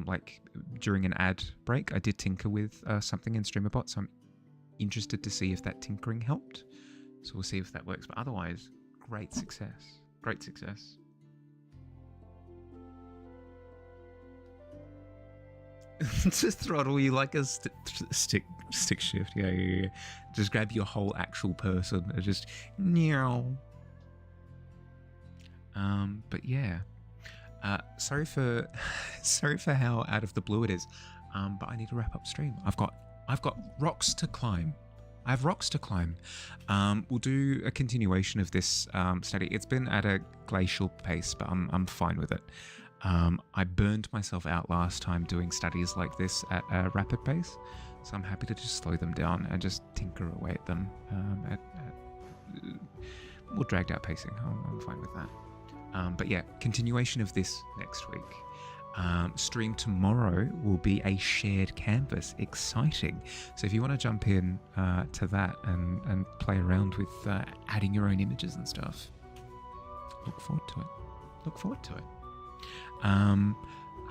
like during an ad break. I did tinker with something in StreamerBot, so I'm interested to see if that tinkering helped. So we'll see if that works. But otherwise, great success. Great success. To throttle you like a stick shift. Yeah. Just grab your whole actual person and just meow. But yeah. Sorry for how out of the blue it is. But I need to wrap up stream. I've got rocks to climb. I have rocks to climb. We'll do a continuation of this study. It's been at a glacial pace, but I'm fine with it. I burned myself out last time doing studies like this at a rapid pace, so I'm happy to just slow them down and just tinker away at them at more dragged out pacing. I'm fine with that. But yeah, continuation of this next week. Stream tomorrow will be a shared canvas. Exciting. So if you want to jump in to that and play around with adding your own images and stuff, look forward to it.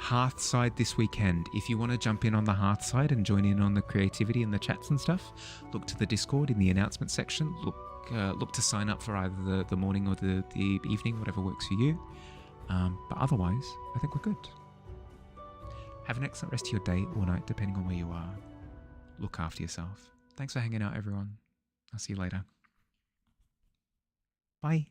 Hearthside this weekend. If you want to jump in on the Hearthside and join in on the creativity and the chats and stuff, look to the Discord in the announcement section. Look to sign up for either the morning or the evening, whatever works for you. But otherwise, I think we're good. Have an excellent rest of your day or night, depending on where you are. Look after yourself. Thanks for hanging out, everyone. I'll see you later. Bye.